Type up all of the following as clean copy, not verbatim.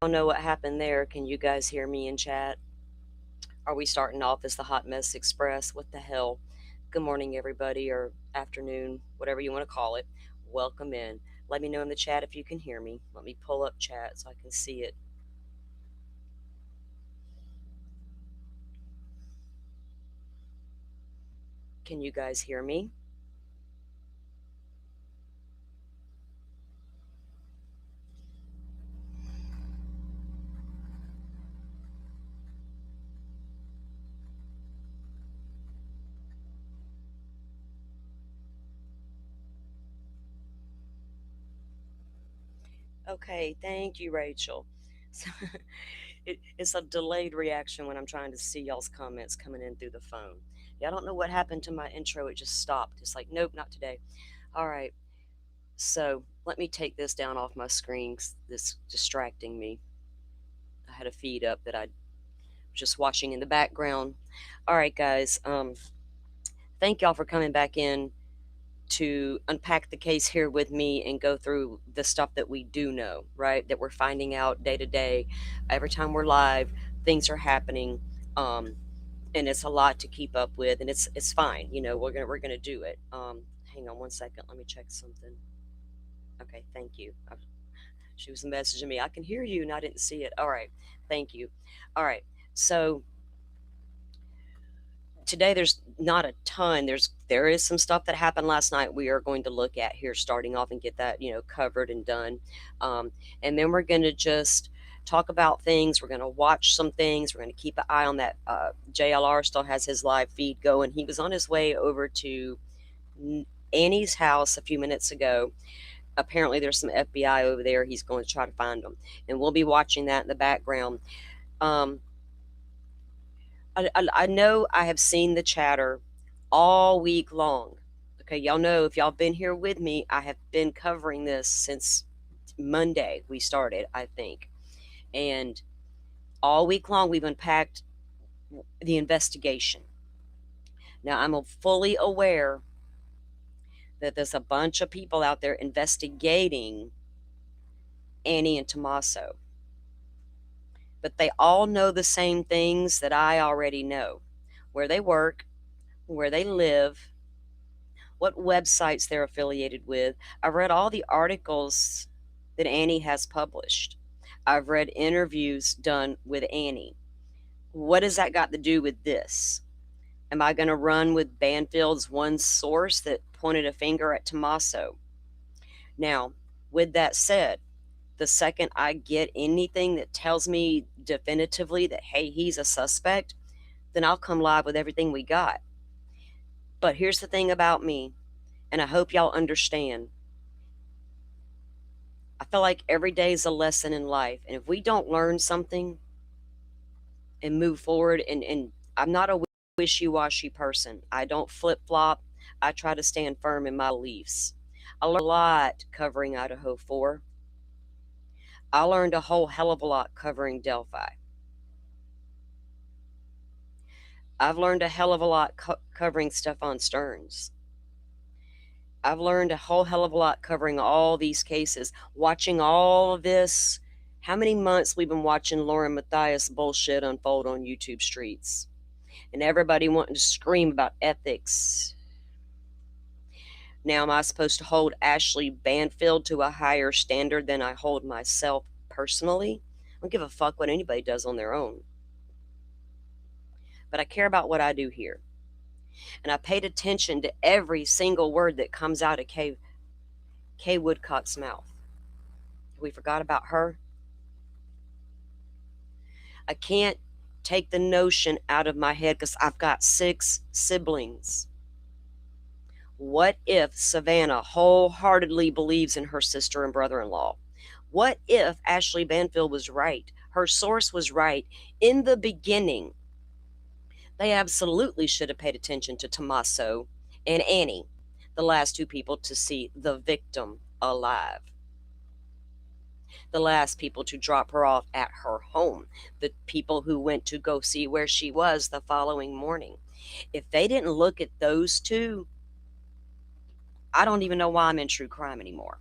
don't know what happened there. Can you guys hear me in chat? Are we starting off as the Hot Mess Express? What the hell? Good morning, everybody, or afternoon, whatever you want to call it. Welcome in. Let me know in the chat if you can hear me. Let me pull up chat so I can see it. Can you guys hear me? Okay, thank you, Rachel. So, it's a delayed reaction when I'm trying to see y'all's comments coming in through the phone. Yeah, I don't know what happened to my intro. It just stopped. It's like, nope, not today. All right. So let me take this down off my screen. 'Cause this distracting me. I had a feed up that I was just watching in the background. All right, guys. Thank y'all for coming back in to unpack the case here with me and go through the stuff that we do know, right? That we're finding out day to day. Every time we're live, things are happening. Um, and it's a lot to keep up with, and it's fine. We're gonna do it. Hang on one second. Let me check something. Okay, thank you. She was messaging me. I can hear you, and I didn't see it. All right, thank you. All right, so today there's not a ton. There is some stuff that happened last night we are going to look at here, starting off and get that covered and done, um, and then we're going to just talk about things. We're going to watch some things. We're going to keep an eye on that. JLR still has his live feed going. He was on his way over to Annie's house a few minutes ago. Apparently there's some FBI over there. He's going to try to find them, and we'll be watching that in the background. Um, I know I have seen the chatter all week long. Okay, y'all know if y'all been here with me, I have been covering this since Monday we started, I think, and all week long we've unpacked the investigation. Now I'm fully aware that there's a bunch of people out there investigating Annie and Tommaso, but they all know the same things that I already know: where they work, where they live, what websites they're affiliated with. I've read all the articles that Annie has published. I've read interviews done with Annie. What has that got to do with this? Am I going to run with Banfield's one source that pointed a finger at Tommaso? Now, with that said, the second I get anything that tells me definitively that, hey, he's a suspect, then I'll come live with everything we got. But here's the thing about me, and I hope y'all understand. I feel like every day is a lesson in life. And if we don't learn something and move forward, and I'm not a wishy washy person, I don't flip flop. I try to stand firm in my beliefs. I learned a lot covering Idaho 4. I learned a whole hell of a lot covering Delphi. I've learned a hell of a lot covering Stefan Stearns. I've learned a whole hell of a lot covering all these cases, watching all of this. How many months we've been watching Lauren Matthias bullshit unfold on YouTube streets, and everybody wanting to scream about ethics. Now, am I supposed to hold Ashley Banfield to a higher standard than I hold myself personally? I don't give a fuck what anybody does on their own. But I care about what I do here. And I paid attention to every single word that comes out of Kay Woodcock's mouth. We forgot about her. I can't take the notion out of my head because I've got 6 siblings. What if Savannah wholeheartedly believes in her sister and brother-in-law? What if Ashley Banfield was right? Her source was right in the beginning. They absolutely should have paid attention to Tommaso and Annie, the last 2 people to see the victim alive. The last people to drop her off at her home. The people who went to go see where she was the following morning. If they didn't look at those 2, I don't even know why I'm in true crime anymore.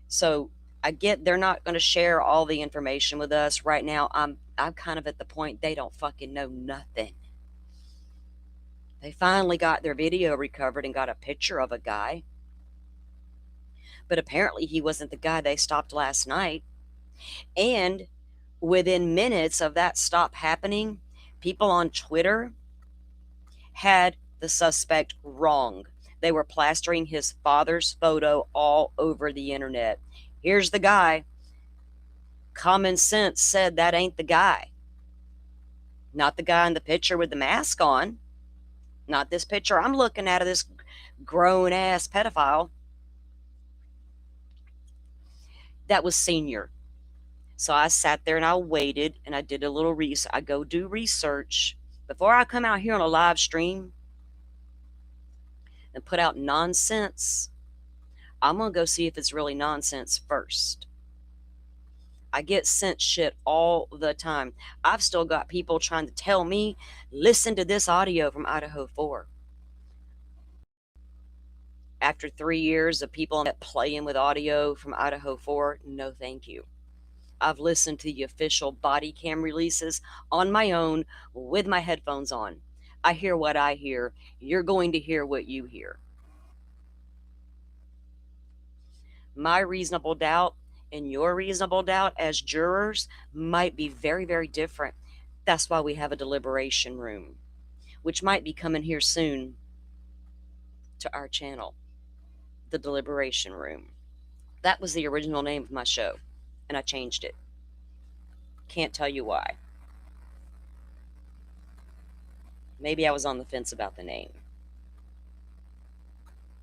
So I get they're not going to share all the information with us right now. I'm kind of at the point they don't fucking know nothing. They finally got their video recovered and got a picture of a guy, but apparently he wasn't the guy they stopped last night. And within minutes of that stop happening, people on Twitter had the suspect wrong. They were plastering his father's photo all over the internet. Here's the guy. Common sense said that ain't the guy. Not the guy in the picture with the mask on. Not this picture I'm looking at of this grown ass pedophile. That was Senior. So I sat there and I waited and I did a little research. I go do research before I come out here on a live stream and put out nonsense. I'm going to go see if it's really nonsense first. I get sent shit all the time. I've still got people trying to tell me, listen to this audio from Idaho 4. After 3 years of people playing with audio from Idaho 4, no thank you. I've listened to the official body cam releases on my own with my headphones on. I hear what I hear. You're going to hear what you hear. My reasonable doubt and your reasonable doubt as jurors might be very, very different. That's why we have a deliberation room, which might be coming here soon to our channel. The Deliberation Room. That was the original name of my show, and I changed it. Can't tell you why. Maybe I was on the fence about the name.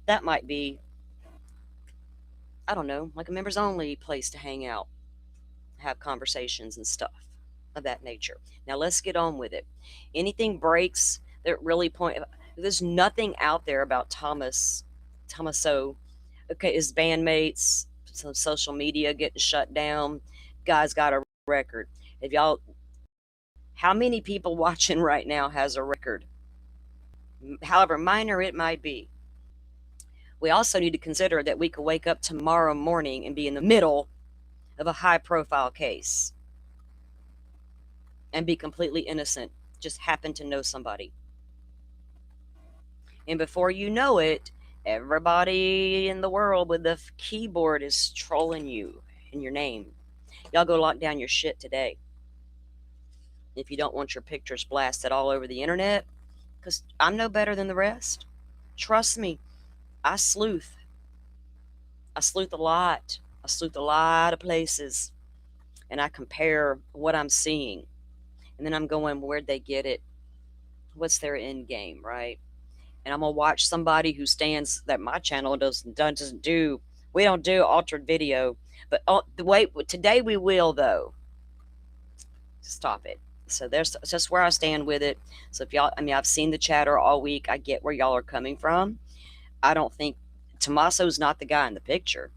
That might be, I don't know, like a members only place to hang out, have conversations and stuff of that nature. Now let's get on with it. Anything breaks that really there's nothing out there about Tomaso, okay, his bandmates, some social media getting shut down. Guy's got a record. If y'all, how many people watching right now has a record? However minor it might be. We also need to consider that we could wake up tomorrow morning and be in the middle of a high profile case and be completely innocent, just happen to know somebody. And before you know it, everybody in the world with the keyboard is trolling you in your name. Y'all go lock down your shit today if you don't want your pictures blasted all over the internet, because I'm no better than the rest. Trust me, I sleuth. I sleuth a lot. I sleuth a lot of places, and I compare what I'm seeing. And then I'm going, where'd they get it? What's their end game, right? And I'm going to watch somebody who stands, that my channel doesn't do. We don't do altered video. But today we will, though. Stop it. So there's just where I stand with it. So if y'all, I've seen the chatter all week. I get where y'all are coming from. I don't think Tomaso's not the guy in the picture.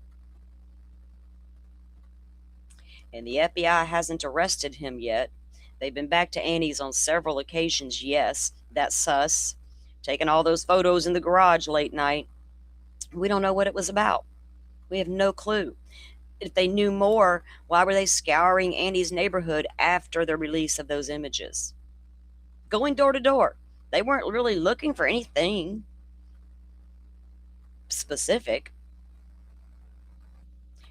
And the FBI hasn't arrested him yet. They've been back to Annie's on several occasions. Yes, that's sus. Taking all those photos in the garage late night. We don't know what it was about. We have no clue. If they knew more, why were they scouring Annie's neighborhood after the release of those images? Going door to door. They weren't really looking for anything specific.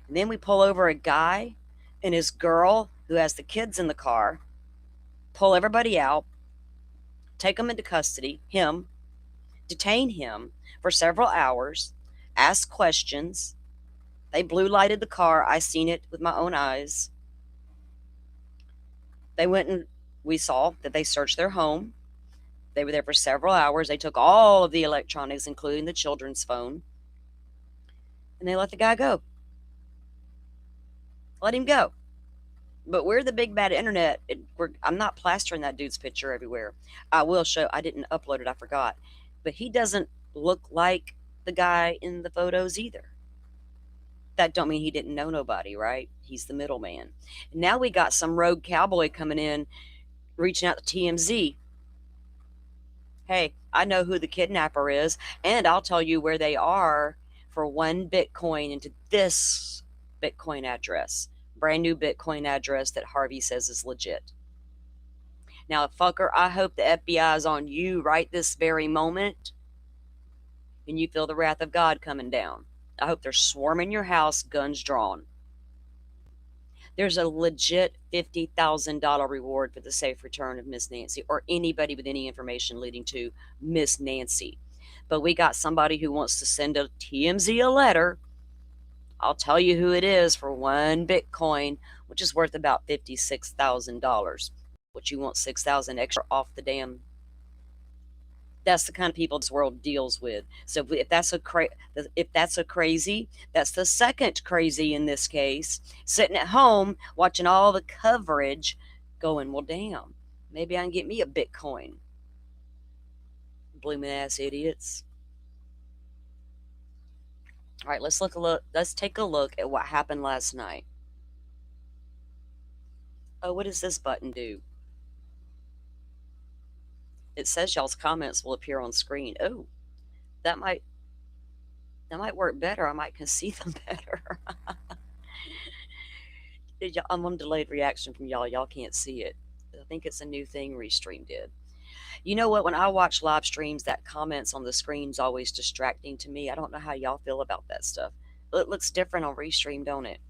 And then we pull over a guy and his girl who has the kids in the car, pull everybody out, take them into custody, him, detain him for several hours, ask questions. They blue lighted the car. I seen it with my own eyes. They went and we saw that they searched their home. They were there for several hours. They took all of the electronics, including the children's phone, and they let the guy go. Let him go. But we're the big bad internet. I'm not plastering that dude's picture everywhere. I will show. I didn't upload it. I forgot. But he doesn't look like the guy in the photos either. That don't mean he didn't know nobody, right? He's the middleman. Now we got some rogue cowboy coming in, reaching out to TMZ. Hey, I know who the kidnapper is, and I'll tell you where they are for 1 Bitcoin into this Bitcoin address. Brand new Bitcoin address that Harvey says is legit. Now, fucker, I hope the FBI is on you right this very moment and you feel the wrath of God coming down. I hope they're swarming your house, guns drawn. There's a legit $50,000 reward for the safe return of Miss Nancy or anybody with any information leading to Miss Nancy. But we got somebody who wants to send a TMZ a letter. I'll tell you who it is for one Bitcoin, which is worth about $56,000. Which you want 6,000 extra off the damn. That's the kind of people this world deals with. So if that's a crazy, that's the second crazy in this case, sitting at home watching all the coverage, going, well, damn, maybe I can get me a Bitcoin. Blooming ass idiots. All right, let's take a look at what happened last night. Oh, what does this button do? It says y'all's comments will appear on screen. Oh, that might work better. I might can see them better. I'm on delayed reaction from y'all. Y'all can't see it. I think it's a new thing Restream did. You know what? When I watch live streams, that comments on the screen's always distracting to me. I don't know how y'all feel about that stuff. It looks different on Restream, don't it?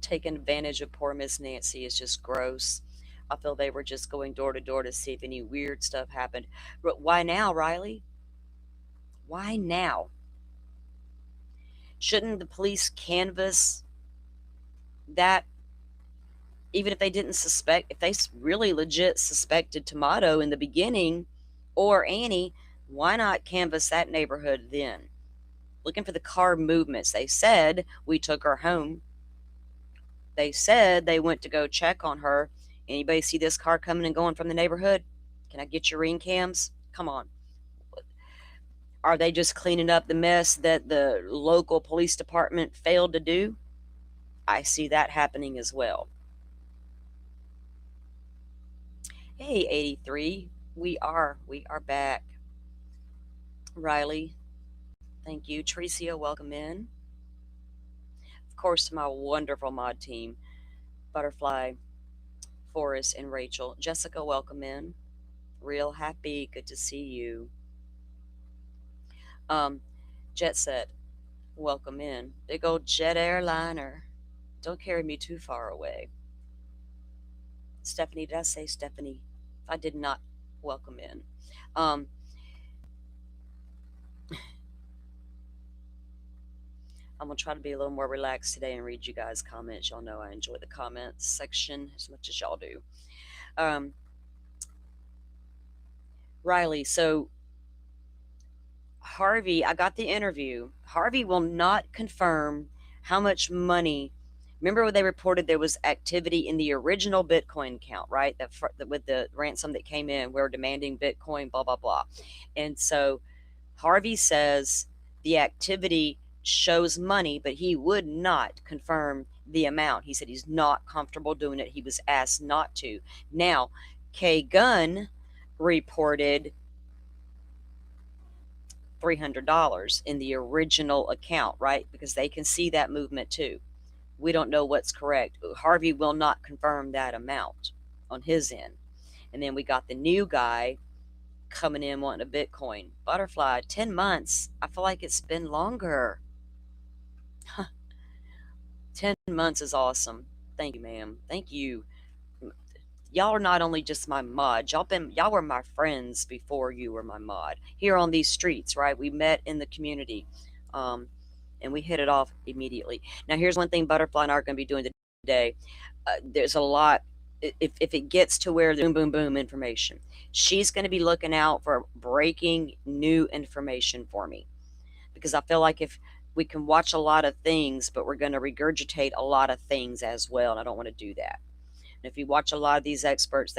Taking advantage of poor Miss Nancy is just gross. I feel they were just going door to door to see if any weird stuff happened. But why now, Riley? Why now? Shouldn't the police canvass that, even if they didn't suspect, if they really legit suspected Tomato in the beginning or Annie, why not canvass that neighborhood then? Looking for the car movements. They said we took her home. They said they went to go check on her. Anybody see this car coming and going from the neighborhood? Can I get your ring cams? Come on. Are they just cleaning up the mess that the local police department failed to do? I see that happening as well. Hey, 83. We are back. Riley, thank you. Tricia, welcome in. Of course, to my wonderful mod team, Butterfly, Forrest, and Rachel. Jessica, welcome in. Real happy. Good to see you. Jet Set, welcome in. Big old jet airliner. Don't carry me too far away. Stephanie, did I say Stephanie? I did not, welcome in. I'm going to try to be a little more relaxed today and read you guys' comments. Y'all know I enjoy the comments section as much as y'all do. Riley, so Harvey, I got the interview. Harvey will not confirm how much money. Remember when they reported there was activity in the original Bitcoin count, right? With the ransom that came in, we're demanding Bitcoin, blah, blah, blah. And so Harvey says the activity shows money, but he would not confirm the amount. He said he's not comfortable doing it. He was asked not to. Now, K Gunn reported $300 in the original account, right? Because they can see that movement too. We don't know what's correct. Harvey will not confirm that amount on his end. And then we got the new guy coming in wanting a Bitcoin. Butterfly, 10 months. I feel like it's been longer. 10 months is awesome. Thank you, ma'am. Thank you. Y'all are not only just my mod, y'all were my friends before you were my mod here on these streets, right? We met in the community, and we hit it off immediately. Now, here's one thing Butterfly and I are going to be doing today. There's a lot. If it gets to where the boom, boom, boom information, she's going to be looking out for breaking new information for me, because I feel like if we can watch a lot of things, but we're going to regurgitate a lot of things as well, and I don't want to do that. And if you watch a lot of these experts,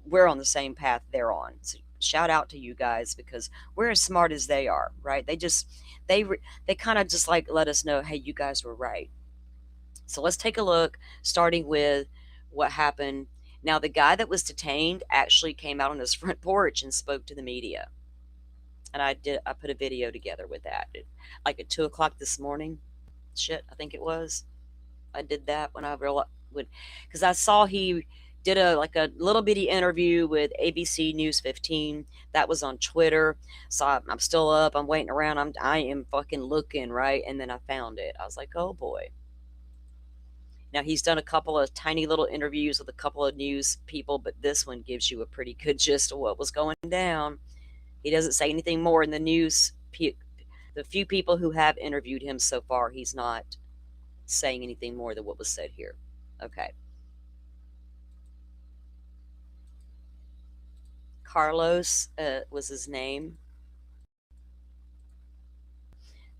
we're on the same path they're on. So shout out to you guys, because we're as smart as they are, right? They kind of just like let us know, hey, you guys were right. So let's take a look, starting with what happened. Now, the guy that was detained actually came out on his front porch and spoke to the media. And I put a video together with that. Like at 2 o'clock this morning. Shit, I think it was. I did that when I would, because I saw he did a little bitty interview with ABC News 15 that was on Twitter. So I'm still up. I'm waiting around. I am fucking looking, right, and then I found it. I was like, oh boy. Now he's done a couple of tiny little interviews with a couple of news people, but this one gives you a pretty good gist of what was going down. He doesn't say anything more in the news. The few people who have interviewed him so far, he's not saying anything more than what was said here. Okay. Carlos was his name.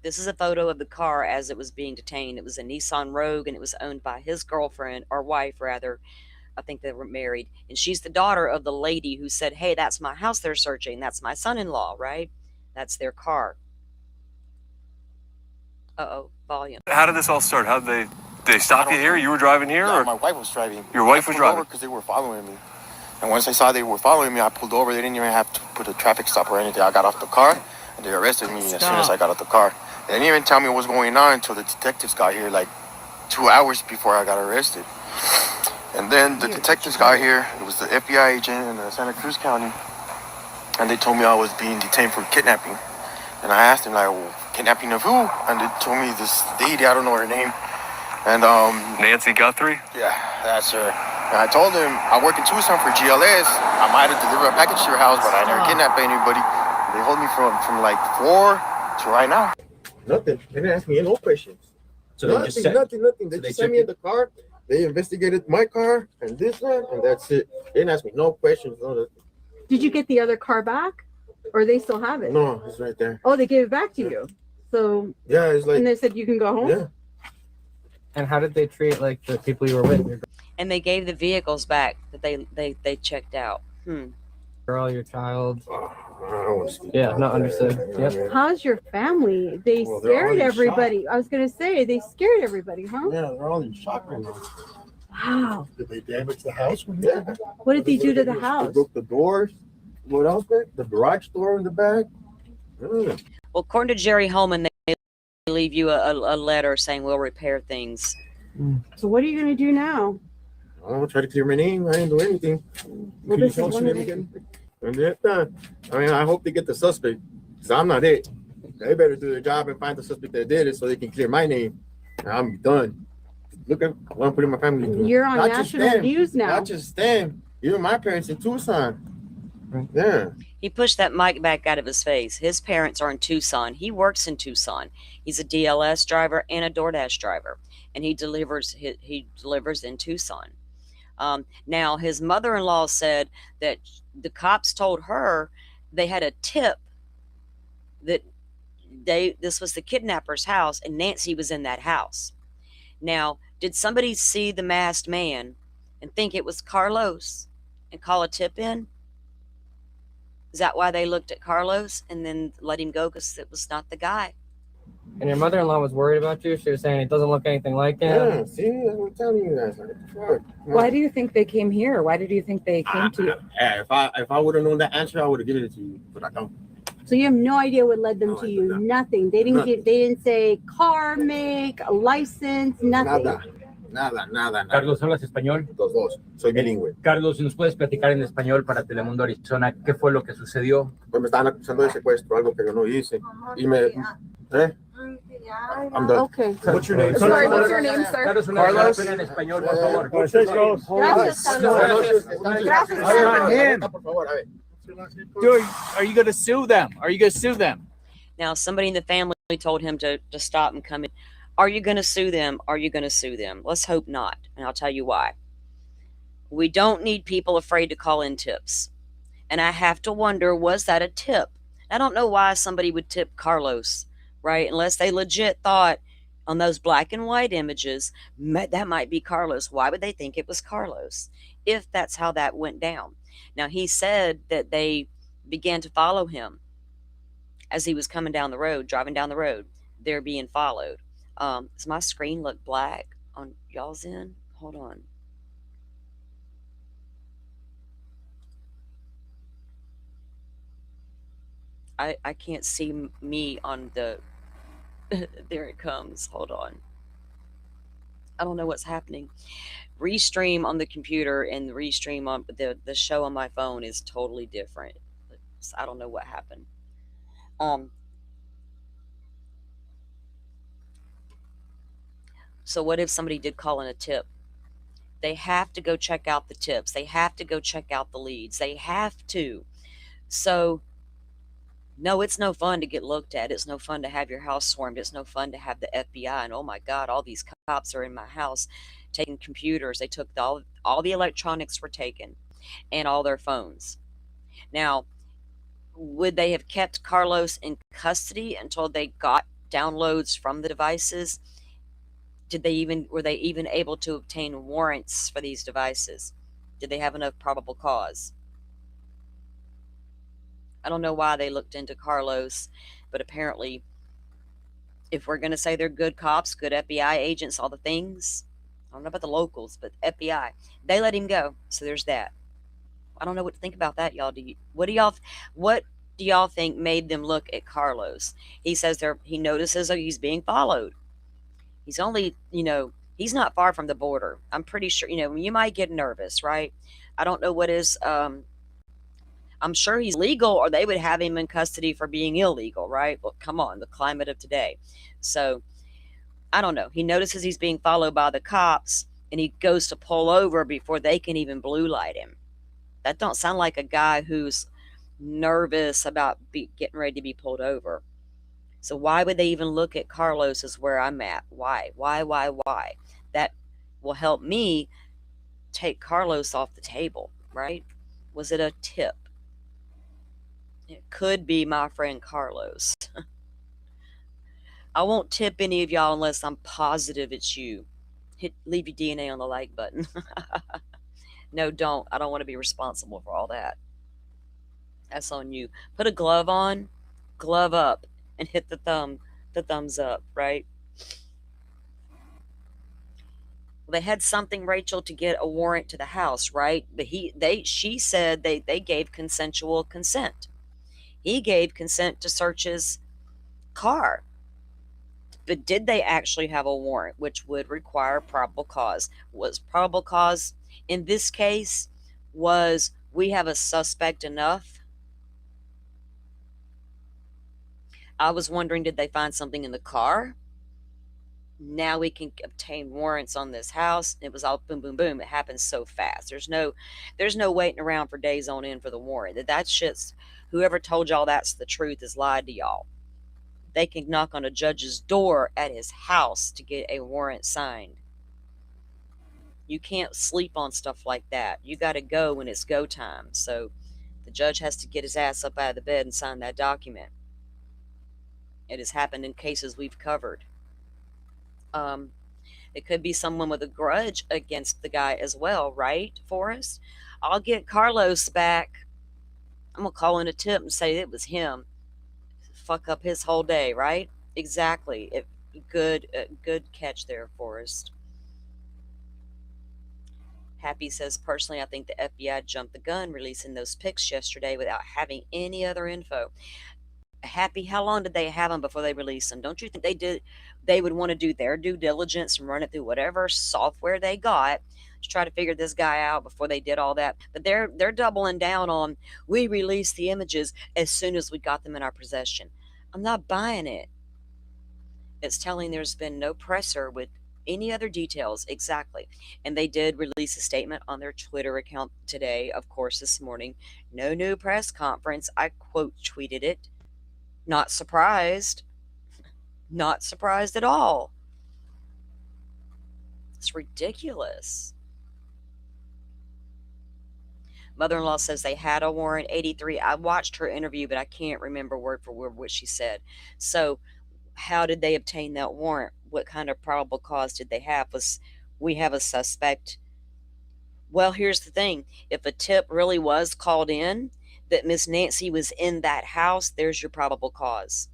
This is a photo of the car as it was being detained. It was a Nissan Rogue, and it was owned by his girlfriend, or wife rather. I think they were married. And she's the daughter of the lady who said, hey, that's my house they're searching. That's my son-in-law, right? That's their car. Uh-oh, volume. How did this all start? How did they stop you here? You were driving here? Yeah, or? my wife was driving. Your wife was driving? Because they were following me. And once I saw they were following me, I pulled over. They didn't even have to put a traffic stop or anything. I got off the car, and they arrested me as soon as I got out the car. They didn't even tell me what was going on until the detectives got here, like 2 hours before I got arrested. And then the detectives got here. It was the FBI agent in Santa Cruz County. And they told me I was being detained for kidnapping. And I asked them, like, well, kidnapping of who? And they told me this lady, I don't know her name. And, Nancy Guthrie? Yeah, that's her. And I told them, I work in Tucson for GLS. I might have delivered a package to your house, but I never kidnapped anybody. They hold me from like 4 to right now. Nothing. They didn't ask me no questions. So nothing. They just sent me in the car. They investigated my car and this one, and that's it. They didn't ask me no questions. No. Did you get the other car back, or they still have it? No, it's right there. Oh, they gave it back to you. So yeah, it's like. And they said you can go home. Yeah. And how did they treat like the people you were with? And they gave the vehicles back that they checked out. Girl, your child. Yeah, not understood. Yep. How's your family? They scared everybody. I was gonna say they scared everybody, huh? Yeah, they're all in shock right now. Wow. Did they damage the house? Yeah. What did they do to the house? They broke the doors. What else? The garage door in the back. Well, according to Jerry Holman, they leave you a letter saying we'll repair things. So what are you gonna do now? I'm gonna try to clear my name. I didn't do anything. Well, this is one of the... And that's done. I mean, I hope they get the suspect, because I'm not it. They better do their job and find the suspect that did it so they can clear my name. And I'm done. Look at what I'm putting my family through. You're on national news now. Not just them. Even my parents in Tucson. Yeah. He pushed that mic back out of his face. His parents are in Tucson. He works in Tucson. He's a DLS driver and a DoorDash driver, and he delivers in Tucson. Now, his mother-in-law said that the cops told her they had a tip that this was the kidnapper's house, and Nancy was in that house. Now, did somebody see the masked man and think it was Carlos and call a tip in? Is that why they looked at Carlos and then let him go because it was not the guy? And your mother-in-law was worried about you? She was saying it doesn't look anything like him? Yeah, see, I'm telling you guys. Why do you think they came here? Why did you think they came to you? If I would have known the answer, I would have given it to you, but I don't. So you have no idea what led them to you? Nothing. They didn't say car make, a license, nothing. Nada. Carlos, ¿hablas español? Los dos. Soy bilingüe. Carlos, si nos puedes platicar en español para Telemundo Arizona, ¿qué fue lo que sucedió? Pues me estaban acusando de secuestro, algo que yo no hice. Y I'm done. Okay. What's your name? Sorry, what's your name, sir? Carlos, Carlos, en español, por favor. Dude, are you going to sue them? Are you going to sue them? Now, somebody in the family told him to stop and come in. Are you going to sue them? Are you going to sue them? Let's hope not. And I'll tell you why. We don't need people afraid to call in tips. And I have to wonder, was that a tip? I don't know why somebody would tip Carlos, right? Unless they legit thought on those black and white images, that might be Carlos. Why would they think it was Carlos? If that's how that went down. Now, he said that they began to follow him as he was coming down the road, driving down the road. They're being followed. Does my screen look black on y'all's end? Hold on. I can't see me on the. There it comes. Hold on. I don't know what's happening. Restream on the computer and the restream on the show on my phone is totally different. I don't know what happened. Um, so what if somebody did call in a tip? They have to go check out the tips. They have to go check out the leads. They have to. So no, it's no fun to get looked at. It's no fun to have your house swarmed. It's no fun to have the FBI and oh my God, all these cops are in my house taking computers. They took all the electronics were taken and all their phones. Now, would they have kept Carlos in custody until they got downloads from the devices? Were they even able to obtain warrants for these devices? Did they have enough probable cause? I don't know why they looked into Carlos, but apparently, if we're going to say they're good cops, good FBI agents, all the things, I don't know about the locals, but FBI, they let him go. So there's that. I don't know what to think about that, y'all. What do y'all think made them look at Carlos? He says he notices he's being followed. He's only, he's not far from the border. I'm pretty sure, you might get nervous, right? I don't know what is I'm sure he's legal or they would have him in custody for being illegal, right? Well, come on, the climate of today. So, I don't know. He notices he's being followed by the cops and he goes to pull over before they can even blue light him. That don't sound like a guy who's nervous about getting ready to be pulled over. So why would they even look at Carlos as where I'm at? Why? Why? That will help me take Carlos off the table, right? Was it a tip? It could be my friend Carlos. I won't tip any of y'all unless I'm positive it's you. Leave your DNA on the like button. No, don't. I don't want to be responsible for all that. That's on you. Put a glove on, glove up, and hit the thumbs up, right? They had something, Rachel, to get a warrant to the house, right? But she said they gave consensual consent. He gave consent to search his car. But did they actually have a warrant, which would require probable cause? Was probable cause in this case was we have a suspect enough? I was wondering, did they find something in the car? Now we can obtain warrants on this house. It was all boom, boom, boom. It happens so fast. There's no waiting around for days on end for the warrant. That shit's, whoever told y'all that's the truth has lied to y'all. They can knock on a judge's door at his house to get a warrant signed. You can't sleep on stuff like that. You got to go when it's go time. So the judge has to get his ass up out of the bed and sign that document. It has happened in cases we've covered. It could be someone with a grudge against the guy as well, right, Forrest? I'll get Carlos back. I'm going to call in a tip and say it was him. Fuck up his whole day, right? Exactly. Good catch there, Forrest. Happy says, personally, I think the FBI jumped the gun releasing those pics yesterday without having any other info. Happy, how long did they have them before they released them? Don't you think they would want to do their due diligence and run it through whatever software they got to try to figure this guy out before they did all that? But they're doubling down on, we released the images as soon as we got them in our possession. I'm not buying it. It's telling there's been no presser with any other details. Exactly. And they did release a statement on their Twitter account today, of course, this morning. No new press conference. I quote tweeted it. Not surprised. Not surprised at all. It's ridiculous. Mother-in-law says they had a warrant. 83. I watched her interview, but I can't remember word for word what she said. So how did they obtain that warrant? What kind of probable cause did they have? We have a suspect. Well, here's the thing. If a tip really was called in that Miss Nancy was in that house, there's your probable cause,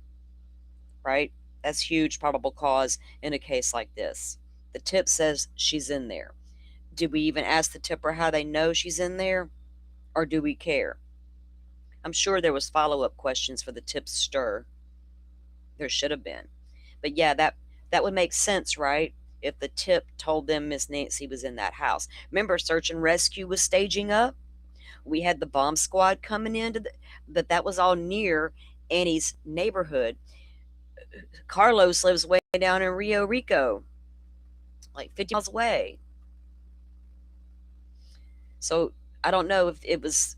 right? That's huge probable cause in a case like this. The tip says she's in there. Did we even ask the tipper how they know she's in there? Or do we care? I'm sure there was follow-up questions for the tipster. There should have been. But yeah, that would make sense, right? If the tip told them Miss Nancy was in that house. Remember, search and rescue was staging up. We had the bomb squad coming into but that was all near Annie's neighborhood. Carlos lives way down in Rio Rico, like 50 miles away. So I don't know if it was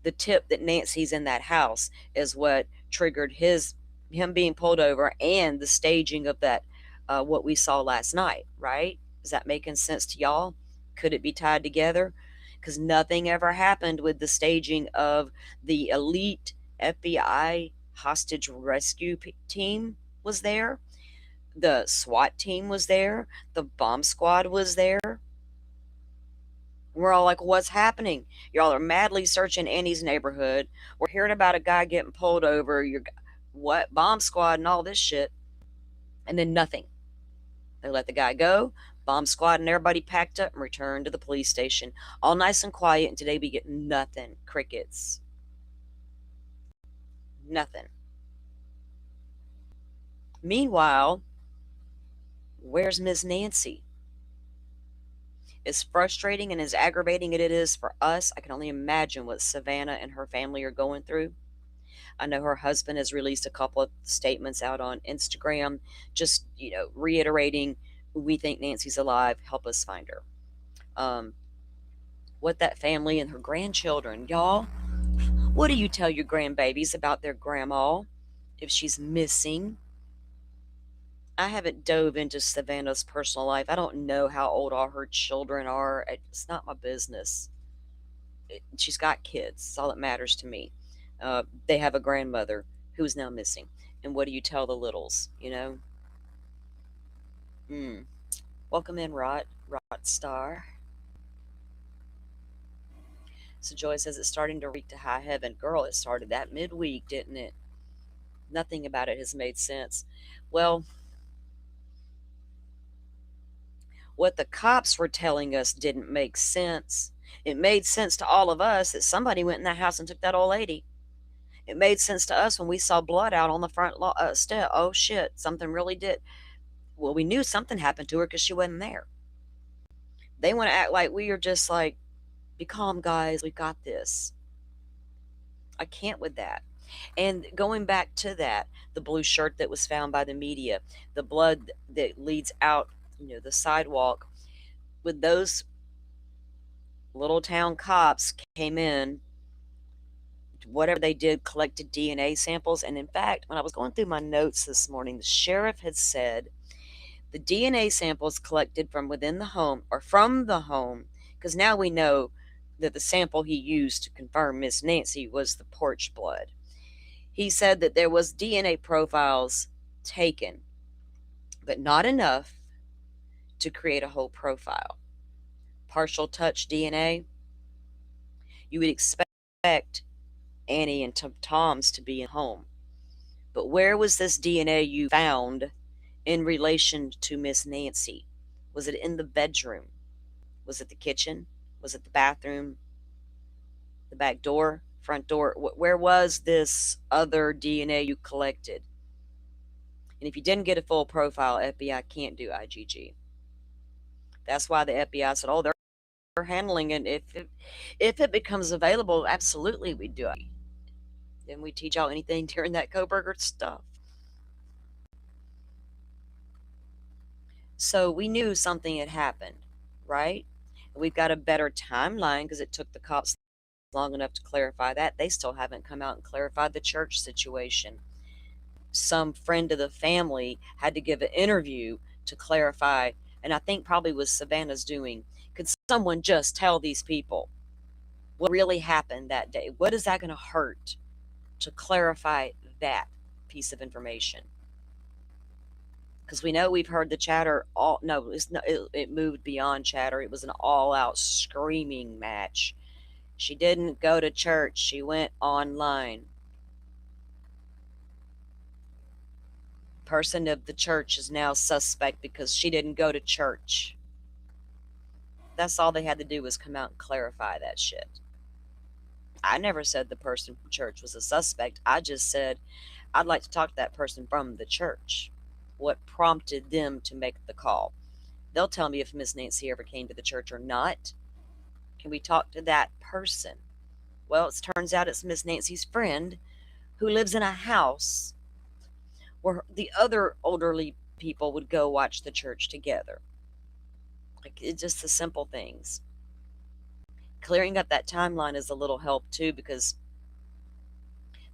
the tip that Nancy's in that house is what triggered him being pulled over and the staging of that what we saw last night, right? Is that making sense to y'all? Could it be tied together? Because nothing ever happened with the staging of the elite FBI hostage rescue team was there. The SWAT team was there. The bomb squad was there. We're all like, what's happening? Y'all are madly searching Annie's neighborhood. We're hearing about a guy getting pulled over. What? Bomb squad and all this shit. And then nothing. They let the guy go. Bomb squad and everybody packed up and returned to the police station. All nice and quiet. And today we get nothing. Crickets. Nothing. Meanwhile, where's Miss Nancy? As frustrating and as aggravating it is for us, I can only imagine what Savannah and her family are going through. I know her husband has released a couple of statements out on Instagram, just, reiterating, we think Nancy's alive, help us find her. What that family and her grandchildren, y'all, what do you tell your grandbabies about their grandma if she's missing? I haven't dove into Savannah's personal life. I don't know how old all her children are. It's not my business. She's got kids. That's all that matters to me. They have a grandmother who is now missing. And what do you tell the littles, Welcome in, Rot Star. So Joy says it's starting to reek to high heaven. Girl, it started that midweek, didn't it? Nothing about it has made sense. Well, what the cops were telling us didn't make sense. It made sense to all of us that somebody went in that house and took that old lady. It made sense to us when we saw blood out on the front step. Oh shit, something really did. Well, we knew something happened to her because she wasn't there. They want to act like we are just like, be calm, guys, we got this. I can't with that. And going back to that, the blue shirt that was found by the media, the blood that leads out, the sidewalk, with those little town cops came in, whatever they did, collected DNA samples. And in fact, when I was going through my notes this morning, the sheriff had said the DNA samples collected from within the home or from the home, because now we know that the sample he used to confirm Miss Nancy was the porch blood. He said that there was DNA profiles taken, but not enough to create a whole profile. Partial touch DNA, you would expect Annie and Tom's to be at home. But where was this DNA you found in relation to Miss Nancy? Was it in the bedroom? Was it the kitchen? Was it the bathroom? The back door? Front door? Where was this other DNA you collected? And if you didn't get a full profile, FBI can't do IgG. That's why the FBI said, oh, they're handling it. If it becomes available, absolutely we do it. Then we teach y'all anything during that Koberger stuff. So we knew something had happened, right? We've got a better timeline because it took the cops long enough to clarify that. They still haven't come out and clarified the church situation. Some friend of the family had to give an interview to clarify, and I think probably was Savannah's doing. Could someone just tell these people what really happened that day? What is that going to hurt to clarify that piece of information? Because we know we've heard the chatter it moved beyond chatter. It was an all-out screaming match. She didn't go to church. She went online. Person of the church is now suspect because she didn't go to church. That's all they had to do was come out and clarify that shit. I never said the person from church was a suspect. I just said I'd like to talk to that person from the church. What prompted them to make the call? They'll tell me if Miss Nancy ever came to the church or not. Can we talk to that person? Well, it turns out it's Miss Nancy's friend who lives in a house where the other elderly people would go watch the church together. Like, it's just the simple things. Clearing up that timeline is a little help too,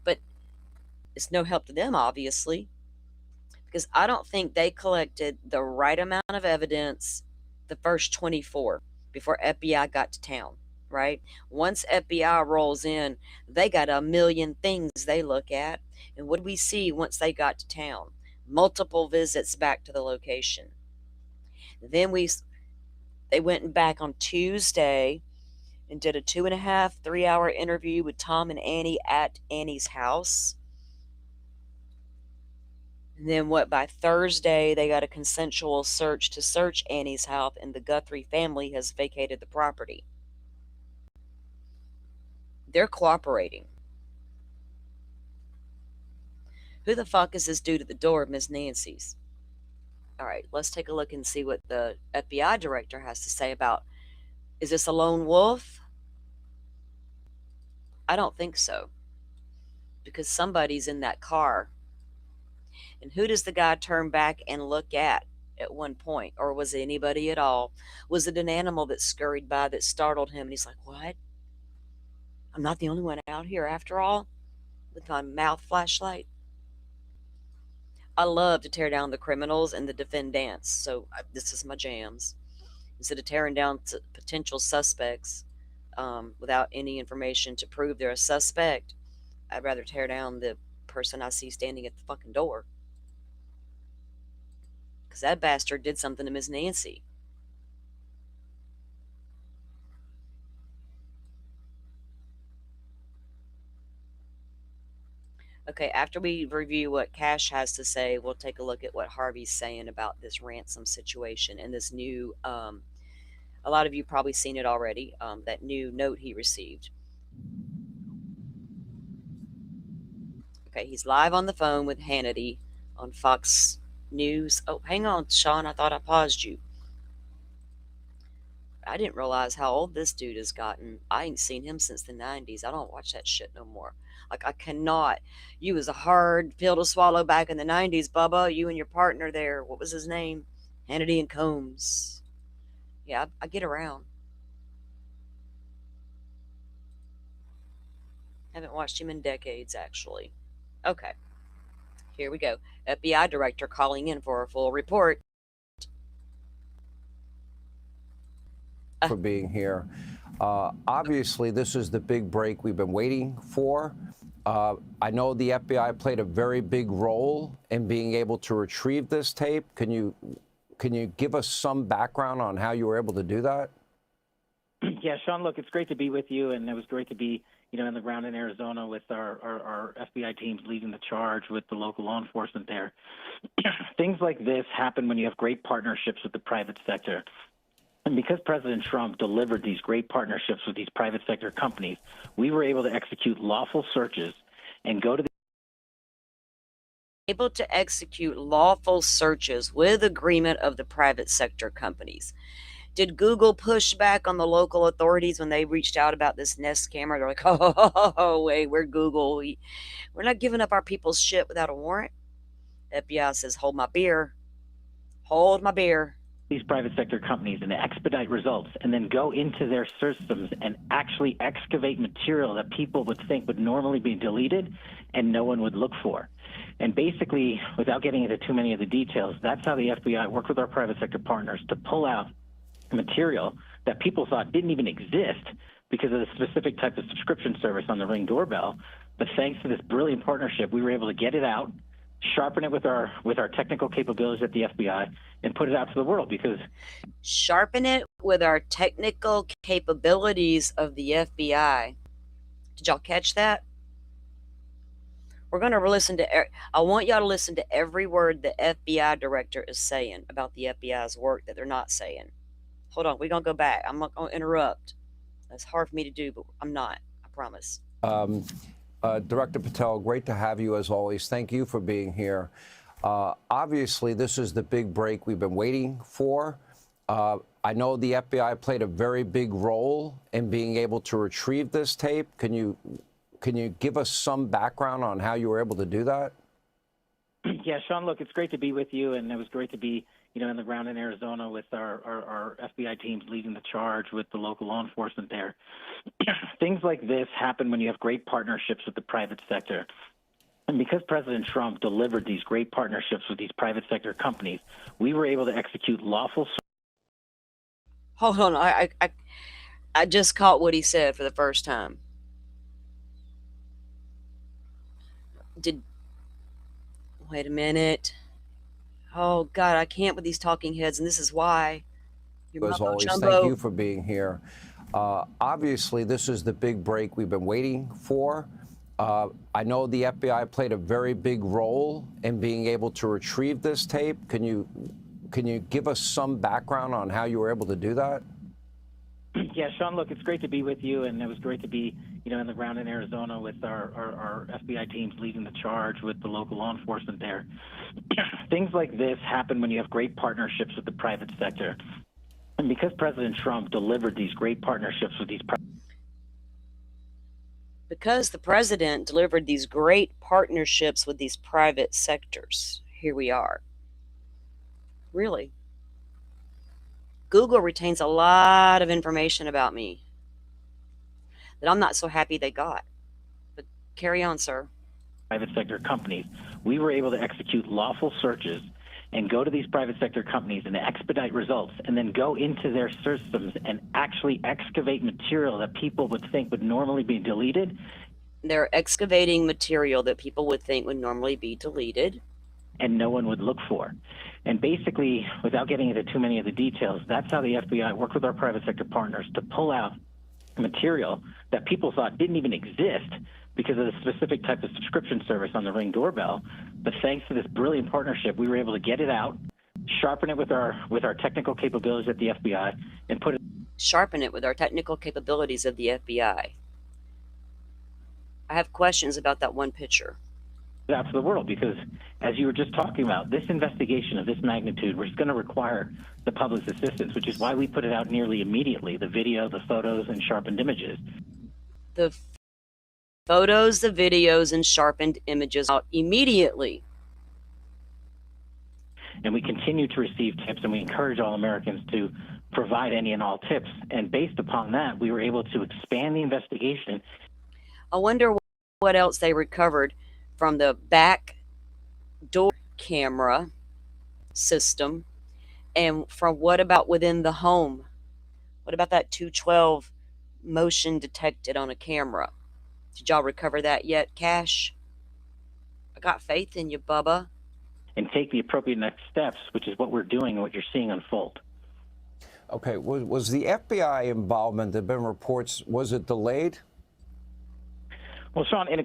but it's no help to them, obviously, because I don't think they collected the right amount of evidence the first 24 before FBI got to town, right? Once FBI rolls in, they got a million things they look at. And what did we see once they got to town? Multiple visits back to the location. Then they went back on Tuesday and did a 2.5, 3 hour interview with Tom and Annie at Annie's house. And then by Thursday, they got a consensual search to search Annie's house, and the Guthrie family has vacated the property. They're cooperating. Who the fuck is this dude at the door of Miss Nancy's? All right, let's take a look and see what the FBI director has to say about, is this a lone wolf? I don't think so, because somebody's in that car. And who does the guy turn back and look at one point? Or was it anybody at all? Was it an animal that scurried by that startled him? And he's like, what? I'm not the only one out here after all, with my mouth flashlight. I love to tear down the criminals and the defendants, so this is my jams. Instead of tearing down potential suspects without any information to prove they're a suspect, I'd rather tear down the person I see standing at the fucking door. Because that bastard did something to Miss Nancy. Okay, after we review what Cash has to say, we'll take a look at what Harvey's saying about this ransom situation and this new, a lot of you probably seen it already, that new note he received. Okay, he's live on the phone with Hannity on Fox News. Oh, hang on, Sean, I thought I paused you. I didn't realize how old this dude has gotten. I ain't seen him since the 90s. I don't watch that shit no more. Like, I cannot. You was a hard pill to swallow back in the 90s, Bubba. You and your partner there. What was his name? Hannity and Combs. Yeah, I get around. Haven't watched him in decades, actually. Okay. Here we go. FBI director calling in for a full report. For being here. Obviously, this is the big break we've been waiting for. I know the FBI played a very big role in being able to retrieve this tape. Can you give us some background on how you were able to do that? Yeah, Sean, look, it's great to be with you, and it was great to be, in the ground in Arizona with our FBI teams leading the charge with the local law enforcement there. Things like this happen when you have great partnerships with the private sector. And because President Trump delivered these great partnerships with these private sector companies, we were able to execute lawful searches and go to the able to execute lawful searches with agreement of the private sector companies. Did Google push back on the local authorities when they reached out about this Nest camera? They're like, oh, wait, we're Google. We're not giving up our people's shit without a warrant. FBI says, hold my beer. Hold my beer. These private sector companies and expedite results and then go into their systems and actually excavate material that people would think would normally be deleted and no one would look for. And basically, without getting into too many of the details, that's how the FBI worked with our private sector partners to pull out material that people thought didn't even exist because of the specific type of subscription service on the Ring doorbell. But thanks to this brilliant partnership, we were able to get it out, sharpen it with our technical capabilities at the FBI, and put it out to the world. Because sharpen it with our technical capabilities of the FBI. Did y'all catch that? We're going to listen to, I want y'all to listen to every word the FBI director is saying about the FBI's work that they're not saying. Hold on, we're going to go back. I'm not going to interrupt. That's hard for me to do, but I'm not. I promise. Director Patel, great to have you as always. Thank you for being here. Obviously, this is the big break we've been waiting for. I know the FBI played a very big role in being able to retrieve this tape. Can you give us some background on how you were able to do that? Yeah, Sean, look, it's great to be with you, and it was great to be, in the ground in Arizona with our FBI teams leading the charge with the local law enforcement there. Things like this happen when you have great partnerships with the private sector. And because President Trump delivered these great partnerships with these private sector companies, we were able to execute lawful. Hold on, I just caught what he said for the first time. Wait a minute. Oh God, I can't with these talking heads, and this is why. As always, thank you for being here. Obviously, this is the big break we've been waiting for. I know the FBI played a very big role in being able to retrieve this tape. Can you give us some background on how you were able to do that? Yeah, Sean, look, it's great to be with you, and it was great to be, in the ground in Arizona with our FBI teams leading the charge with the local law enforcement there. Things like this happen when you have great partnerships with the private sector. And because President Trump delivered these great partnerships with these because the president delivered these great partnerships with these private sectors, here we are. Really? Google retains a lot of information about me that I'm not so happy they got. But carry on, sir. Private sector companies, we were able to execute lawful searches and go to these private sector companies and expedite results, and then go into their systems and actually excavate material that people would think would normally be deleted. They're excavating material that people would think would normally be deleted. And no one would look for. And basically, without getting into too many of the details, that's how the FBI worked with our private sector partners to pull out material that people thought didn't even exist because of the specific type of subscription service on the Ring doorbell. But thanks to this brilliant partnership, we were able to get it out, sharpen it with our technical capabilities at the FBI, and put it. Sharpen it with our technical capabilities of the FBI. I have questions about that one picture. Out to the world, because as you were just talking about, this investigation of this magnitude was going to require the public's assistance, which is why we put it out nearly immediately, the video, the photos, and sharpened images. The photos, the videos, and sharpened images out immediately. And we continue to receive tips, and we encourage all Americans to provide any and all tips. And based upon that, we were able to expand the investigation. I wonder what else they recovered from the back door camera system, and from what about within the home? What about that 212 motion detected on a camera? Did y'all recover that yet, Cash? I got faith in you, Bubba. And take the appropriate next steps, which is what we're doing and what you're seeing unfold. Okay, was the FBI involvement, there have been reports, was it delayed? Well, Sean, in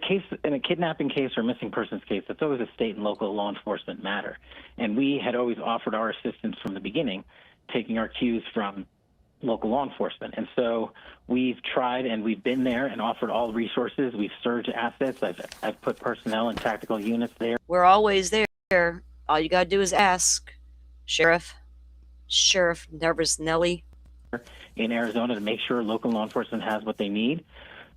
a kidnapping case or missing persons case, that's always a state and local law enforcement matter. And we had always offered our assistance from the beginning, taking our cues from local law enforcement. And so we've tried, and we've been there and offered all resources. We've surged assets. I've put personnel and tactical units there. We're always there. All you got to do is ask. Sheriff Nervous Nelly in Arizona to make sure local law enforcement has what they need.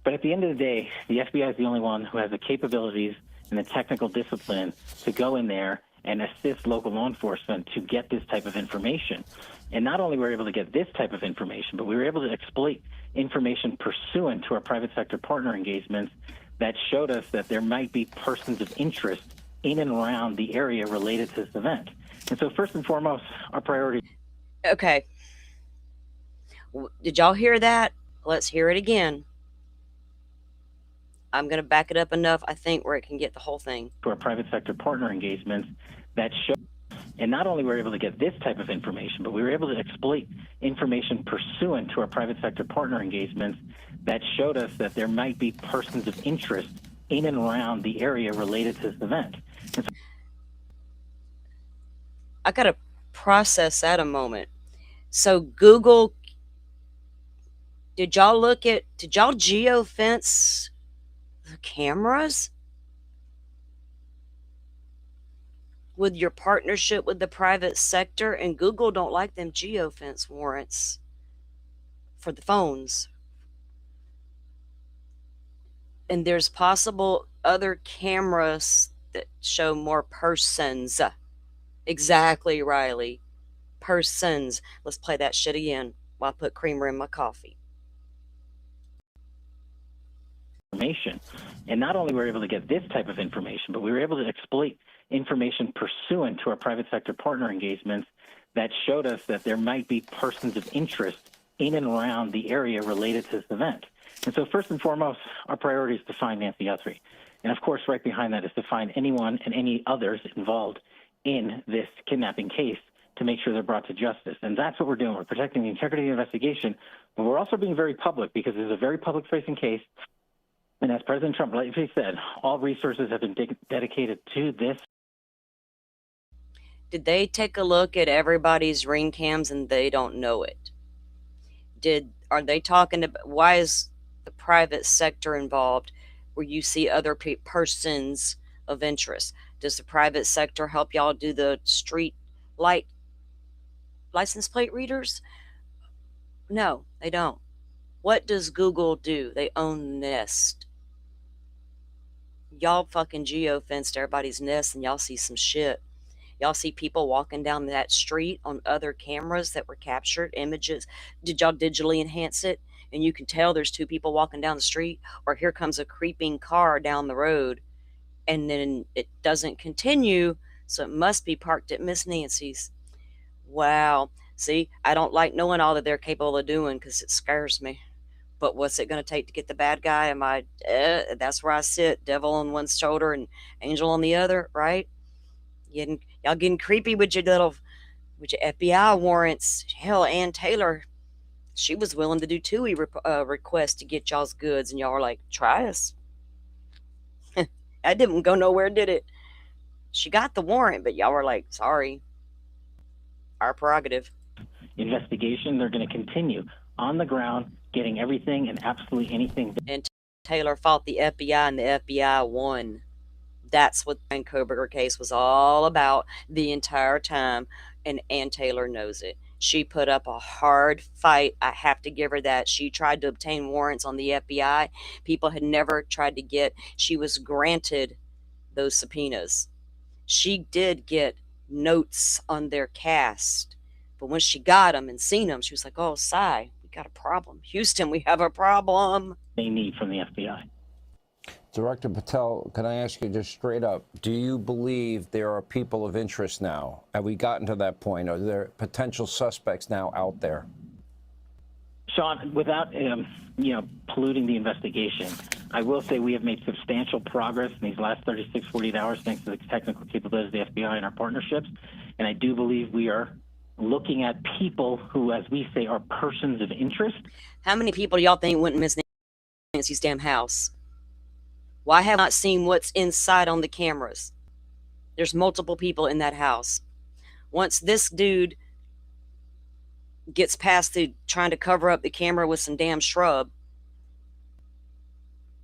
But at the end of the day, the FBI is the only one who has the capabilities and the technical discipline to go in there and assist local law enforcement to get this type of information. And not only were we able to get this type of information, but we were able to exploit information pursuant to our private sector partner engagements that showed us that there might be persons of interest in and around the area related to this event. And so first and foremost, our priority. Okay. Did y'all hear that? Let's hear it again. I'm going to back it up enough, I think, where it can get the whole thing. To our private sector partner engagements that show, and not only were we able to get this type of information, but we were able to exploit information pursuant to our private sector partner engagements that showed us that there might be persons of interest in and around the area related to this event. And so, I got to process that a moment. So Google Did y'all geofence the cameras with your partnership with the private sector? And Google don't like them geofence warrants for the phones. And there's possible other cameras that show more persons. Exactly, Riley. Persons. Let's play that shit again while I put creamer in my coffee. Information. And not only were we able to get this type of information, but we were able to exploit information pursuant to our private sector partner engagements that showed us that there might be persons of interest in and around the area related to this event. And so first and foremost, our priority is to find Nancy Guthrie. And of course, right behind that is to find anyone and any others involved in this kidnapping case to make sure they're brought to justice. And that's what we're doing. We're protecting the integrity of the investigation, but we're also being very public because this is a very public-facing case. And as President Trump rightly said, all resources have been dedicated to this. Did they take a look at everybody's ring cams and they don't know it? Are they talking about why is the private sector involved where you see other persons of interest? Does the private sector help y'all do the street light license plate readers? No, they don't. What does Google do? They own Nest. Y'all fucking geofenced everybody's Nest and y'all see some shit. Y'all see people walking down that street on other cameras that were captured, images. Did y'all digitally enhance it? And you can tell there's two people walking down the street, or here comes a creeping car down the road, and then it doesn't continue, so it must be parked at Miss Nancy's. Wow. See, I don't like knowing all that they're capable of doing because it scares me. But what's it going to take to get the bad guy? That's where I sit, devil on one shoulder and angel on the other, right? Y'all getting creepy with your FBI warrants. Hell, Ann Taylor, she was willing to do TUI requests to get y'all's goods, and y'all were like, try us. I didn't go nowhere, did it? She got the warrant, but y'all were like, sorry. Our prerogative. Investigation, they're going to continue on the ground, getting everything and absolutely anything. And Taylor fought the FBI, and the FBI won. That's what the Brian Koberger case was all about the entire time, and Ann Taylor knows it. She put up a hard fight. I have to give her that. She tried to obtain warrants on the FBI. People had never tried to get. She was granted those subpoenas. She did get notes on their cast, but when she got them and seen them, she was like, oh, Cy, we got a problem. Houston, we have a problem. They need from the FBI. Director Patel, can I ask you just straight up, do you believe there are people of interest now? Have we gotten to that point? Are there potential suspects now out there? Sean, without polluting the investigation, I will say we have made substantial progress in these last 36, 48 hours thanks to the technical capabilities of the FBI and our partnerships. And I do believe we are looking at people who, as we say, are persons of interest. How many people do y'all think went in Miss Nancy's damn house? Why have I not seen what's inside on the cameras? There's multiple people in that house. Once this dude gets past the trying to cover up the camera with some damn shrub,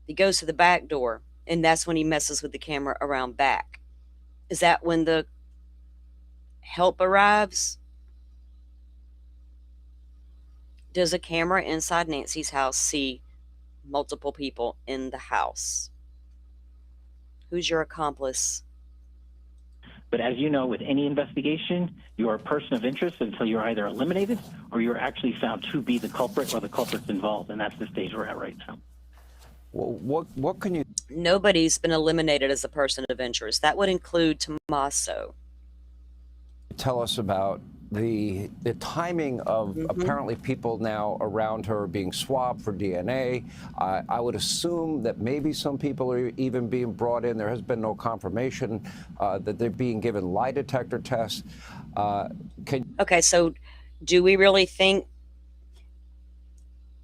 he goes to the back door, and that's when he messes with the camera around back. Is that when the help arrives? Does a camera inside Nancy's house see multiple people in the house? Who's your accomplice? But as you know, with any investigation, you are a person of interest until you're either eliminated or you're actually found to be the culprit or the culprits involved. And that's the stage we're at right now. Well, what can you... Nobody's been eliminated as a person of interest. That would include Tommaso. Tell us about the timing of apparently people now around her being swabbed for DNA. I would assume that maybe some people are even being brought in. There has been no confirmation that they're being given lie detector tests. Okay, so do we really think...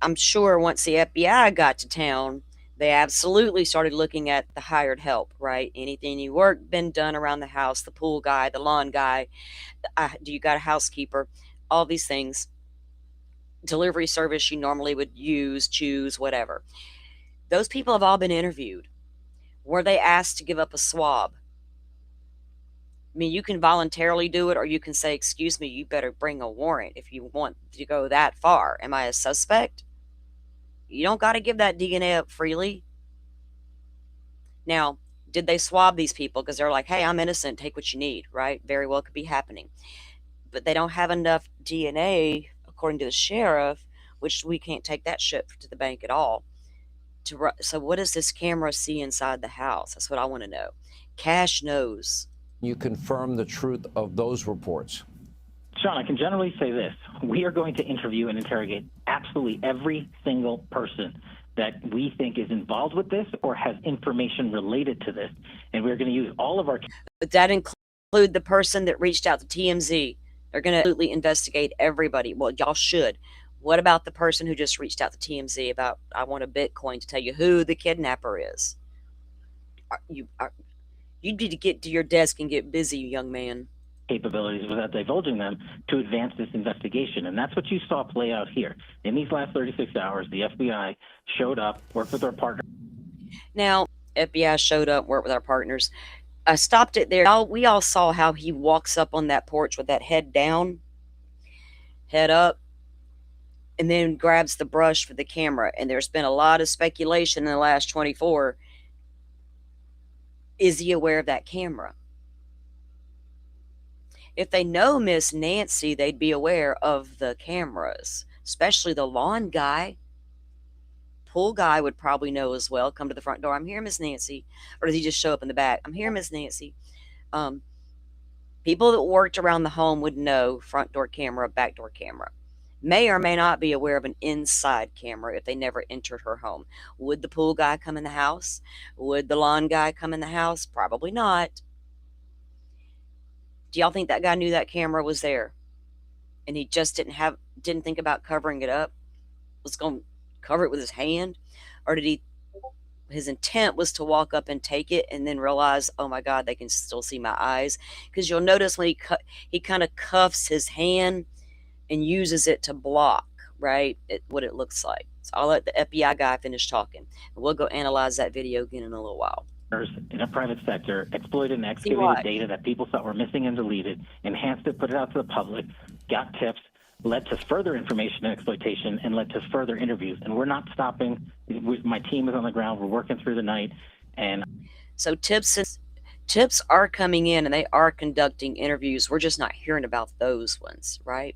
I'm sure once the FBI got to town, they absolutely started looking at the hired help, right? Anything you work been done around the house, the pool guy, the lawn guy, do you got a housekeeper, all these things. delivery service you normally would use, choose, whatever. Those people have all been interviewed. Were they asked to give up a swab? I mean, you can voluntarily do it, or you can say, excuse me, you better bring a warrant if you want to go that far. Am I a suspect? You don't got to give that DNA up freely. Now, did they swab these people because they're like, hey, I'm innocent, take what you need, right? Very well could be happening. But they don't have enough DNA, according to the sheriff, which we can't take that shit to the bank at all. So what does this camera see inside the house? That's what I want to know. Cash knows. You confirm the truth of those reports. Sean, I can generally say this. We are going to interview and interrogate absolutely every single person that we think is involved with this or has information related to this. And we're going to use all of our... But that include the person that reached out to TMZ. They're going to absolutely investigate everybody. Well, y'all should. What about the person who just reached out to TMZ about, I want a Bitcoin to tell you who the kidnapper is? You need to get to your desk and get busy, young man. Capabilities without divulging them to advance this investigation. And that's what you saw play out here. In these last 36 hours, the FBI showed up, worked with our partners. Now, FBI showed up, worked with our partners. I stopped it there. We all saw how he walks up on that porch with that head down, head up, and then grabs the brush for the camera. And there's been a lot of speculation in the last 24. Is he aware of that camera? If they know Miss Nancy, they'd be aware of the cameras, especially the lawn guy. Pool guy would probably know as well. Come to the front door. I'm here, Miss Nancy. Or does he just show up in the back? I'm here, Miss Nancy. People that worked around the home would know front door camera, back door camera. May or may not be aware of an inside camera if they never entered her home. Would the pool guy come in the house? Would the lawn guy come in the house? Probably not. Do y'all think that guy knew that camera was there? And he just didn't think about covering it up? Was going to cover it with his hand? Or did his intent was to walk up and take it and then realize, oh my God, they can still see my eyes? Because you'll notice when he kind of cuffs his hand and uses it to block, right? What it looks like. So I'll let the FBI guy finish talking. And we'll go analyze that video again in a little while. In a private sector, exploited and excavated data that people thought were missing and deleted, enhanced it, put it out to the public, got tips, led to further information and exploitation, and led to further interviews. And we're not stopping. My team is on the ground. We're working through the night. And so tips are coming in and they are conducting interviews. We're just not hearing about those ones, right?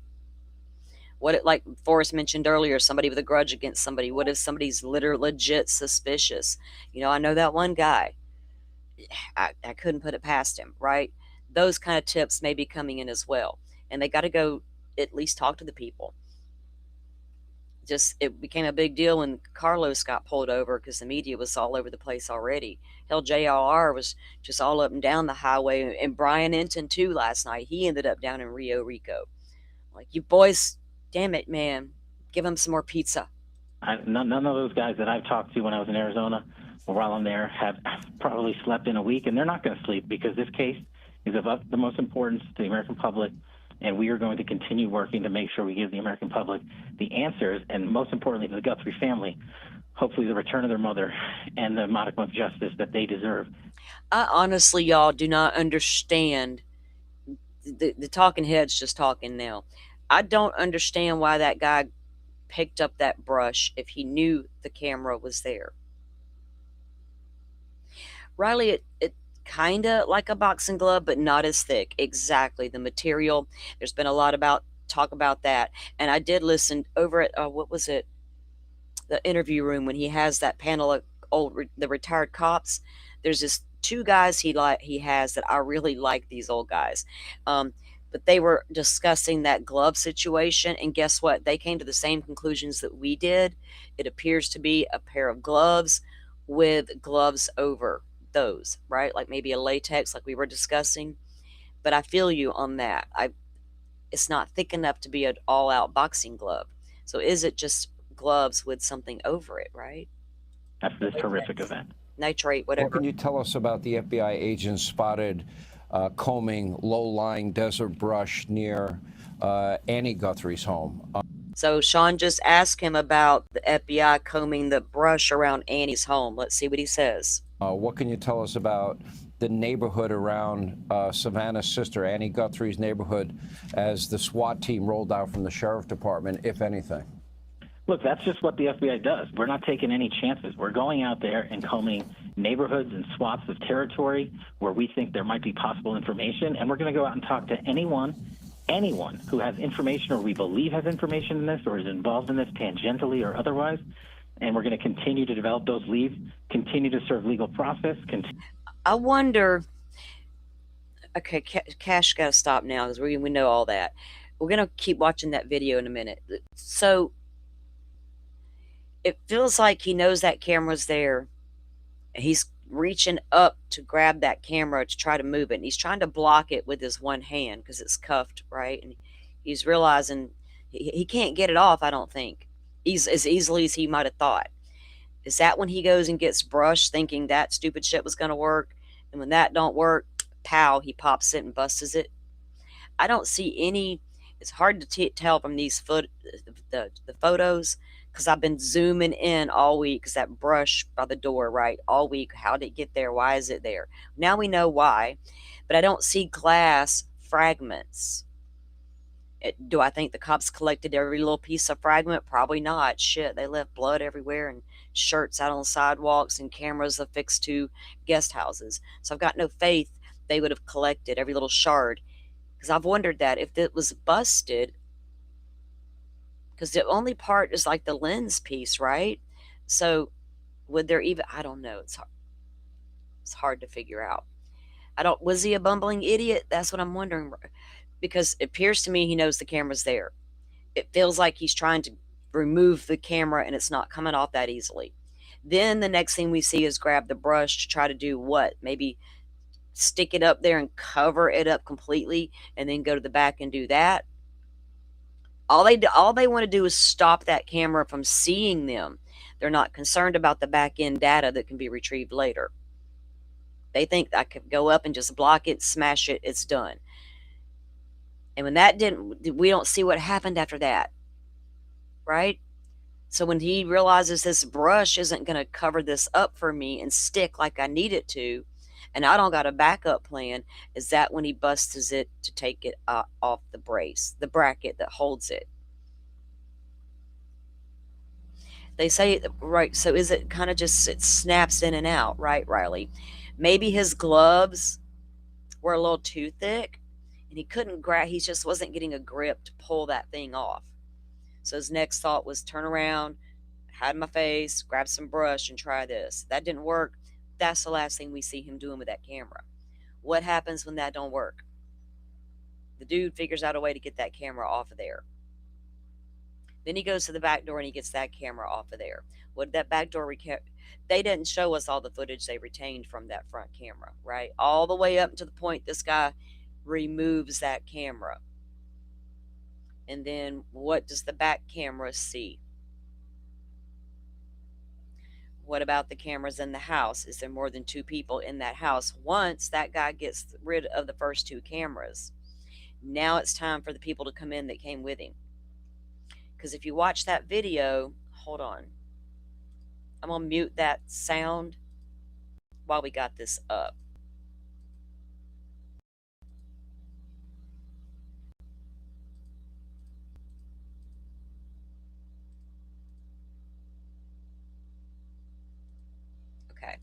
Like Forrest mentioned earlier, somebody with a grudge against somebody. What if somebody's legit suspicious? I know that one guy. I couldn't put it past him, right? Those kind of tips may be coming in as well. And they got to go at least talk to the people. It became a big deal when Carlos got pulled over because the media was all over the place already. Hell, JLR was just all up and down the highway. And Brian Enton, too, last night. He ended up down in Rio Rico. Like, you boys, damn it, man. Give him some more pizza. None of those guys that I've talked to when I was in Arizona or while I'm there have probably slept in a week, and they're not going to sleep because this case is of the most importance to the American public, and we are going to continue working to make sure we give the American public the answers, and most importantly to the Guthrie family, hopefully the return of their mother and the modicum of justice that they deserve. I honestly, y'all, do not understand. The talking heads just talking now. I don't understand why that guy picked up that brush if he knew the camera was there. Riley, it kind of like a boxing glove, but not as thick. Exactly. The material. There's been a lot talk about that. And I did listen over at, what was it? The interview room when he has that panel of the retired cops. There's this two guys he has that I really like, these old guys. But they were discussing that glove situation, and guess what? They came to the same conclusions that we did. It appears to be a pair of gloves with gloves over those, right? Like maybe a latex, like we were discussing. But I feel you on that. It's not thick enough to be an all-out boxing glove. So is it just gloves with something over it, right? After this horrific event. Nitrate, whatever. What can you tell us about the FBI agents spotted combing low-lying desert brush near Annie Guthrie's home? So Sean just asked him about the FBI combing the brush around Annie's home. Let's see what he says. What can you tell us about the neighborhood around Savannah's sister, Annie Guthrie's neighborhood, as the SWAT team rolled out from the sheriff department, if anything? Look, that's just what the FBI does. We're not taking any chances. We're going out there and combing neighborhoods and swaths of territory where we think there might be possible information, and we're going to go out and talk to anyone who has information or we believe has information in this or is involved in this tangentially or otherwise, and we're going to continue to develop those leads, continue to serve legal process. I wonder. Okay, Cash got to stop now because we know all that. We're going to keep watching that video in a minute. So it feels like he knows that camera's there. He's reaching up to grab that camera to try to move it. And he's trying to block it with his one hand because it's cuffed, right? And he's realizing he can't get it off, I don't think, as easily as he might have thought. Is that when he goes and gets brushed thinking that stupid shit was going to work? And when that don't work, pow, he pops it and busts it. I don't see any. It's hard to tell from these the photos because I've been zooming in all week because that brush by the door, right, all week. How did it get there? Why is it there? Now we know why, but I don't see glass fragments. Do I think the cops collected every little piece of fragment? Probably not. Shit, they left blood everywhere and shirts out on sidewalks and cameras affixed to guest houses. So I've got no faith they would have collected every little shard, because I've wondered that if it was busted, because the only part is like the lens piece, right? So would there even, I don't know. It's hard to figure out. Was he a bumbling idiot? That's what I'm wondering, because it appears to me he knows the camera's there. It feels like he's trying to remove the camera and it's not coming off that easily. Then the next thing we see is grab the brush to try to do what? Maybe stick it up there and cover it up completely and then go to the back and do that. All they want to do is stop that camera from seeing them. They're not concerned about the back end data that can be retrieved later. They think I could go up and just block it, smash it, it's done. And when that didn't, we don't see what happened after that, right? So when he realizes this brush isn't going to cover this up for me and stick like I need it to, and I don't got a backup plan, is that when he busts it to take it off the brace, the bracket that holds it. They say, right, so is it kind of just, it snaps in and out, right, Riley? Maybe his gloves were a little too thick, and he couldn't grab, he just wasn't getting a grip to pull that thing off. So his next thought was turn around, hide my face, grab some brush, and try this. That didn't work. That's the last thing we see him doing with that camera. What happens when that don't work? The dude figures out a way to get that camera off of there. Then he goes to the back door and he gets that camera off of there. What did that back door they didn't show us all the footage they retained from that front camera, right? All the way up to the point this guy removes that camera. And then what does the back camera see? What about the cameras in the house? Is there more than two people in that house? Once that guy gets rid of the first two cameras, now it's time for the people to come in that came with him. Because if you watch that video, hold on. I'm going to mute that sound while we got this up. Okay.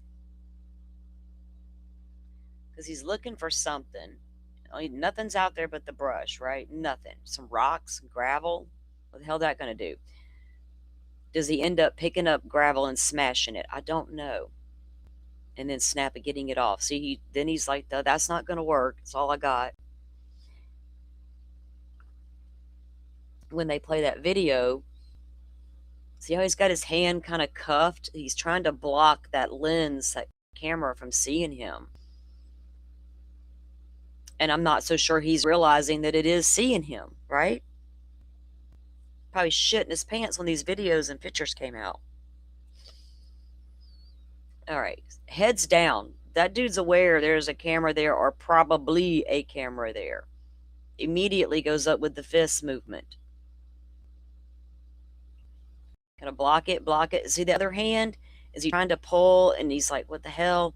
Because he's looking for something. Nothing's out there but the brush, right? Nothing. Some rocks, gravel. What the hell is that going to do? Does he end up picking up gravel and smashing it? I don't know. And then getting it off. See, then he's like, that's not going to work. It's all I got. When they play that video, see how he's got his hand kind of cuffed? He's trying to block that lens, that camera from seeing him. And I'm not so sure he's realizing that it is seeing him, right? Probably shitting his pants when these videos and pictures came out. All right, heads down. That dude's aware there's a camera there or probably a camera there. Immediately goes up with the fist movement. Gotta block it, block it. See the other hand? Is he trying to pull and he's like, what the hell?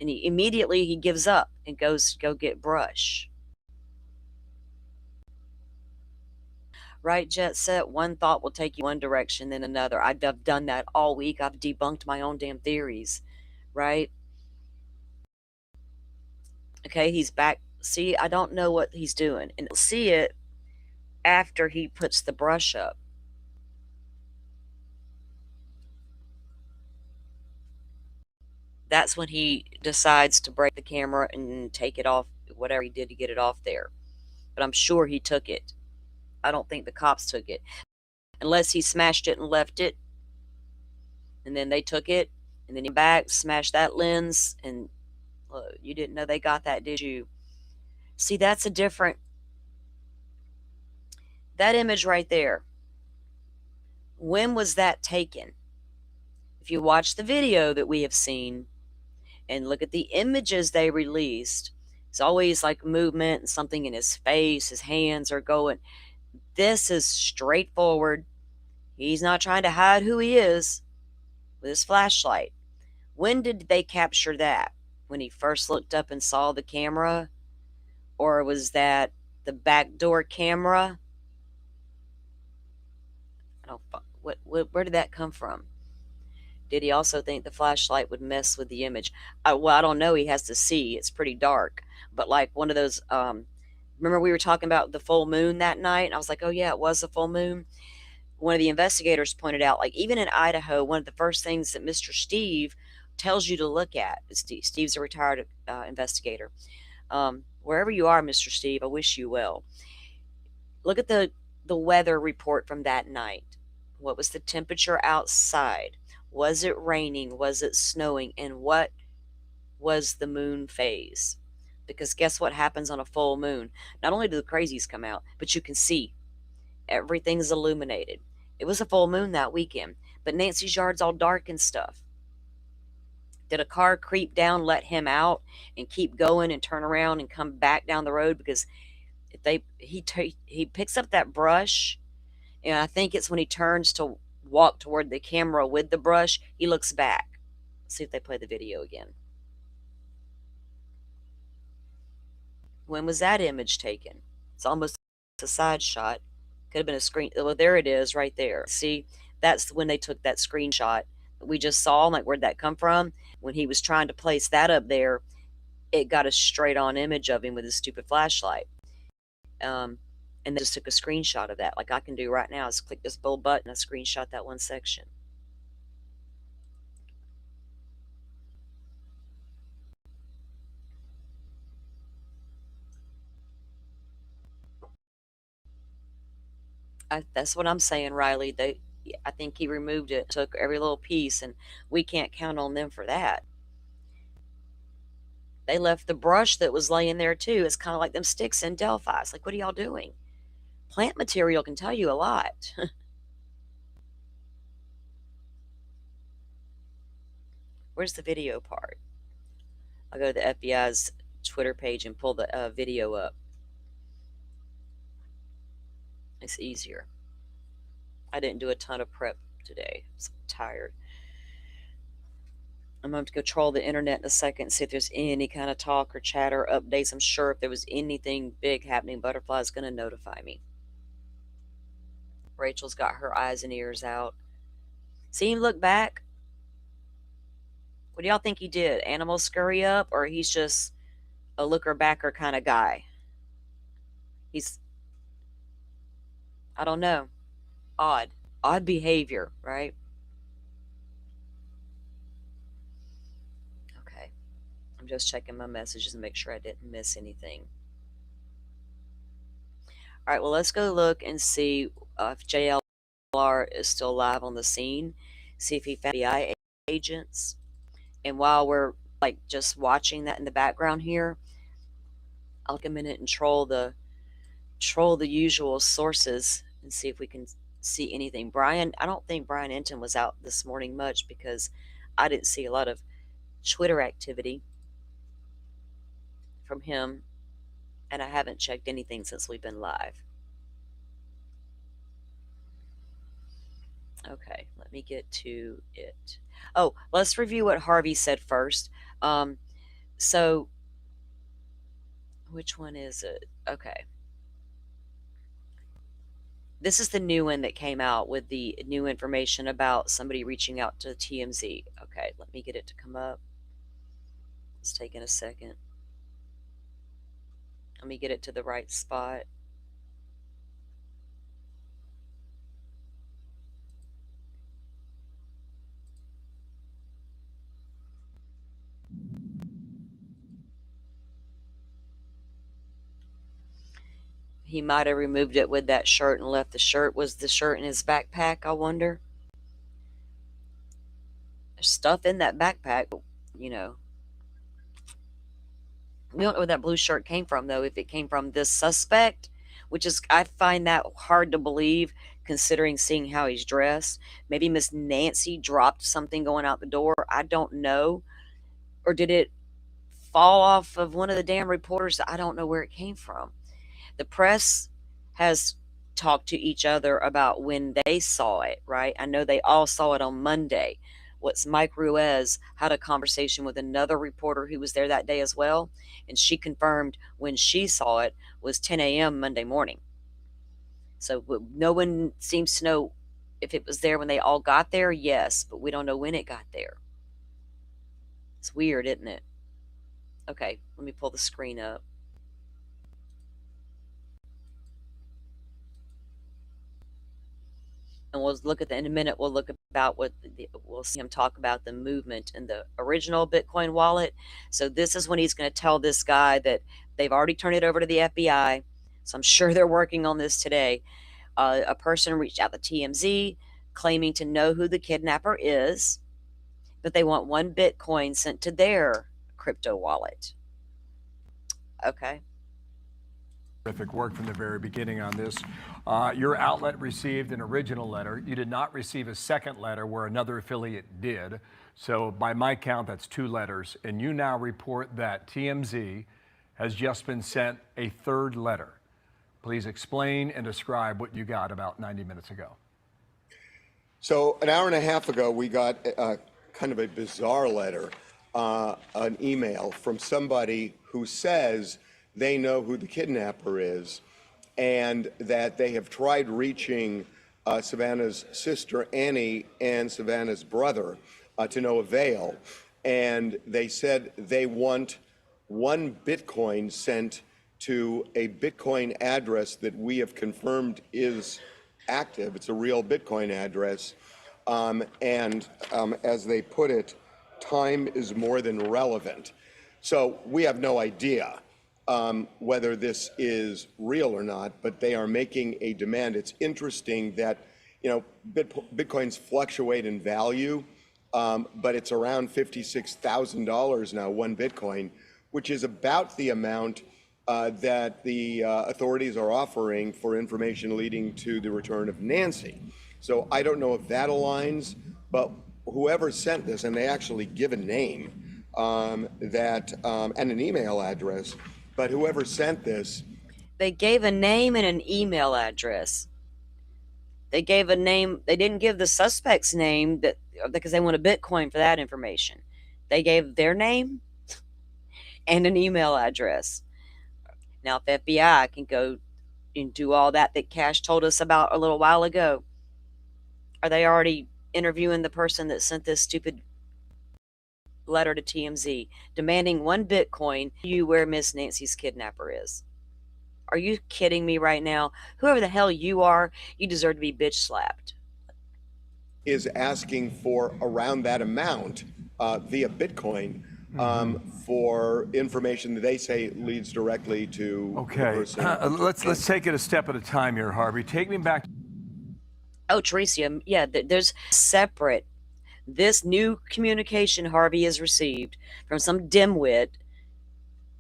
And he immediately gives up and goes to go get brush. Right, Jet Set? One thought will take you one direction, then another. I've done that all week. I've debunked my own damn theories, right? Okay, he's back. See, I don't know what he's doing. And see it after he puts the brush up. That's when he decides to break the camera and take it off, whatever he did to get it off there. But I'm sure he took it. I don't think the cops took it. Unless he smashed it and left it. And then they took it. And then he back, smashed that lens. And you didn't know they got that, did you? See, that's a different... That image right there. When was that taken? If you watch the video that we have seen and look at the images they released, it's always like movement and something in his face, his hands are going. This is straightforward. He's not trying to hide who he is with his flashlight. When did they capture that? When he first looked up and saw the camera? Or was that the backdoor camera? I don't. Where did that come from? Did he also think the flashlight would mess with the image? Well, I don't know. He has to see. It's pretty dark. But like one of those, remember we were talking about the full moon that night? And I was like, oh yeah, it was a full moon. One of the investigators pointed out, like even in Idaho, one of the first things that Mr. Steve tells you to look at, Steve's a retired investigator. Wherever you are, Mr. Steve, I wish you well. Look at the weather report from that night. What was the temperature outside? Was it raining? Was it snowing? And what was the moon phase? Because guess what happens on a full moon? Not only do the crazies come out, but you can see everything's illuminated. It was a full moon that weekend, but Nancy's yard's all dark and stuff. Did a car creep down, let him out, and keep going and turn around and come back down the road? Because if he picks up that brush, and I think it's when he turns to walk toward the camera with the brush, he looks back. Let's see if they play the video again. When was that image taken? It's almost a side shot. Could have been a screen. Well, there it is right there. See, that's when they took that screenshot that we just saw. Like, where'd that come from? When he was trying to place that up there, it got a straight on image of him with his stupid flashlight. And they just took a screenshot of that. Like I can do right now is click this little button, I screenshot that one section. That's what I'm saying, Riley. I think he removed it, took every little piece, and we can't count on them for that. They left the brush that was laying there too. It's kind of like them sticks in Delphi. It's like, what are y'all doing? Plant material can tell you a lot. Where's the video part? I'll go to the FBI's Twitter page and pull the video up. It's easier. I didn't do a ton of prep today. I'm tired. I'm going to go troll the internet in a second and see if there's any kind of talk or chatter updates. I'm sure if there was anything big happening, Butterfly's going to notify me. Rachel's got her eyes and ears out. See him look back? What do y'all think he did? Animals scurry up, or he's just a looker-backer kind of guy? I don't know. Odd behavior, right? Okay. I'm just checking my messages and make sure I didn't miss anything. All right, well, let's go look and see if JLR is still live on the scene. See if he found FBI agents. And while we're like just watching that in the background here, I'll take a minute and troll the usual sources and see if we can see anything. I don't think Brian Enton was out this morning much because I didn't see a lot of Twitter activity from him, and I haven't checked anything since we've been live. Okay, let me get to it. Oh, let's review what Harvey said first. So, which one is it? Okay. This is the new one that came out with the new information about somebody reaching out to TMZ. Okay, let me get it to come up. It's taking a second. Let me get it to the right spot. He might have removed it with that shirt and left the shirt. Was the shirt in his backpack, I wonder? There's stuff in that backpack, you know. We don't know where that blue shirt came from, though. If it came from this suspect, which is, I find that hard to believe considering seeing how he's dressed. Maybe Miss Nancy dropped something going out the door. I don't know. Or did it fall off of one of the damn reporters? I don't know where it came from. The press has talked to each other about when they saw it, right? I know they all saw it on Monday. What's Mike Ruiz had a conversation with another reporter who was there that day as well, and she confirmed when she saw it was 10 a.m. Monday morning. So no one seems to know if it was there when they all got there. Yes, but we don't know when it got there. It's weird, isn't it? Okay, let me pull the screen up. And we'll look at in a minute. We'll look about we'll see him talk about the movement in the original Bitcoin wallet. So this is when he's going to tell this guy that they've already turned it over to the FBI. So I'm sure they're working on this today. A person reached out to TMZ claiming to know who the kidnapper is, but they want 1 Bitcoin sent to their crypto wallet. Okay. Terrific work from the very beginning on this. Your outlet received an original letter. You did not receive a second letter where another affiliate did. So by my count, that's 2 letters. And you now report that TMZ has just been sent a 3rd letter. Please explain and describe what you got about 90 minutes ago. So an hour and a half ago, we got kind of a bizarre letter, an email from somebody who says they know who the kidnapper is and that they have tried reaching Savannah's sister, Annie, and Savannah's brother to no avail. And they said they want 1 Bitcoin sent to a Bitcoin address that we have confirmed is active. It's a real Bitcoin address. As they put it, time is more than relevant. So we have no idea whether this is real or not, but they are making a demand. It's interesting that, you know, Bitcoins fluctuate in value, but it's around $56,000 now, 1 Bitcoin, which is about the amount that the authorities are offering for information leading to the return of Nancy. So I don't know if that aligns, but whoever sent this, and they actually give a name and an email address, but whoever sent this. They gave a name and an email address. They gave a name. They didn't give the suspect's name because they want a Bitcoin for that information. They gave their name and an email address. Now, if FBI can go and do all that Cash told us about a little while ago, are they already interviewing the person that sent this stupid letter to TMZ demanding 1 Bitcoin where Miss Nancy's kidnapper is? Are you kidding me right now? Whoever the hell you are, you deserve to be bitch slapped. Is asking for around that amount via Bitcoin for information that they say leads directly to the person. Let's take it a step at a time here, Harvey. Take me back. Oh, Teresa, yeah, there's separate. This new communication Harvey has received from some dimwit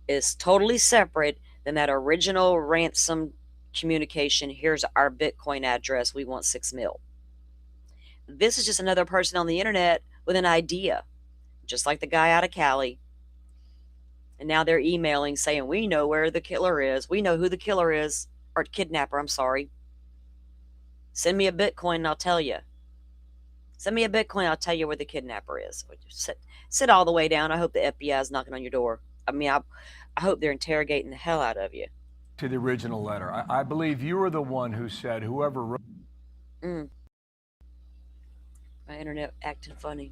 is totally separate than that original ransom communication. Here's our Bitcoin address. We want 6 mil. This is just another person on the internet with an idea, just like the guy out of Cali. And now they're emailing saying, we know where the killer is. We know who the killer is, or kidnapper, I'm sorry. Send me a Bitcoin and I'll tell you. Send me a Bitcoin. I'll tell you where the kidnapper is. Sit all the way down. I hope the FBI is knocking on your door. I mean, I hope they're interrogating the hell out of you. To the original letter, I believe you were the one who said whoever wrote. My internet acting funny.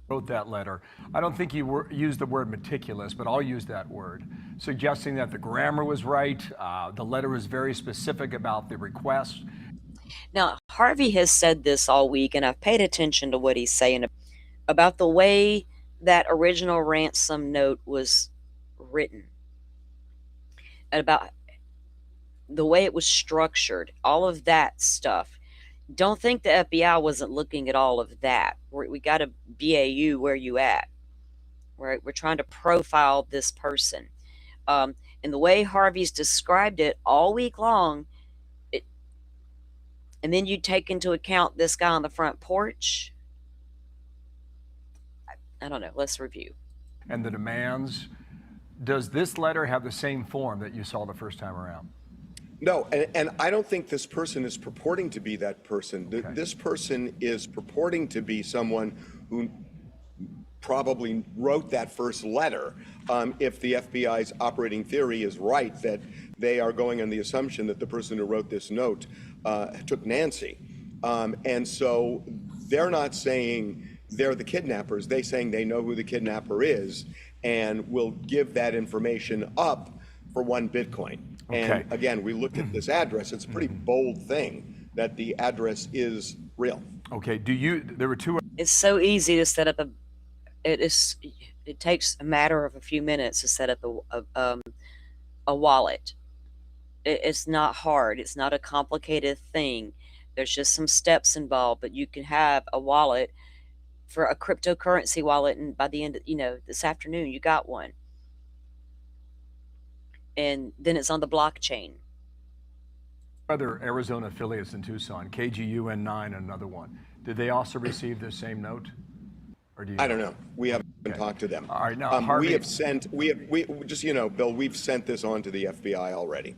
Wrote that letter. I don't think you used the word meticulous, but I'll use that word, suggesting that the grammar was right. The letter was very specific about the request. Now, Harvey has said this all week, and I've paid attention to what he's saying about the way that original ransom note was written, and about the way it was structured, all of that stuff. Don't think the FBI wasn't looking at all of that. We got to BAU where you at. Right? We're trying to profile this person. And the way Harvey's described it all week long, and then you take into account this guy on the front porch. I don't know. Let's review. And the demands. Does this letter have the same form that you saw the first time around? No, and I don't think this person is purporting to be that person. Okay. This person is purporting to be someone who probably wrote that first letter. If the FBI's operating theory is right, that they are going on the assumption that the person who wrote this note took Nancy. And so they're not saying they're the kidnappers. They're saying they know who the kidnapper is and will give that information up for 1 Bitcoin. Okay. And again, we looked at this address. It's a pretty bold thing that the address is real. Okay. There were two. It's so easy to set up it takes a matter of a few minutes to set up a wallet. It's not hard. It's not a complicated thing. There's just some steps involved, but you can have a wallet for a cryptocurrency wallet, and by the end of, this afternoon, you got one. And then it's on the blockchain. Other Arizona affiliates in Tucson, KGUN9 and another one, did they also receive the same note? Or do you I don't know. We haven't talked to them. All right, now Harvey, we just, Bill, we've sent this on to the FBI already.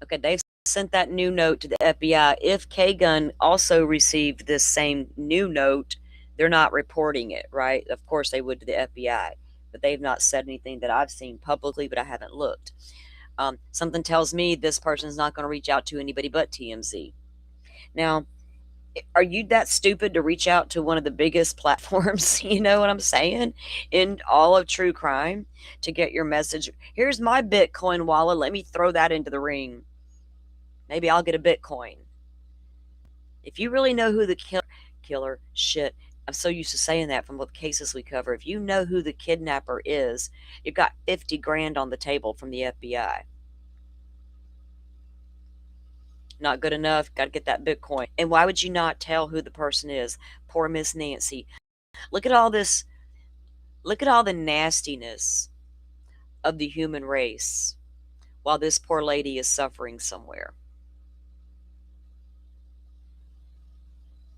Okay, they've sent that new note to the FBI. If K-Gun also received this same new note, they're not reporting it, right? Of course they would to the FBI, but they've not said anything that I've seen publicly, but I haven't looked. Something tells me this person's not going to reach out to anybody but TMZ. Now, are you that stupid to reach out to one of the biggest platforms, you know what I'm saying, in all of true crime, to get your message? Here's my Bitcoin wallet. Let me throw that into the ring. Maybe I'll get a Bitcoin. If you really know who the killer, shit, I'm so used to saying that from what cases we cover. If you know who the kidnapper is, you've got 50 grand on the table from the FBI. Not good enough. Got to get that Bitcoin. And why would you not tell who the person is? Poor Miss Nancy. Look at all this. Look at all the nastiness of the human race while this poor lady is suffering somewhere.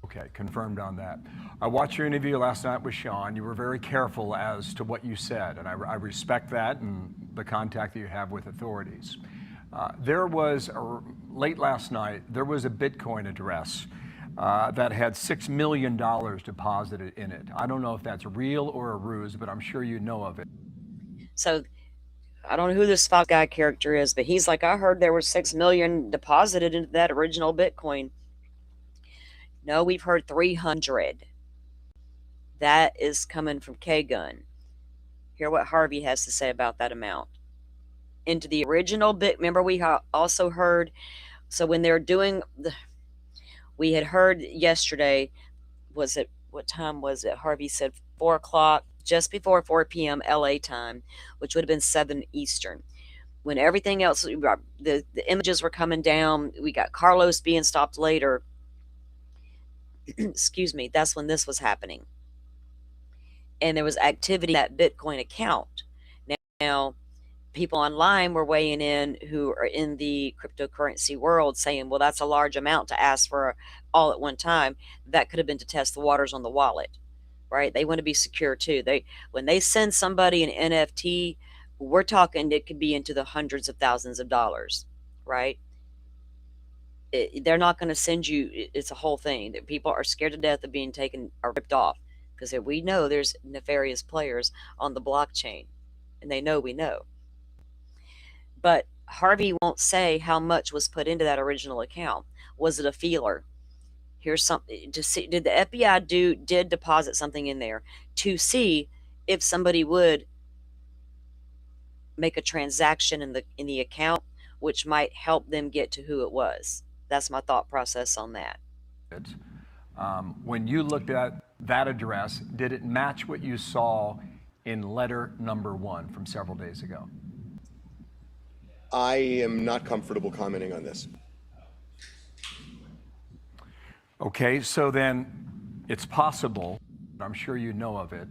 Okay, confirmed on that. I watched your interview last night with Sean. You were very careful as to what you said, and I respect that and the contact that you have with authorities. There was, late last night, there was a Bitcoin address that had $6 million deposited in it. I don't know if that's real or a ruse, but I'm sure you know of it. So, I don't know who this Fox guy character is, but he's like, I heard there was 6 million deposited into that original Bitcoin. No, we've heard 300. That is coming from K-Gun. Hear what Harvey has to say about that amount. Into the original bit. Remember, we also heard, so when they're doing we had heard yesterday, what time was it? Harvey said 4 o'clock, just before 4 p.m. LA time, which would have been 7 Eastern. When everything else, the images were coming down, we got Carlos being stopped later. Excuse me, that's when this was happening. And there was activity in that Bitcoin account. Now, people online were weighing in who are in the cryptocurrency world saying, well, that's a large amount to ask for all at one time. That could have been to test the waters on the wallet, right? They want to be secure too. When they send somebody an NFT, we're talking it could be into the hundreds of thousands of dollars, right? they're not going to send you. It's a whole thing that people are scared to death of being taken or ripped off because we know there's nefarious players on the blockchain, and they know we know. But Harvey won't say how much was put into that original account. Was it a feeler? Here's something to see. Did the FBI did deposit something in there to see if somebody would make a transaction in the account, which might help them get to who it was? That's my thought process on that. When you looked at that address, did it match what you saw in letter number 1 from several days ago? I am not comfortable commenting on this. Okay, so then it's possible, I'm sure you know of it,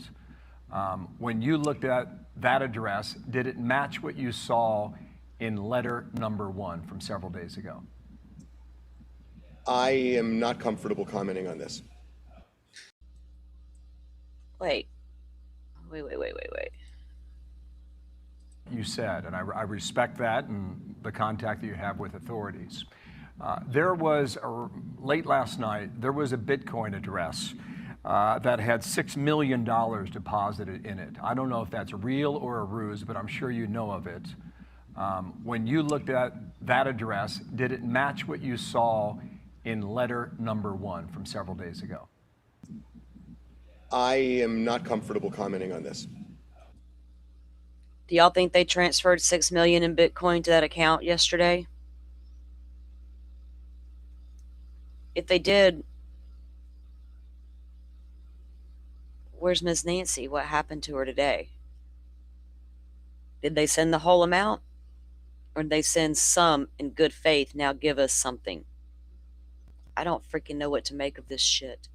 when you looked at that address, did it match what you saw in letter number 1 from several days ago? I am not comfortable commenting on this. Wait. You said, and I respect that and the contact that you have with authorities. There was, late last night, there was a Bitcoin address that had $6 million deposited in it. I don't know if that's real or a ruse, but I'm sure you know of it. When you looked at that address, did it match what you saw in letter number 1 from several days ago? I am not comfortable commenting on this. Do y'all think they transferred $6 million in Bitcoin to that account yesterday? If they did, where's Miss Nancy? What happened to her today? Did they send the whole amount? Or did they send some in good faith? Now give us something. I don't freaking know what to make of this shit.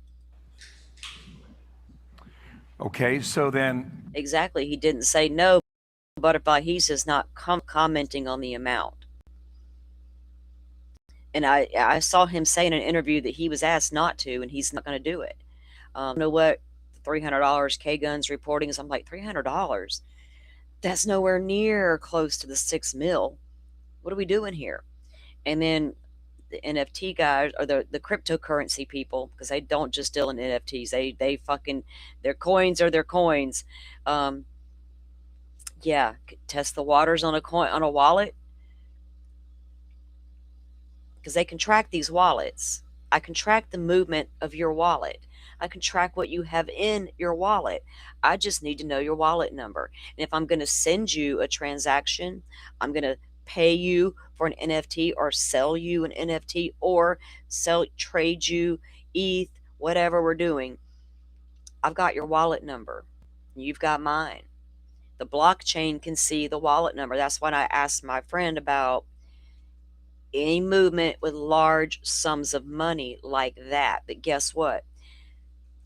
Okay, so then... Exactly. He didn't say no, Butterfly. He's just not commenting on the amount. And I saw him say in an interview that he was asked not to, and he's not going to do it. You know what? $300 K-Guns reporting is, I'm like, $300? That's nowhere near close to the 6 mil. What are we doing here? And then the NFT guys, or the cryptocurrency people, because they don't just deal in NFTs. They fucking, their coins are their coins. Yeah, test the waters on a wallet, because they can track these wallets. I can track the movement of your wallet. I can track what you have in your wallet. I just need to know your wallet number. And if I'm going to send you a transaction, I'm going to pay you for an NFT or sell you an NFT or trade you ETH, whatever we're doing. I've got your wallet number. You've got mine. The blockchain can see the wallet number. That's when I asked my friend about any movement with large sums of money like that. But guess what?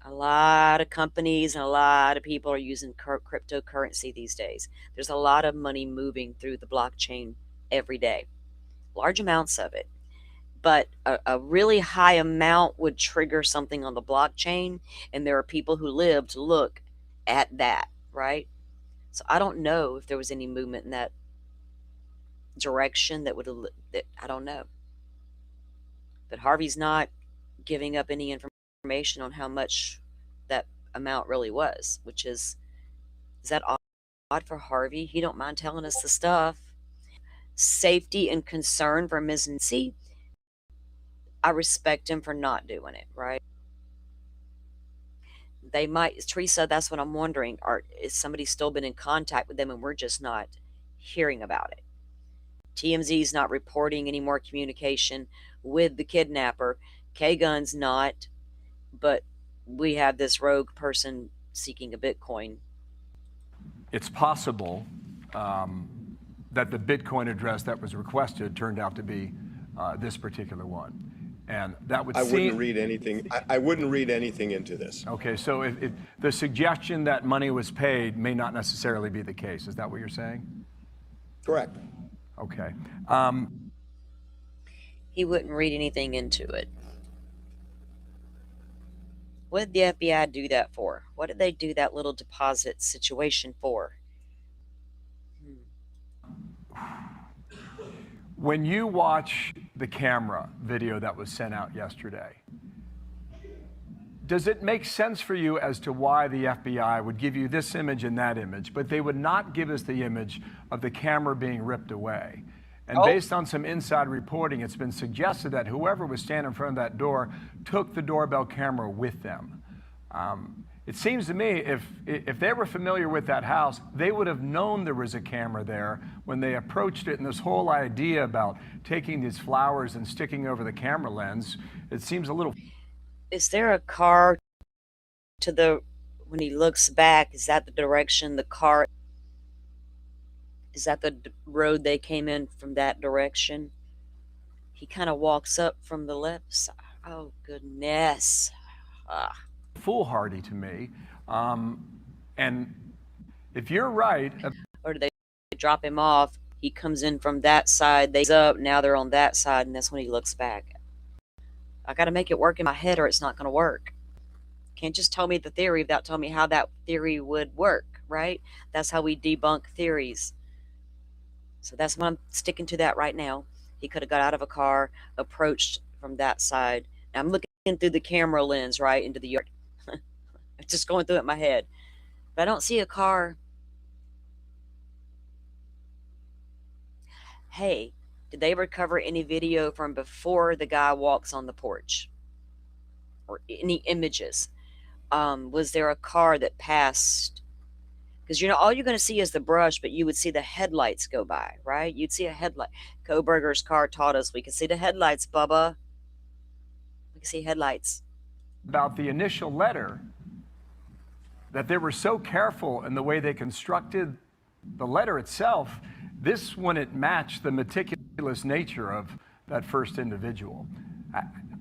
A lot of companies and a lot of people are using cryptocurrency these days. There's a lot of money moving through the blockchain every day, large amounts of it. But a really high amount would trigger something on the blockchain, and there are people who live to look at that, right? So I don't know if there was any movement in that direction that I don't know. But Harvey's not giving up any information on how much that amount really was, which is that odd for Harvey? He don't mind telling us the stuff. Safety and concern for Ms. Nancy, I respect him for not doing it, right? They might, Teresa, that's what I'm wondering. Is somebody still been in contact with them and we're just not hearing about it? TMZ's not reporting any more communication with the kidnapper. K-Gun's not, but we have this rogue person seeking a Bitcoin. It's possible that the Bitcoin address that was requested turned out to be this particular one. And that would wouldn't read anything. I wouldn't read anything into this. Okay, so if the suggestion that money was paid may not necessarily be the case. Is that what you're saying? Correct. Okay. He wouldn't read anything into it. What did the FBI do that for? What did they do that little deposit situation for? When you watch the camera video that was sent out yesterday. Does it make sense for you as to why the FBI would give you this image and that image, but they would not give us the image of the camera being ripped away? And based on some inside reporting, it's been suggested that whoever was standing in front of that door took the doorbell camera with them. It seems to me if they were familiar with that house, they would have known there was a camera there when they approached it. And this whole idea about taking these flowers and sticking over the camera lens, it seems a little... Is there a car to the, when he looks back, is that the direction the car, is that the road they came in from that direction? He kind of walks up from the left side. Oh, goodness. Foolhardy to me. And if you're right... Or do they drop him off? He comes in from that side, they's up, now they're on that side, and that's when he looks back. I got to make it work in my head or it's not going to work. Can't just tell me the theory without telling me how that theory would work, right? That's how we debunk theories. So that's what I'm sticking to that right now. He could have got out of a car, approached from that side. Now I'm looking through the camera lens, right, into the yard. Just going through it in my head. But I don't see a car. Hey, did they recover any video from before the guy walks on the porch? Or any images? Was there a car that passed? Because, all you're going to see is the brush, but you would see the headlights go by, right? You'd see a headlight. Koberger's car taught us we can see the headlights, Bubba. We can see headlights. About the initial letter, that they were so careful in the way they constructed the letter itself, this wouldn't match the meticulous nature of that first individual.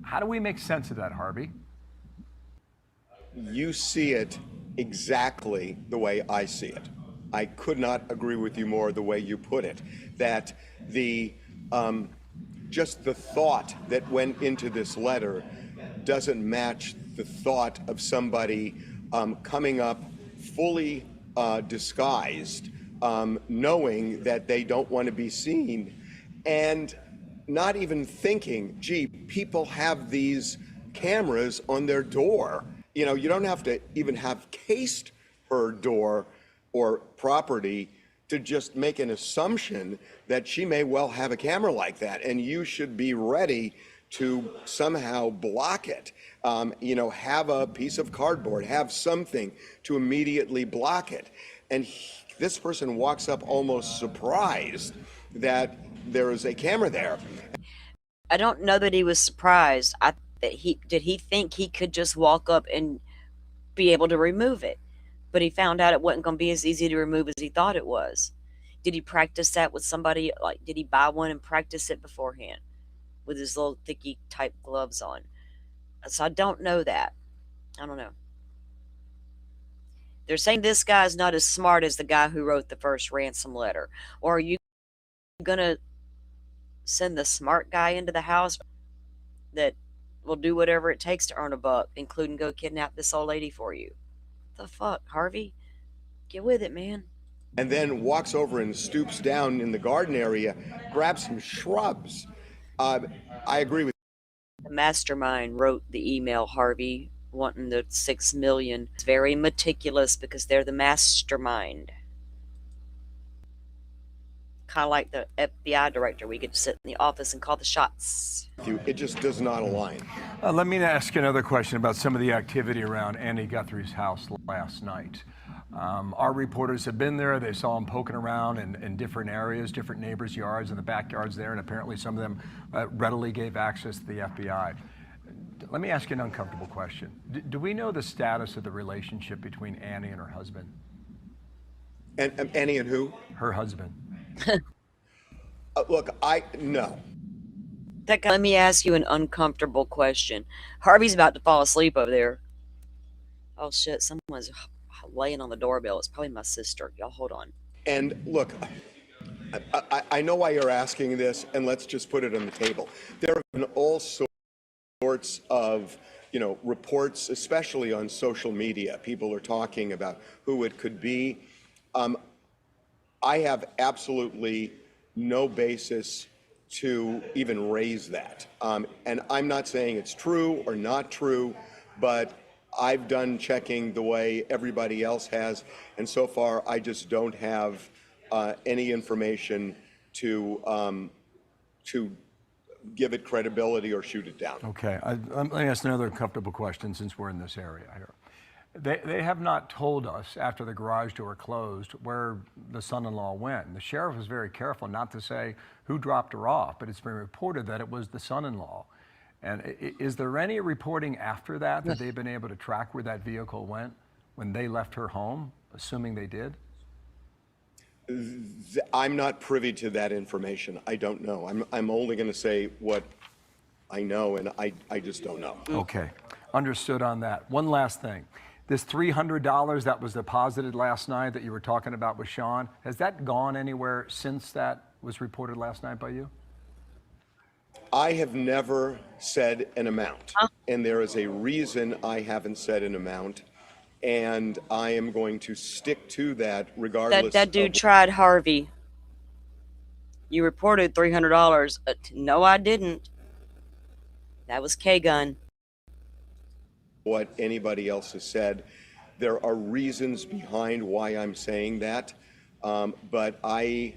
How do we make sense of that, Harvey? You see it exactly the way I see it. I could not agree with you more the way you put it, that the just the thought that went into this letter doesn't match the thought of somebody coming up fully disguised, knowing that they don't want to be seen, and not even thinking, gee, people have these cameras on their door. You don't have to even have cased her door or property to just make an assumption that she may well have a camera like that, and you should be ready to somehow block it. Have a piece of cardboard, have something to immediately block it. And this person walks up almost surprised that there is a camera there. I don't know that he was surprised. Did he think he could just walk up and be able to remove it? But he found out it wasn't going to be as easy to remove as he thought it was. Did he practice that with somebody? Like, did he buy one and practice it beforehand with his little thicky type gloves on? So I don't know that. I don't know. They're saying this guy's not as smart as the guy who wrote the first ransom letter. Or are you going to send the smart guy into the house that will do whatever it takes to earn a buck, including go kidnap this old lady for you? The fuck, Harvey? Get with it, man. And then walks over and stoops down in the garden area, grabs some shrubs. I agree with you. The mastermind wrote the email, Harvey, wanting the $6 million. It's very meticulous because they're the mastermind. Kind of like the FBI director. We get to sit in the office and call the shots. It just does not align. Let me ask another question about some of the activity around Annie Guthrie's house last night. Our reporters have been there. They saw him poking around in different areas, different neighbors' yards and the backyards there, and apparently some of them readily gave access to the FBI. Let me ask you an uncomfortable question. Do we know the status of the relationship between Annie and her husband? And Annie and who? Her husband. Look, no. Let me ask you an uncomfortable question. Harvey's about to fall asleep over there. Oh shit, someone's laying on the doorbell. It's probably my sister. Y'all hold on. And look, I know why you're asking this, and let's just put it on the table. There have been all sorts of, reports, especially on social media. People are talking about who it could be. I have absolutely no basis to even raise that. And I'm not saying it's true or not true, but I've done checking the way everybody else has, and so far I just don't have any information to give it credibility or shoot it down. Okay, let me ask another comfortable question since we're in this area here. They have not told us after the garage door closed where the son-in-law went. The sheriff was very careful not to say who dropped her off, but it's been reported that it was the son-in-law. And is there any reporting after that they've been able to track where that vehicle went when they left her home, assuming they did? I'm not privy to that information. I don't know. I'm only going to say what I know, and I just don't know. Okay, understood on that. One last thing. This $300 that was deposited last night that you were talking about with Sean, has that gone anywhere since that was reported last night by you? I have never said an amount, and there is a reason I haven't said an amount, and I am going to stick to that regardless. That dude tried Harvey. You reported $300. No, I didn't. That was K-Gun. What anybody else has said. There are reasons behind why I'm saying that, but I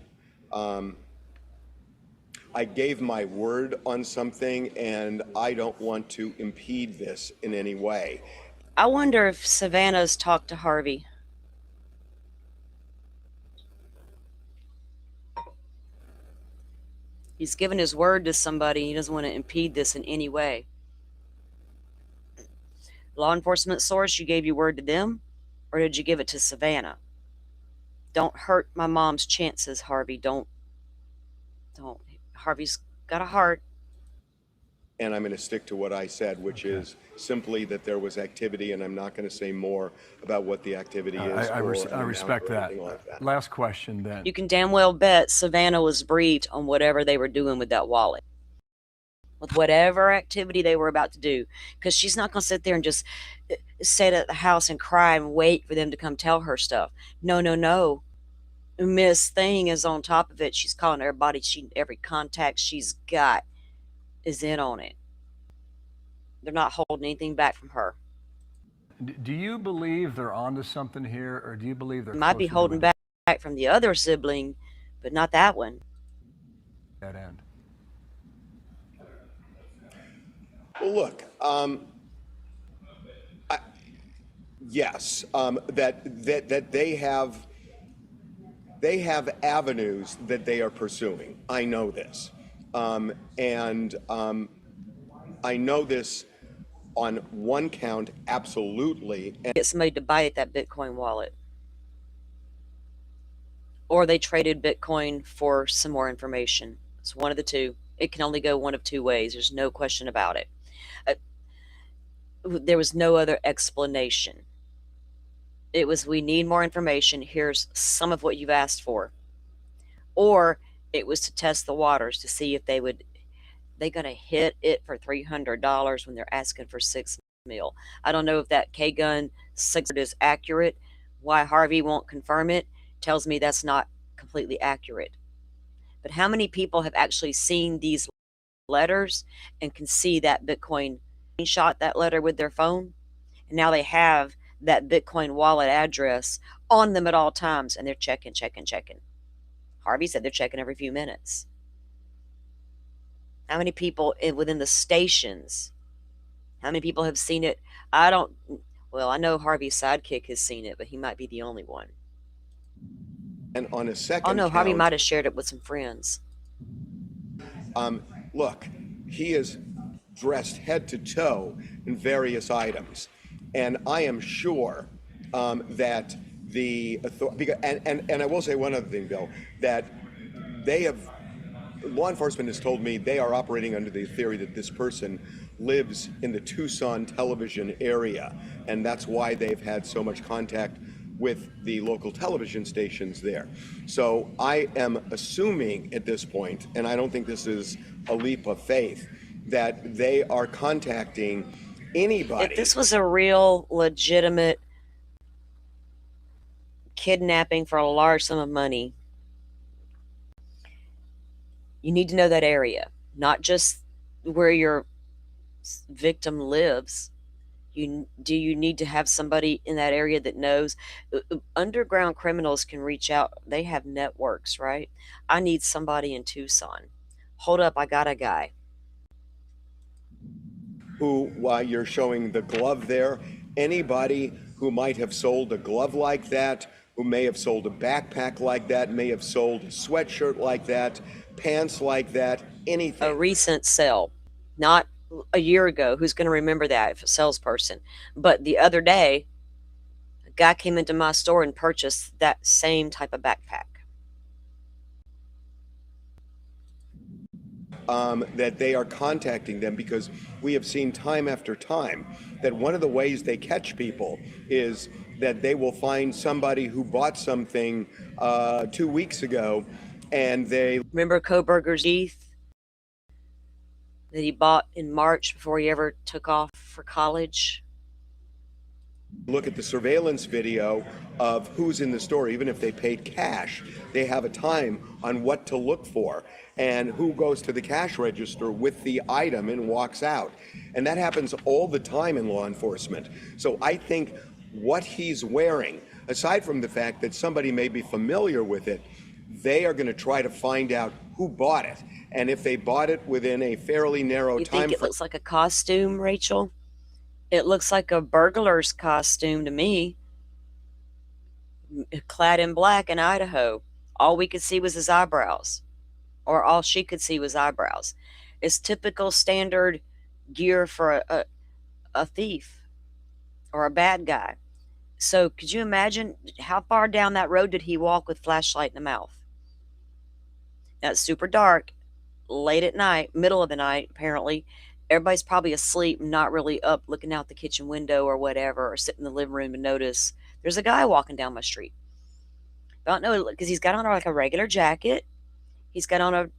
gave my word on something, and I don't want to impede this in any way. I wonder if Savannah's talked to Harvey. He's given his word to somebody. He doesn't want to impede this in any way. Law enforcement source, you gave your word to them, or did you give it to Savannah? Don't hurt my mom's chances, Harvey. Don't. Harvey's got a heart. And I'm going to stick to what I said, which is simply that there was activity, and I'm not going to say more about what the activity is. I respect that. Like that. Last question then. You can damn well bet Savannah was briefed on whatever they were doing with that wallet. With whatever activity they were about to do. Because she's not going to sit there and just sit at the house and cry and wait for them to come tell her stuff. No. Miss Thing is on top of it. She's calling everybody. Every contact she's got is in on it. They're not holding anything back from her. Do you believe they're onto something here, or do you believe they're Might be holding back from the other sibling, but not that one. That end. Well, look, yes, that they have avenues that they are pursuing. I know this, and I know this on one count absolutely. Get somebody to buy it, that Bitcoin wallet, or they traded Bitcoin for some more information. It's one of the two. It can only go one of two ways. There's no question about it. There was no other explanation. It was, we need more information. Here's some of what you've asked for. Or it was to test the waters to see if they're going to hit it for $300 when they're asking for $6 million. I don't know if that K-Gun 600 is accurate. Why Harvey won't confirm it tells me that's not completely accurate. But how many people have actually seen these letters and can see that Bitcoin shot that letter with their phone? And now they have that Bitcoin wallet address on them at all times, and they're checking. Harvey said they're checking every few minutes. How many people within the stations, how many people have seen it? I know Harvey's sidekick has seen it, but he might be the only one. And on a second Oh no, count, Harvey might have shared it with some friends. Look, he is dressed head to toe in various items, and I am sure that and I will say one other thing, Bill, that law enforcement has told me they are operating under the theory that this person lives in the Tucson television area, and that's why they've had so much contact with the local television stations there. So I am assuming at this point, and I don't think this is a leap of faith, that they are contacting anybody. If this was a real, legitimate kidnapping for a large sum of money, You need to know that area, not just where your victim lives. You need to have somebody in that area that knows. Underground criminals can reach out. They have networks, right? I need somebody in Tucson. Hold up, I got a guy. Who, while you're showing the glove there, anybody who might have sold a glove like that, who may have sold a backpack like that, may have sold a sweatshirt like that, pants like that, anything. A recent sale, not a year ago. Who's going to remember that if a salesperson? But the other day, a guy came into my store and purchased that same type of backpack. That they are contacting them, because we have seen time after time that one of the ways they catch people is that they will find somebody who bought something 2 weeks ago, and they remember Koberger's teeth that he bought in March before he ever took off for college. Look at the surveillance video of who's in the store. Even if they paid cash, they have a time on what to look for and who goes to the cash register with the item and walks out. And that happens all the time in law enforcement. So I think what he's wearing, aside from the fact that somebody may be familiar with it, they are going to try to find out who bought it. And if they bought it within a fairly narrow You time think it frame. looks like a costume, Rachel? It looks like a burglar's costume to me. Clad in black in Idaho. All we could see was his eyebrows. Or all she could see was eyebrows. It's typical standard gear for a thief or a bad guy. So could you imagine how far down that road did he walk with flashlight in the mouth? Now it's super dark, late at night, middle of the night, apparently. Everybody's probably asleep, not really up looking out the kitchen window or whatever, or sitting in the living room and notice there's a guy walking down my street. I don't know, because he's got on like a regular jacket. He's got on a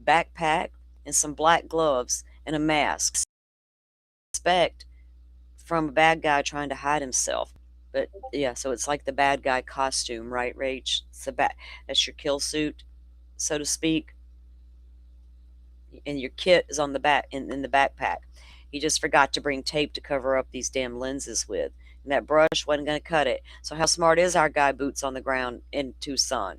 backpack and some black gloves and a mask. Expect from a bad guy trying to hide himself. But yeah, so it's like the bad guy costume, right, Rach? That's your kill suit, so to speak. And your kit is on the back in the backpack. He just forgot to bring tape to cover up these damn lenses with. And that brush wasn't going to cut it. So how smart is our guy boots on the ground in Tucson?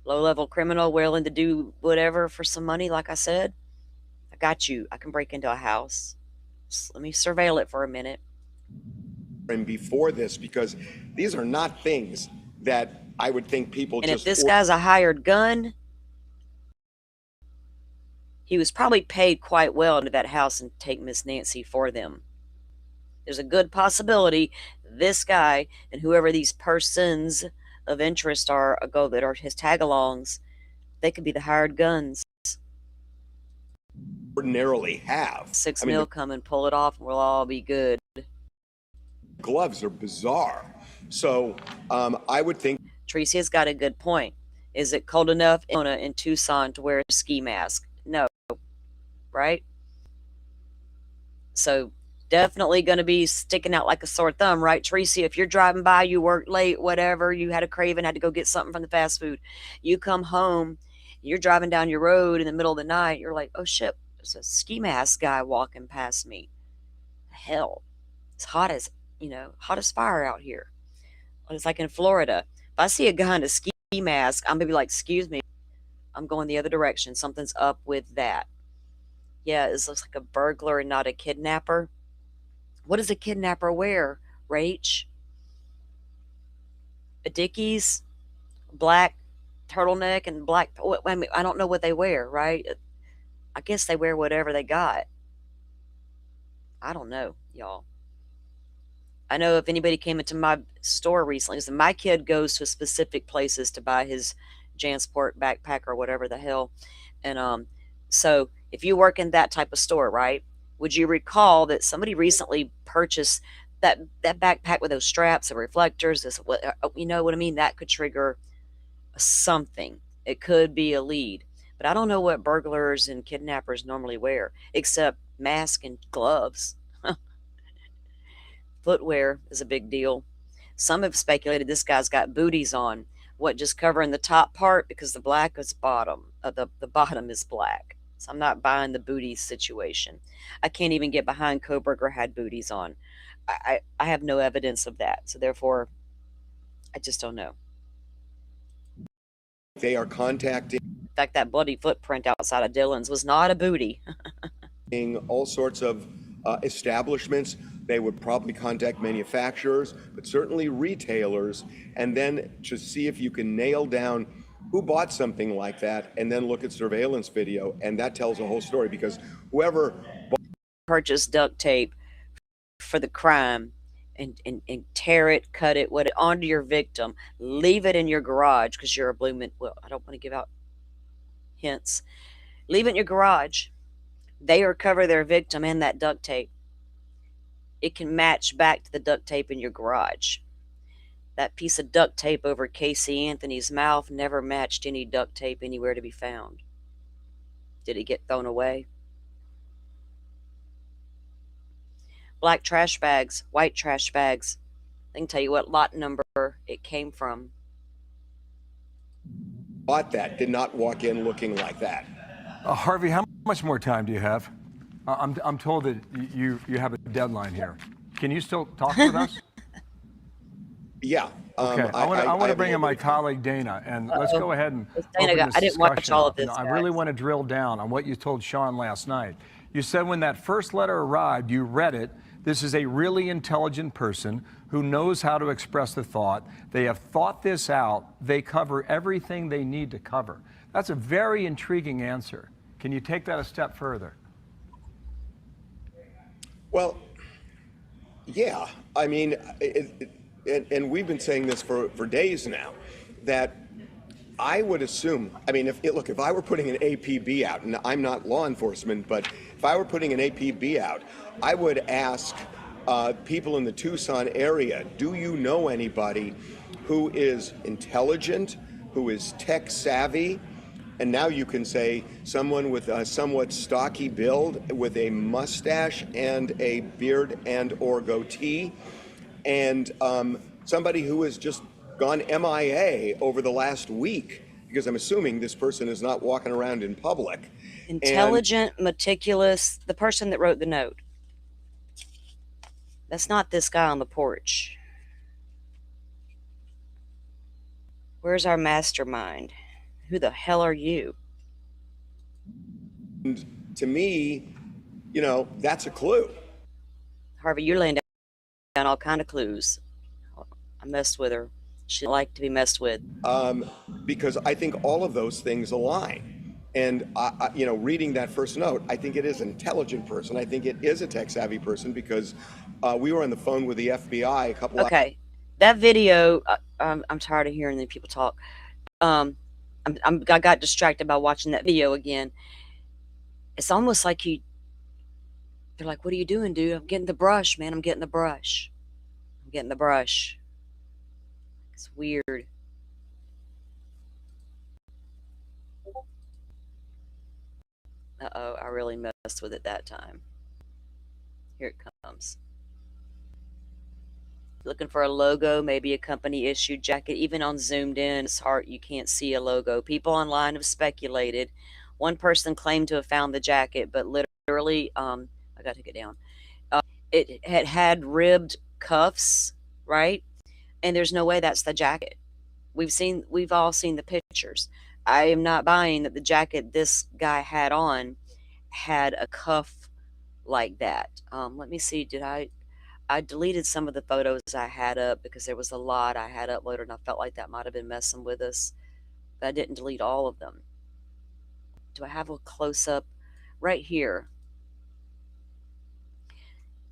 Low-level criminal willing to do whatever for some money, like I said? I got you. I can break into a house. Just let me surveil it for a minute. And before this, because these are not things that I would think people And just... if this guy's a hired gun, he was probably paid quite well into that house and take Miss Nancy for them. There's a good possibility this guy and whoever these persons of interest are that are his tag-alongs, they could be the hired guns. ordinarily have. 6 mil come and pull it off and we'll all be good. Gloves are bizarre. So I would think... Tracy has got a good point. Is it cold enough in Tucson to wear a ski mask? No. Right? So definitely going to be sticking out like a sore thumb, right, Tracy? If you're driving by, you worked late, whatever, you had a craving, had to go get something from the fast food. You come home, you're driving down your road in the middle of the night, you're like, oh shit, there's a ski mask guy walking past me. Hell, it's hot as fire out here. It's like in Florida. If I see a guy in a ski mask, I'm going to be like, excuse me, I'm going the other direction. Something's up with that. Yeah, it looks like a burglar and not a kidnapper. What does a kidnapper wear, Rach? A Dickies, black turtleneck, and black... I mean, I don't know what they wear, right? I guess they wear whatever they got. I don't know, y'all. I know if anybody came into my store recently, so my kid goes to specific places to buy his JanSport backpack or whatever the hell. And so if you work in that type of store, right, would you recall that somebody recently purchased that backpack with those straps and reflectors? You know what I mean? That could trigger something. It could be a lead. But I don't know what burglars and kidnappers normally wear, except mask and gloves. Footwear is a big deal. Some have speculated this guy's got booties on. What, just covering the top part? Because the black is bottom. The bottom is black. So I'm not buying the booties situation. I can't even get behind Koberger had booties on. I have no evidence of that. So therefore, I just don't know. They are contacting. In fact, that bloody footprint outside of Dillon's was not a booty. All sorts of establishments. They would probably contact manufacturers, but certainly retailers, and then to see if you can nail down who bought something like that, and then look at surveillance video, and that tells a whole story, because whoever purchased duct tape for the crime and tear it, cut it, what onto your victim, leave it in your garage because you're a blooming, well, I don't want to give out hints. Leave it in your garage. They recover their victim and that duct tape. It can match back to the duct tape in your garage. That piece of duct tape over Casey Anthony's mouth never matched any duct tape anywhere to be found. Did it get thrown away? Black trash bags, white trash bags. I can tell you what lot number it came from. bought that did not walk in looking like that. Harvey, how much more time do you have? I'm told that you have a deadline here. Can you still talk with us? Yeah. Okay. I want to bring in my colleague Dana, and let's go ahead and Dana, open this I didn't watch discussion all up. of this. I really want to drill down on what you told Sean last night. You said when that first letter arrived, you read it. This is a really intelligent person who knows how to express the thought. They have thought this out. They cover everything they need to cover. That's a very intriguing answer. Can you take that a step further? Well, yeah. I mean, and we've been saying this for days now, that I would assume, I mean, if I were putting an APB out, and I'm not law enforcement, but if I were putting an APB out, I would ask people in the Tucson area, do you know anybody who is intelligent, who is tech savvy? And now you can say someone with a somewhat stocky build, with a mustache and a beard and or goatee, and somebody who has just gone MIA over the last week, because I'm assuming this person is not walking around in public. Intelligent, meticulous, the person that wrote the note. That's not this guy on the porch. Where's our mastermind? Who the hell are you? And to me, you know, that's a clue. Harvey, you're laying down all kind of clues. I messed with her. She liked to be messed with. Because I think all of those things align. And, you know, reading that first note, I think it is an intelligent person. I think it is a tech-savvy person, because we were on the phone with the FBI a couple Okay. That video, I'm tired of hearing the people talk. I got distracted by watching that video again. It's almost like they're like, what are you doing, dude? I'm getting the brush, man. I'm getting the brush. I'm getting the brush. It's weird. Uh-oh, I really messed with it that time. Here it comes. Looking for a logo, maybe a company issued jacket. Even on zoomed in, it's hard, you can't see a logo. People online have speculated. One person claimed to have found the jacket, but literally, I gotta take it down. It had ribbed cuffs, right? And there's no way that's the jacket. We've all seen the pictures. I am not buying that the jacket this guy had on had a cuff like that. Let me see, I deleted some of the photos I had up because there was a lot I had uploaded and I felt like that might have been messing with us. But I didn't delete all of them. Do I have a close-up? Right here.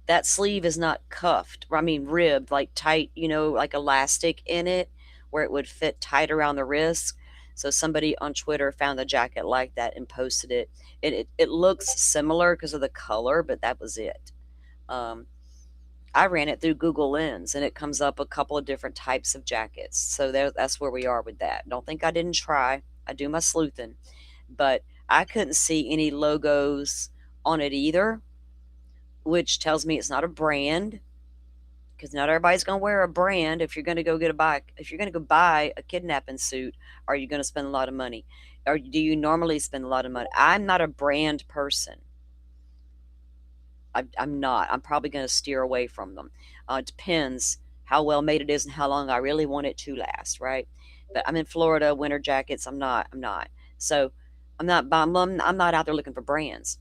That sleeve is not cuffed. I mean ribbed, like tight, you know, like elastic in it where it would fit tight around the wrist. So somebody on Twitter found the jacket like that and posted it. It looks similar because of the color, but that was it. I ran it through Google Lens, and it comes up a couple of different types of jackets. So that's where we are with that. Don't think I didn't try. I do my sleuthing. But I couldn't see any logos on it either, which tells me it's not a brand. because not everybody's going to wear a brand. If you're going to go if you're going to go buy a kidnapping suit, are you going to spend a lot of money? Or do you normally spend a lot of money? I'm not a brand person. I'm not. I'm probably going to steer away from them. It depends how well made it is and how long I really want it to last, right? But I'm in Florida, winter jackets. I'm not. So I'm not out there looking for brands.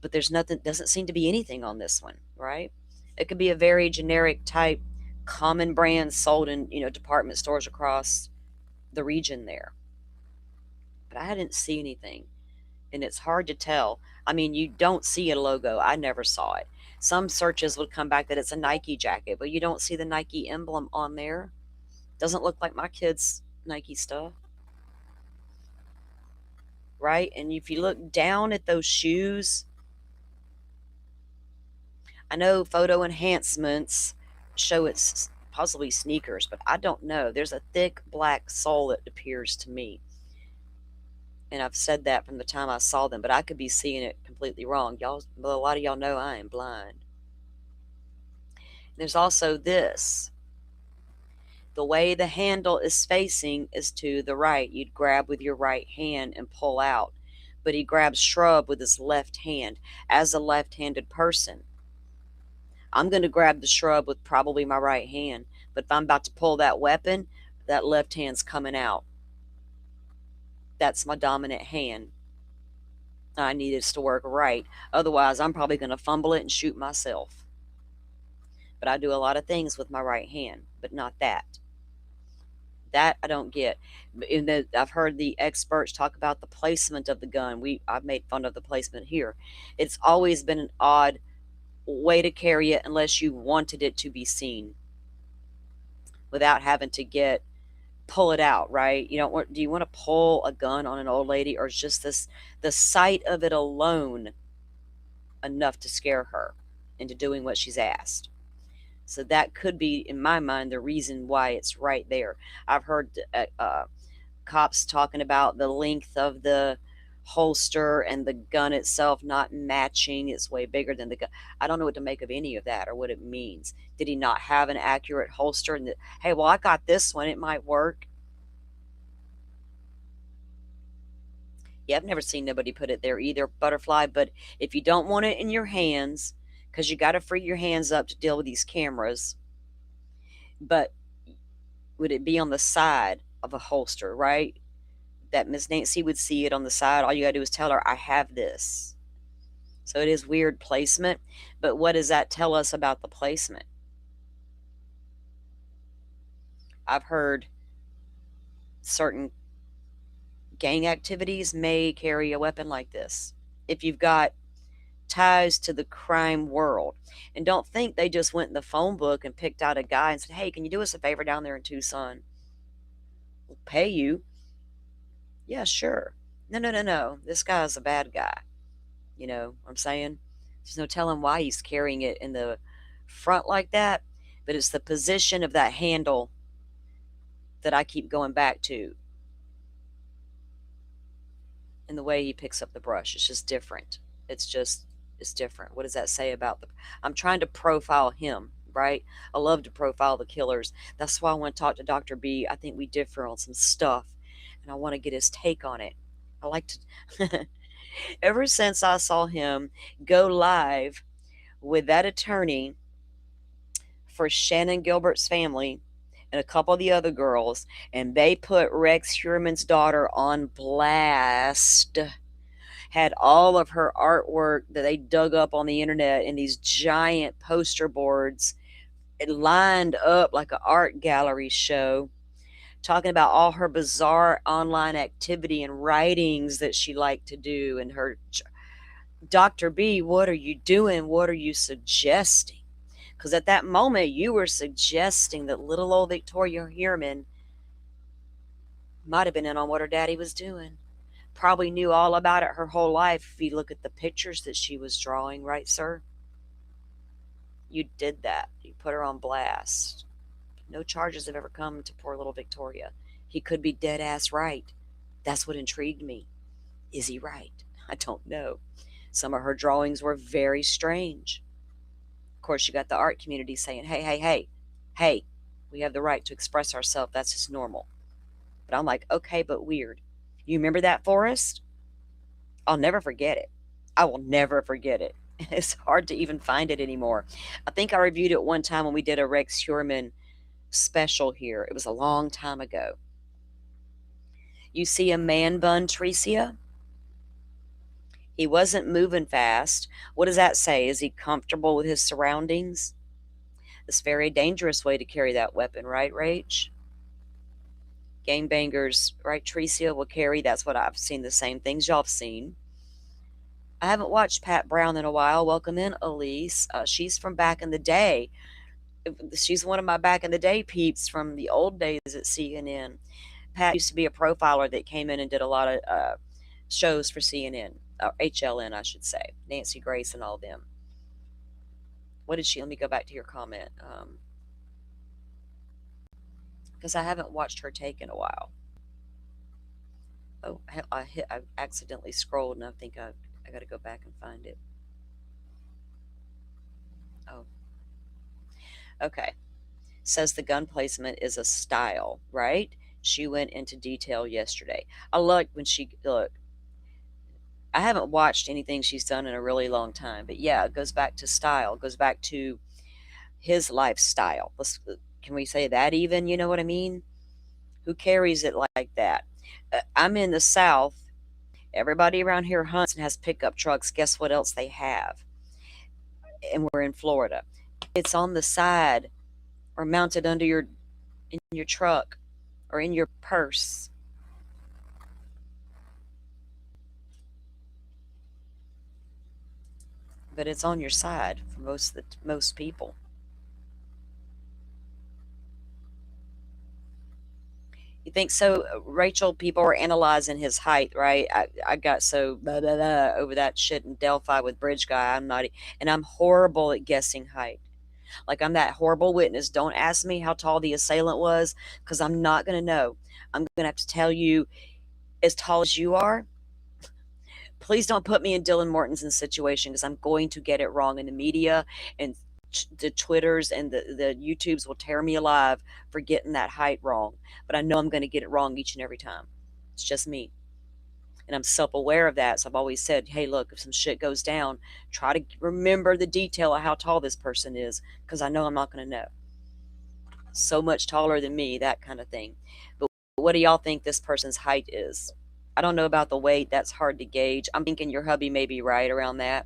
But there's nothing. Doesn't seem to be anything on this one, right? It could be a very generic type, common brand sold in department stores across the region there. But I didn't see anything, and it's hard to tell. I mean, you don't see a logo. I never saw it. Some searches would come back that it's a Nike jacket, but you don't see the Nike emblem on there. Doesn't look like my kids' Nike stuff, right? And if you look down at those shoes, I know photo enhancements show it's possibly sneakers, but I don't know. There's a thick black sole, it appears to me. And I've said that from the time I saw them, but I could be seeing it completely wrong. Y'all, well, a lot of y'all know I am blind. There's also this. The way the handle is facing is to the right. You'd grab with your right hand and pull out. But he grabs shrub with his left hand. As a left-handed person, I'm going to grab the shrub with probably my right hand. But if I'm about to pull that weapon, that left hand's coming out. That's my dominant hand. I need this to work right. Otherwise, I'm probably going to fumble it and shoot myself. But I do a lot of things with my right hand, but not that. That I don't get. I've heard the experts talk about the placement of the gun. I've made fun of the placement here. It's always been an odd way to carry it unless you wanted it to be seen without having to pull it out, right? Do you want to pull a gun on an old lady, or is just the sight of it alone enough to scare her into doing what she's asked? So that could be, in my mind, the reason why it's right there. I've heard cops talking about the length of the holster and the gun itself not matching. It's way bigger than the gun. I don't know what to make of any of that or what it means. Did he not have an accurate holster? And hey, well, I got this one. It might work. Yeah, I've never seen nobody put it there either, Butterfly. But if you don't want it in your hands, because you got to free your hands up to deal with these cameras, but would it be on the side of a holster, right? That Miss Nancy would see it on the side. All you got to do is tell her, I have this. So it is weird placement, but what does that tell us about the placement? I've heard certain gang activities may carry a weapon like this. If you've got ties to the crime world. And don't think they just went in the phone book and picked out a guy and said, hey, can you do us a favor down there in Tucson? We'll pay you. Yeah, sure. No. This guy's a bad guy. You know what I'm saying? There's no telling why he's carrying it in the front like that, but it's the position of that handle that I keep going back to. And the way he picks up the brush, it's just different. It's different. What does that say about I'm trying to profile him, right? I love to profile the killers. That's why I want to talk to Dr. B. I think we differ on some stuff, and I want to get his take on it. I like to, ever since I saw him go live with that attorney for Shannon Gilbert's family and a couple of the other girls, and they put Rex Heuermann's daughter on blast, had all of her artwork that they dug up on the internet in these giant poster boards lined up like an art gallery show, talking about all her bizarre online activity and writings that she liked to do. And her, Dr. B, what are you doing? What are you suggesting? Because at that moment, you were suggesting that little old Victoria Heuermann might have been in on what her daddy was doing. Probably knew all about it her whole life if you look at the pictures that she was drawing, right, sir? You did that. You put her on blast. No charges have ever come to poor little Victoria. He could be dead ass right. That's what intrigued me. Is he right? I don't know. Some of her drawings were very strange. Of course, you got the art community saying, hey, we have the right to express ourselves. That's just normal. But I'm like, okay, but weird. You remember that forest? I'll never forget it. I will never forget it. It's hard to even find it anymore. I think I reviewed it one time when we did a Rex Hurman special here. It was a long time ago. You see a man bun, Tricia? He wasn't moving fast. What does that say? Is he comfortable with his surroundings? It's a very dangerous way to carry that weapon, right, Rach? Gangbangers, right, Tricia, will carry. That's what I've seen, the same things y'all have seen. I haven't watched Pat Brown in a while. Welcome in, Elise. She's from back in the day. She's one of my back in the day peeps from the old days at CNN. Pat used to be a profiler that came in and did a lot of shows for CNN, HLN, I should say. Nancy Grace and all of them. What did she? Let me go back to your comment. Because I haven't watched her take in a while. Oh, I accidentally scrolled, and I think I got to go back and find it. Oh. Okay. Says the gun placement is a style, right? She went into detail yesterday. I like when she, look, I haven't watched anything she's done in a really long time, but yeah, it goes back to style. It goes back to his lifestyle. Can we say that even? You know what I mean? Who carries it like that? I'm in the South. Everybody around here hunts and has pickup trucks. Guess what else they have? And we're in Florida. It's on the side or mounted under in your truck or in your purse. But it's on your side for most people. You think so, Rachel? People are analyzing his height, right? I got so blah, blah, blah, over that shit in Delphi with Bridge Guy. And I'm horrible at guessing height. Like, I'm that horrible witness. Don't ask me how tall the assailant was, because I'm not going to know. I'm going to have to tell you as tall as you are. Please don't put me in Dylan Morton's situation, because I'm going to get it wrong in the media, and the Twitters and the YouTubes will tear me alive for getting that height wrong. But I know I'm going to get it wrong each and every time. It's just me. And I'm self-aware of that. So I've always said, hey, look, if some shit goes down, try to remember the detail of how tall this person is, because I know I'm not going to know. So much taller than me, that kind of thing. But what do y'all think this person's height is? I don't know about the weight. That's hard to gauge. I'm thinking your hubby may be right around that.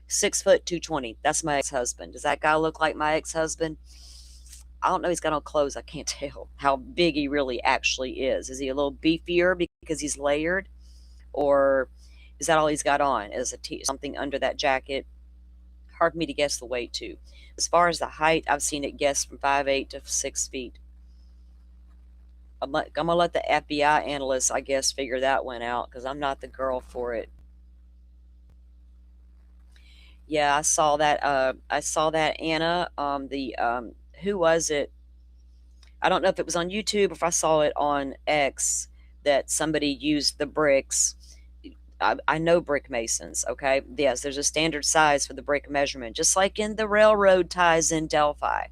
6 foot 220. That's my ex-husband. Does that guy look like my ex-husband? I don't know. He's got on clothes. I can't tell how big he really actually is. Is he a little beefier because he's layered, or is that all he's got on? Is something under that jacket? Hard for me to guess the weight too. As far as the height, I've seen it guessed from 5'8" to 6 feet. I'm gonna let the FBI analysts, I guess, figure that one out, because I'm not the girl for it. Yeah, I saw that. Anna. Who was it? I don't know if it was on YouTube or if I saw it on X, that somebody used the bricks. I know brick masons, okay? Yes, there's a standard size for the brick measurement, just like in the railroad ties in Delphi.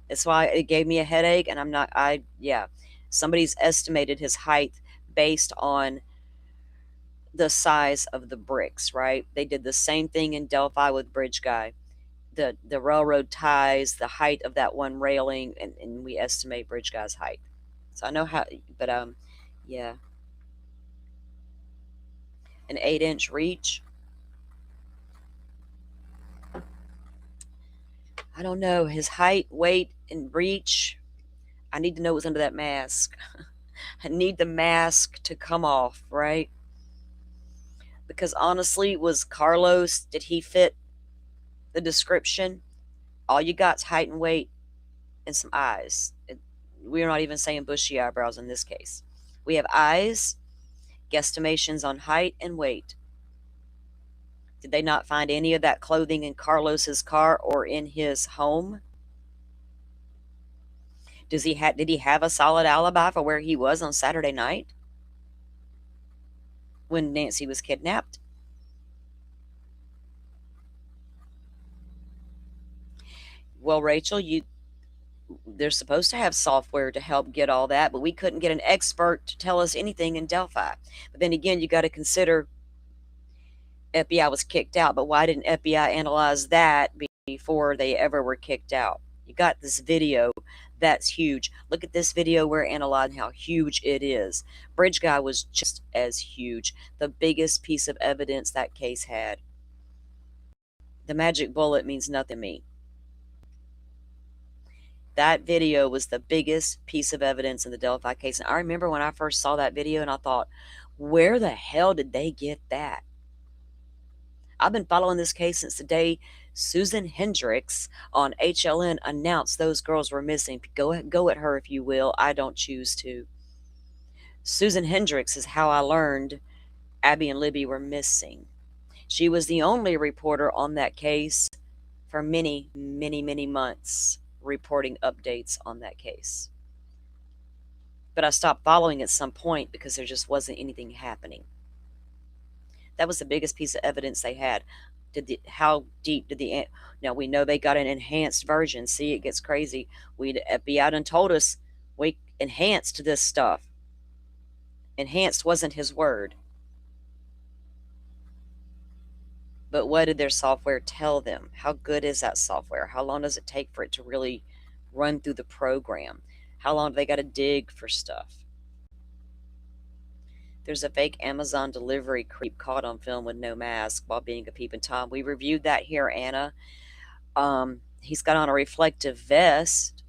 That's why it gave me a headache, and somebody's estimated his height based on the size of the bricks, right? They did the same thing in Delphi with Bridge Guy. The railroad ties, the height of that one railing, and we estimate Bridge Guy's height. So I know how, but yeah. An 8-inch reach. I don't know. His height, weight, and reach. I need to know what's under that mask. I need the mask to come off, right? Because honestly, was Carlos, did he fit the description? All you got's height and weight and some eyes. We're not even saying bushy eyebrows in this case. We have eyes, guesstimations on height and weight. Did they not find any of that clothing in Carlos's car or in his home? Did he have a solid alibi for where he was on Saturday night when Nancy was kidnapped? Well, Rachel, they're supposed to have software to help get all that, but we couldn't get an expert to tell us anything in Delphi. But then again, you got to consider FBI was kicked out, but why didn't FBI analyze that before they ever were kicked out? You got this video that's huge. Look at this video. We're analyzing how huge it is. Bridge Guy was just as huge, the biggest piece of evidence that case had. The magic bullet means nothing to me. That video was the biggest piece of evidence in the Delphi case. And I remember when I first saw that video and I thought, where the hell did they get that? I've been following this case since the day Susan Hendricks on HLN announced those girls were missing. Go at her if you will. I don't choose to. Susan Hendricks is how I learned Abby and Libby were missing. She was the only reporter on that case for many, many, many months, reporting updates on that case. But I stopped following at some point because there just wasn't anything happening. That was the biggest piece of evidence they had. How deep did the... Now, we know they got an enhanced version. See, it gets crazy. The FBI done told us we enhanced this stuff. Enhanced wasn't his word. But what did their software tell them? How good is that software? How long does it take for it to really run through the program? How long do they got to dig for stuff? There's a fake Amazon delivery creep caught on film with no mask while being a peeping Tom. We reviewed that here, Anna. He's got on a reflective vest.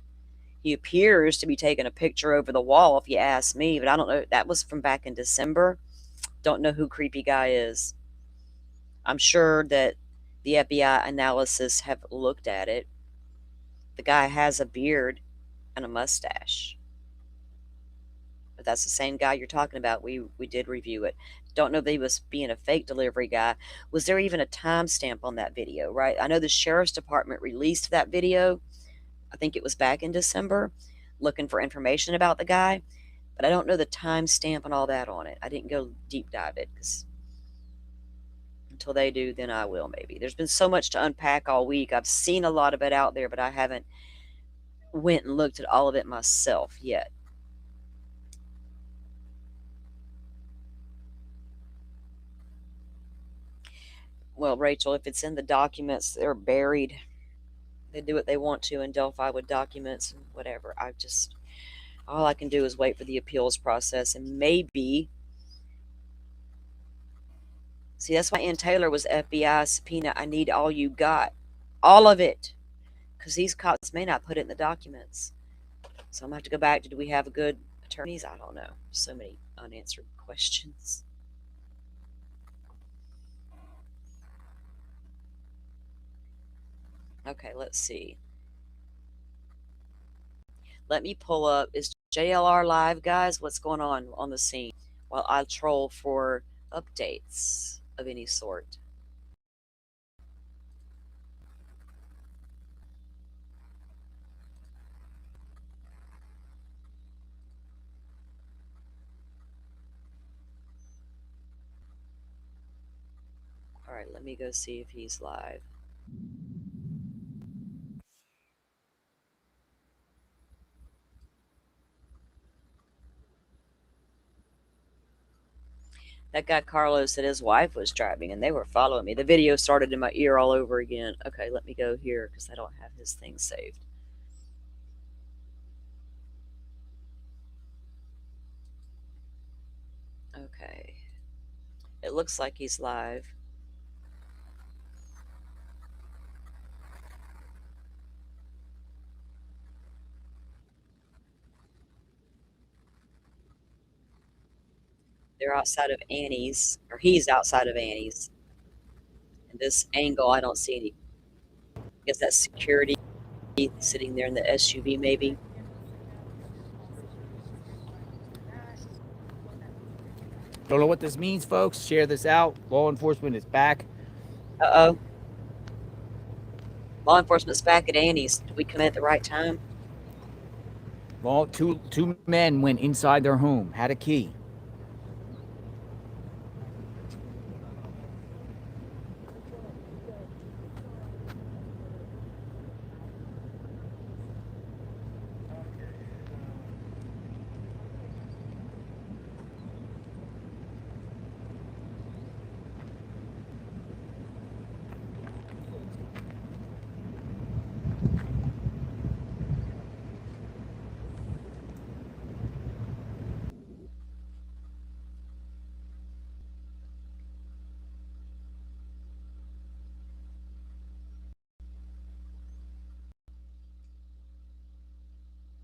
He appears to be taking a picture over the wall, if you ask me, but I don't know. That was from back in December. Don't know who creepy guy is. I'm sure that the FBI analysis have looked at it. The guy has a beard and a mustache. But that's the same guy you're talking about. We did review it. Don't know if he was being a fake delivery guy. Was there even a timestamp on that video, right? I know the sheriff's department released that video. I think it was back in December, looking for information about the guy. But I don't know the timestamp and all that on it. I didn't go deep dive it, because until they do, then I will maybe. There's been so much to unpack all week. I've seen a lot of it out there, but I haven't went and looked at all of it myself yet. Well, Rachel, if it's in the documents, they're buried. They do what they want to in Delphi with documents and whatever. All I can do is wait for the appeals process, and maybe... See, that's why Ann Taylor was FBI subpoena. I need all you got. All of it. Because these cops may not put it in the documents. So I'm going to have to go back to, do we have good attorneys? I don't know. So many unanswered questions. Okay, let's see. Let me pull up. Is JLR live, guys? What's going on the scene? While I troll for updates of any sort. All right, let me go see if he's live. That guy Carlos said his wife was driving and they were following me. The video started in my ear all over again. Okay, let me go here because I don't have his thing saved. Okay. It looks like he's live. They're outside of Annie's, or he's outside of Annie's. In this angle, I don't see any. I guess that's security sitting there in the SUV, maybe. Don't know what this means, folks. Share this out. Law enforcement is back. Uh-oh. Law enforcement's back at Annie's. Did we come in at the right time? Well, two men went inside their home, had a key.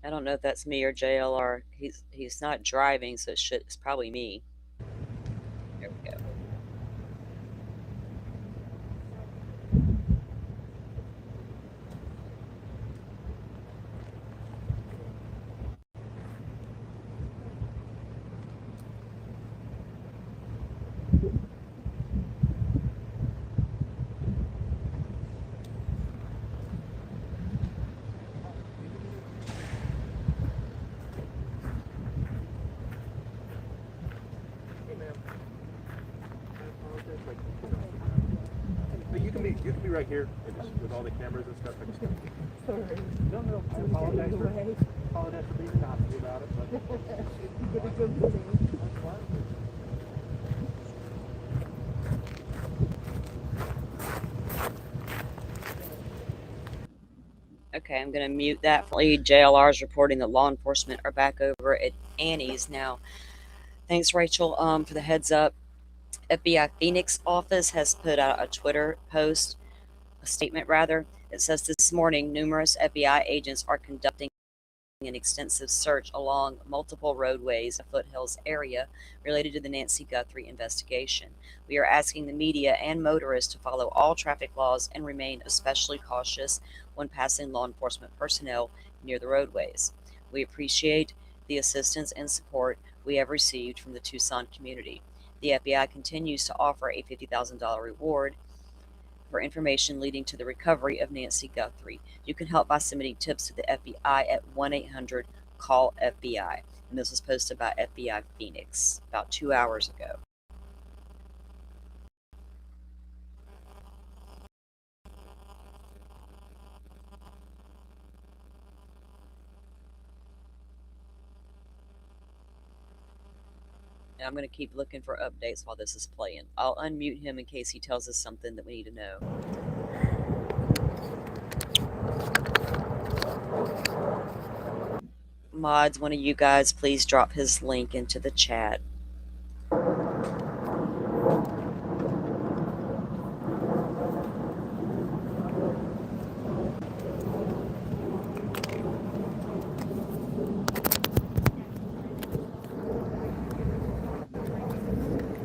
I don't know if that's me or JLR. He's not driving, so it's probably me. There we go. But you can be right here with all the cameras and stuff. Sorry. No, I apologize for being nasty about it, but Okay, I'm going to mute that. JLR is reporting that law enforcement are back over at Annie's now. Thanks, Rachel, for the heads up. FBI Phoenix office has put out a Twitter post, a statement rather. It says this morning numerous FBI agents are conducting an extensive search along multiple roadways in the Foothills area related to the Nancy Guthrie investigation. We are asking the media and motorists to follow all traffic laws and remain especially cautious when passing law enforcement personnel near the roadways. We appreciate the assistance and support we have received from the Tucson community. The FBI continues to offer a $50,000 reward for information leading to the recovery of Nancy Guthrie. You can help by submitting tips to the FBI at 1-800-CALL-FBI. And this was posted by FBI Phoenix about 2 hours ago. And I'm going to keep looking for updates while this is playing. I'll unmute him in case he tells us something that we need to know. Mods, one of you guys please drop his link into the chat.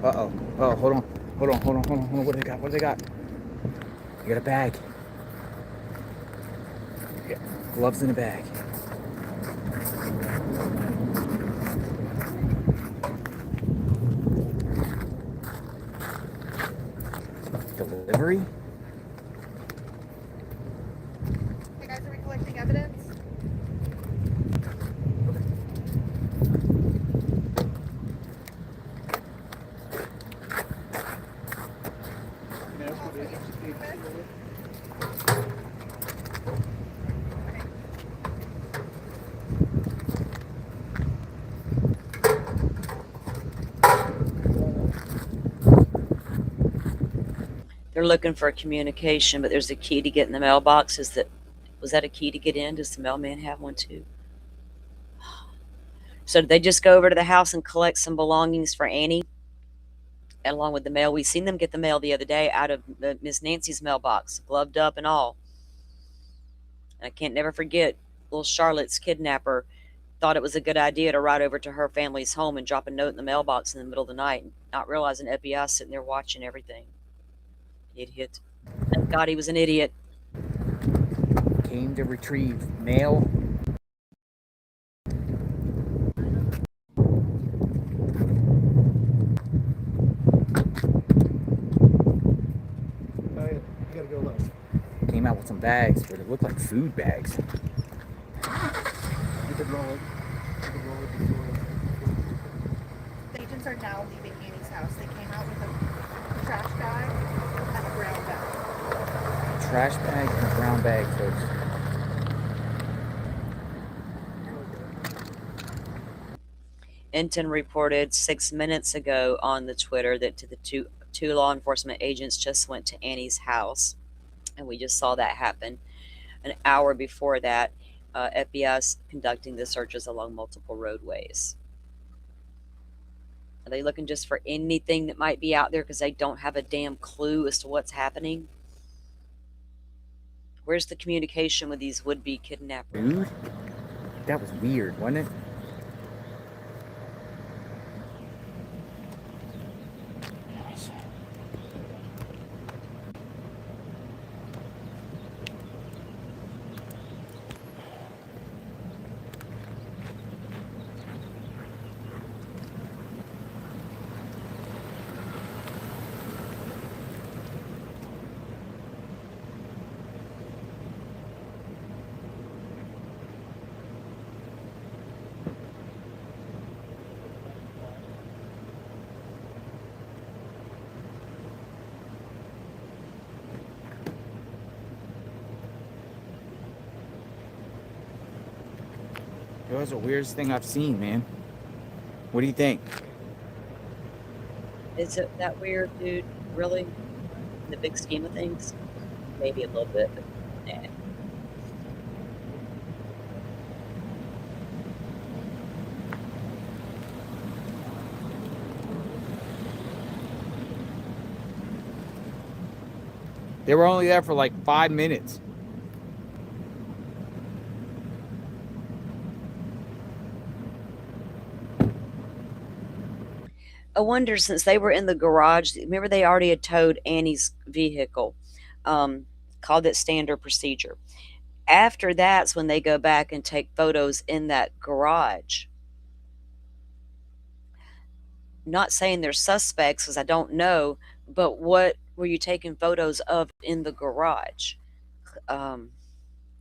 Uh-oh. Oh, hold on. What do they got? What do they got? You got a bag. Yeah. Gloves in a bag. Delivery? Hey guys, are we collecting evidence? They're looking for a communication, but there's a key to get in the mailbox. Was that a key to get in? Does the mailman have one too? So did they just go over to the house and collect some belongings for Annie, along with the mail? We seen them get the mail the other day out of Miss Nancy's mailbox, gloved up and all. And I can't never forget little Charlotte's kidnapper thought it was a good idea to ride over to her family's home and drop a note in the mailbox in the middle of the night, not realizing FBI sitting there watching everything. Idiot. Thank God he was an idiot. Came to retrieve mail. you gotta go low. Came out with some bags, but it looked like food bags. You could roll it. Before. The agents are now leaving Annie's house. They came out with a trash bag and a brown bag. Trash bag and a brown bag, folks. Enton reported 6 minutes ago on the Twitter that the two law enforcement agents just went to Annie's house, and we just saw that happen. An hour before that, FBI's conducting the searches along multiple roadways. Are they looking just for anything that might be out there because they don't have a damn clue as to what's happening? Where's the communication with these would-be kidnappers? Dude? that was weird, wasn't it? It was the weirdest thing I've seen, man. What do you think? Is it that weird, dude? Really? In the big scheme of things? Maybe a little bit, but nah. They were only there for like 5 minutes. I wonder, since they were in the garage, remember they already had towed Annie's vehicle, called it standard procedure. After that's when they go back and take photos in that garage. Not saying they're suspects because I don't know, but what were you taking photos of in the garage? Um,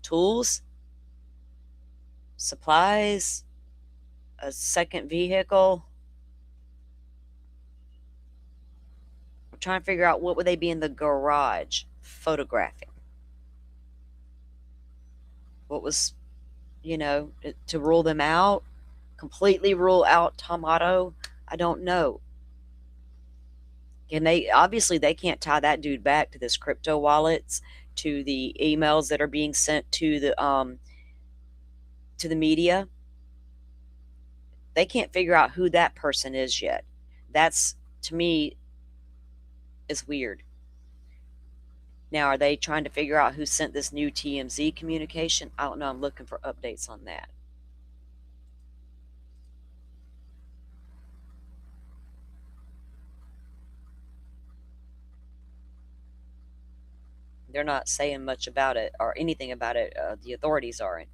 Tools, supplies, a second vehicle. I'm trying to figure out what would they be in the garage photographing. What was, to rule them out, completely rule out Tomato? I don't know. And they can't tie that dude back to this crypto wallets, to the emails that are being sent to the media. They can't figure out who that person is yet. That's, to me, is weird. Now, are they trying to figure out who sent this new TMZ communication? I don't know. I'm looking for updates on that. They're not saying much about it or anything about it. The authorities aren't.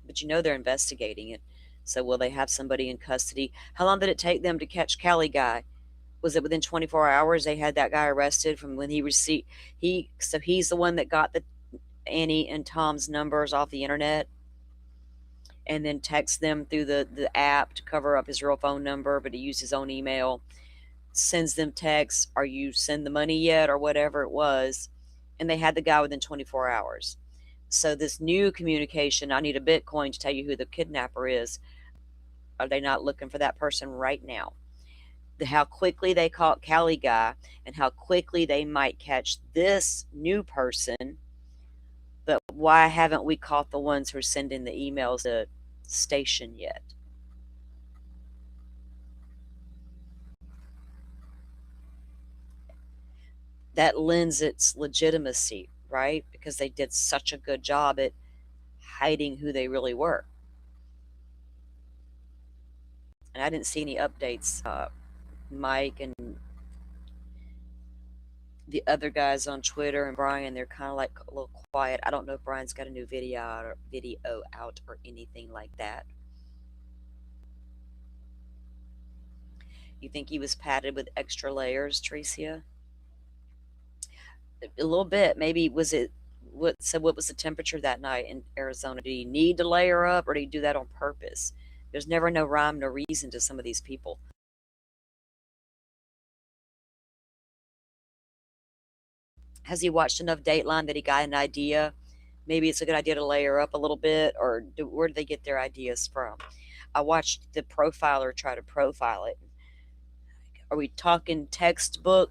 But they're investigating it. So will they have somebody in custody? How long did it take them to catch Cali guy? Was it within 24 hours they had that guy arrested from when he received so he's the one that got the Annie and Tom's numbers off the internet and then text them through the app to cover up his real phone number, but he used his own email, sends them texts, are you send the money yet, or whatever it was, and they had the guy within 24 hours. So this new communication, I need a Bitcoin to tell you who the kidnapper is. Are they not looking for that person right now? How quickly they caught Cali guy and how quickly they might catch this new person. But why haven't we caught the ones who are sending the emails to station yet? That lends its legitimacy, right? Because they did such a good job at hiding who they really were. And I didn't see any updates. Mike and the other guys on Twitter and Brian, they're kind of like a little quiet. I don't know if Brian's got a new video out or anything like that. You think he was padded with extra layers, Tricia? A little bit. Maybe was it what was the temperature that night in Arizona? Did he need to layer up or did he do that on purpose? There's never no rhyme, no reason to some of these people. Has he watched enough Dateline that he got an idea? Maybe it's a good idea to layer up a little bit, or where do they get their ideas from? I watched the profiler try to profile it. Are we talking textbook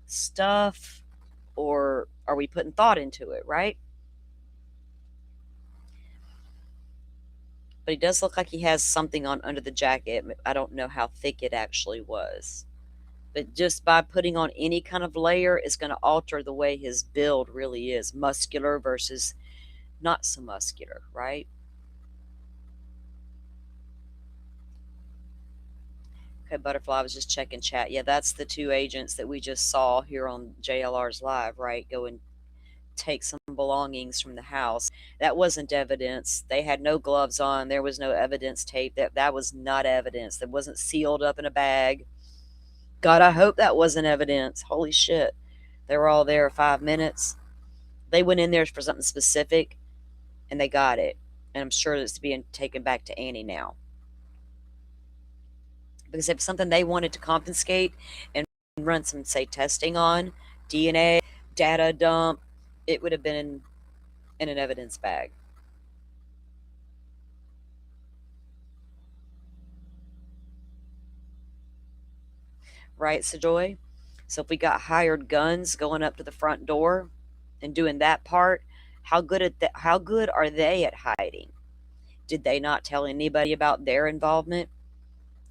stuff, or are we putting thought into it, right? But he does look like he has something on under the jacket. I don't know how thick it actually was. But just by putting on any kind of layer is going to alter the way his build really is, muscular versus not so muscular, right? Okay, Butterfly, I was just checking chat. Yeah, that's the two agents that we just saw here on JLR's Live, right? Go and take some belongings from the house. That wasn't evidence. They had no gloves on. There was no evidence tape. That was not evidence. That wasn't sealed up in a bag. God, I hope that wasn't evidence. Holy shit. They were all there 5 minutes. They went in there for something specific and they got it. And I'm sure it's being taken back to Annie now. Because if it's something they wanted to confiscate and run some, say, testing on, DNA, data dump, it would have been in an evidence bag. Right, Sajoy? So if we got hired guns going up to the front door and doing that part, how good are they at hiding? Did they not tell anybody about their involvement?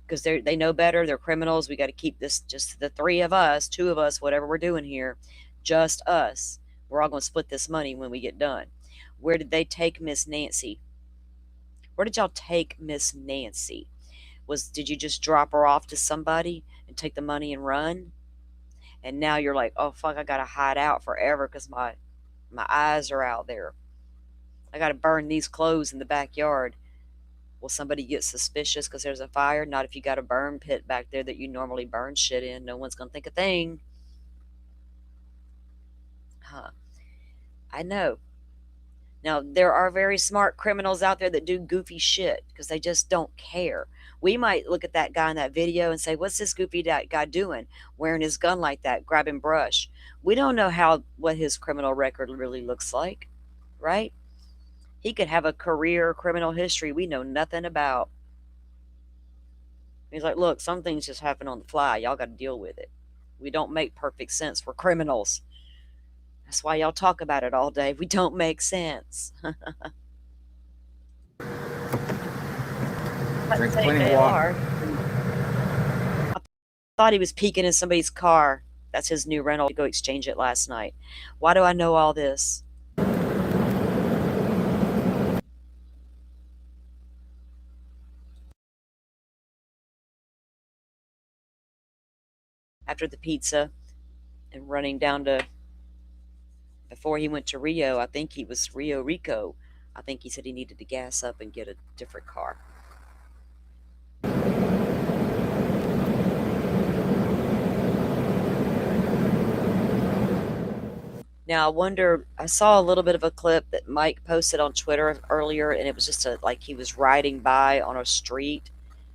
Because they know better. They're criminals. We got to keep this just the three of us, two of us, whatever we're doing here, just us. We're all going to split this money when we get done. Where did they take Miss Nancy? Where did y'all take Miss Nancy? Did you just drop her off to somebody and take the money and run? And now you're like, oh fuck, I gotta hide out forever because my eyes are out there. I gotta burn these clothes in the backyard. Will somebody get suspicious because there's a fire? Not if you got a burn pit back there that you normally burn shit in. No one's gonna think a thing. Huh. I know. Now, there are very smart criminals out there that do goofy shit because they just don't care. We might look at that guy in that video and say, what's this goofy guy doing? Wearing his gun like that, grabbing brush. We don't know what his criminal record really looks like, right? He could have a career criminal history we know nothing about. He's like, look, some things just happen on the fly. Y'all got to deal with it. We don't make perfect sense. We're criminals. That's why y'all talk about it all day. We don't make sense. Drink plenty of water. I thought he was peeking in somebody's car. That's his new rental to go exchange it last night. Why do I know all this? After the pizza and running down to, before he went to Rio, I think he was Rio Rico. I think he said he needed to gas up and get a different car. Now, I wonder, I saw a little bit of a clip that Mike posted on Twitter earlier, and it was just like he was riding by on a street,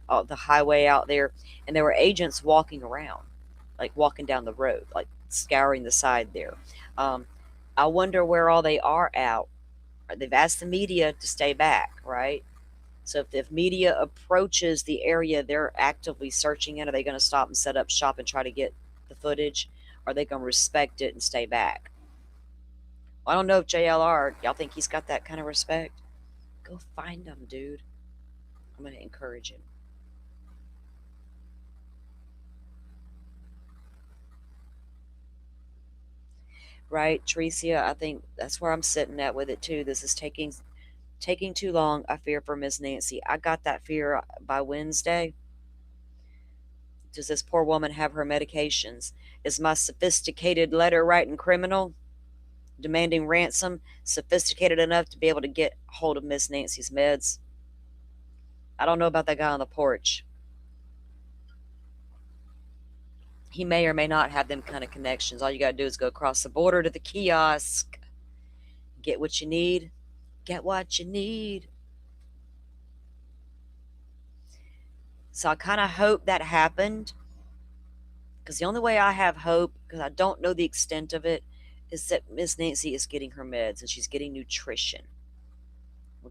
the highway out there, and there were agents walking around, like walking down the road, like scouring the side there. I wonder where all they are out. They've asked the media to stay back, right? So if the media approaches the area they're actively searching in, are they going to stop and set up shop and try to get the footage? Or are they going to respect it and stay back? I don't know if JLR, y'all think he's got that kind of respect? Go find him, dude. I'm going to encourage him. Right, Tricia, I think that's where I'm sitting at with it too. This is taking too long. I fear for Miss Nancy. I got that fear by Wednesday. Does this poor woman have her medications? Is my sophisticated letter writing criminal demanding ransom sophisticated enough to be able to get hold of Miss Nancy's meds? I don't know about that guy on the porch. He may or may not have them kind of connections. All you got to do is go across the border to the kiosk, get what you need, get what you need. So I kind of hope that happened, because the only way I have hope, because I don't know the extent of it, is that Miss Nancy is getting her meds and she's getting nutrition.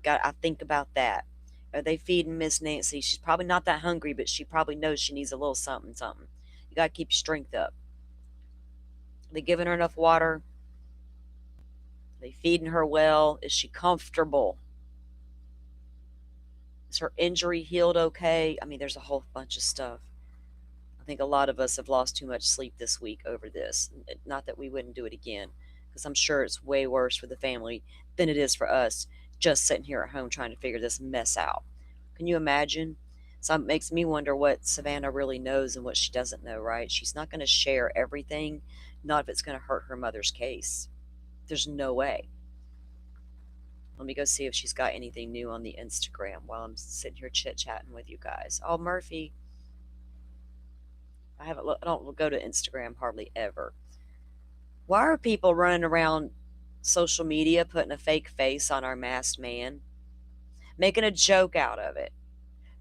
I think about that. Are they feeding Miss Nancy? She's probably not that hungry, but she probably knows she needs a little something. You got to keep your strength up. Are they giving her enough water? Are they feeding her well? Is she comfortable? Is her injury healed okay? I mean, there's a whole bunch of stuff. I think a lot of us have lost too much sleep this week over this. Not that we wouldn't do it again, because I'm sure it's way worse for the family than it is for us just sitting here at home trying to figure this mess out. Can you imagine? So it makes me wonder what Savannah really knows and what she doesn't know, right? She's not going to share everything, not if it's going to hurt her mother's case. There's no way. Let me go see if she's got anything new on the Instagram while I'm sitting here chit-chatting with you guys. Oh, Murphy. I don't go to Instagram hardly ever. Why are people running around social media putting a fake face on our masked man? Making a joke out of it.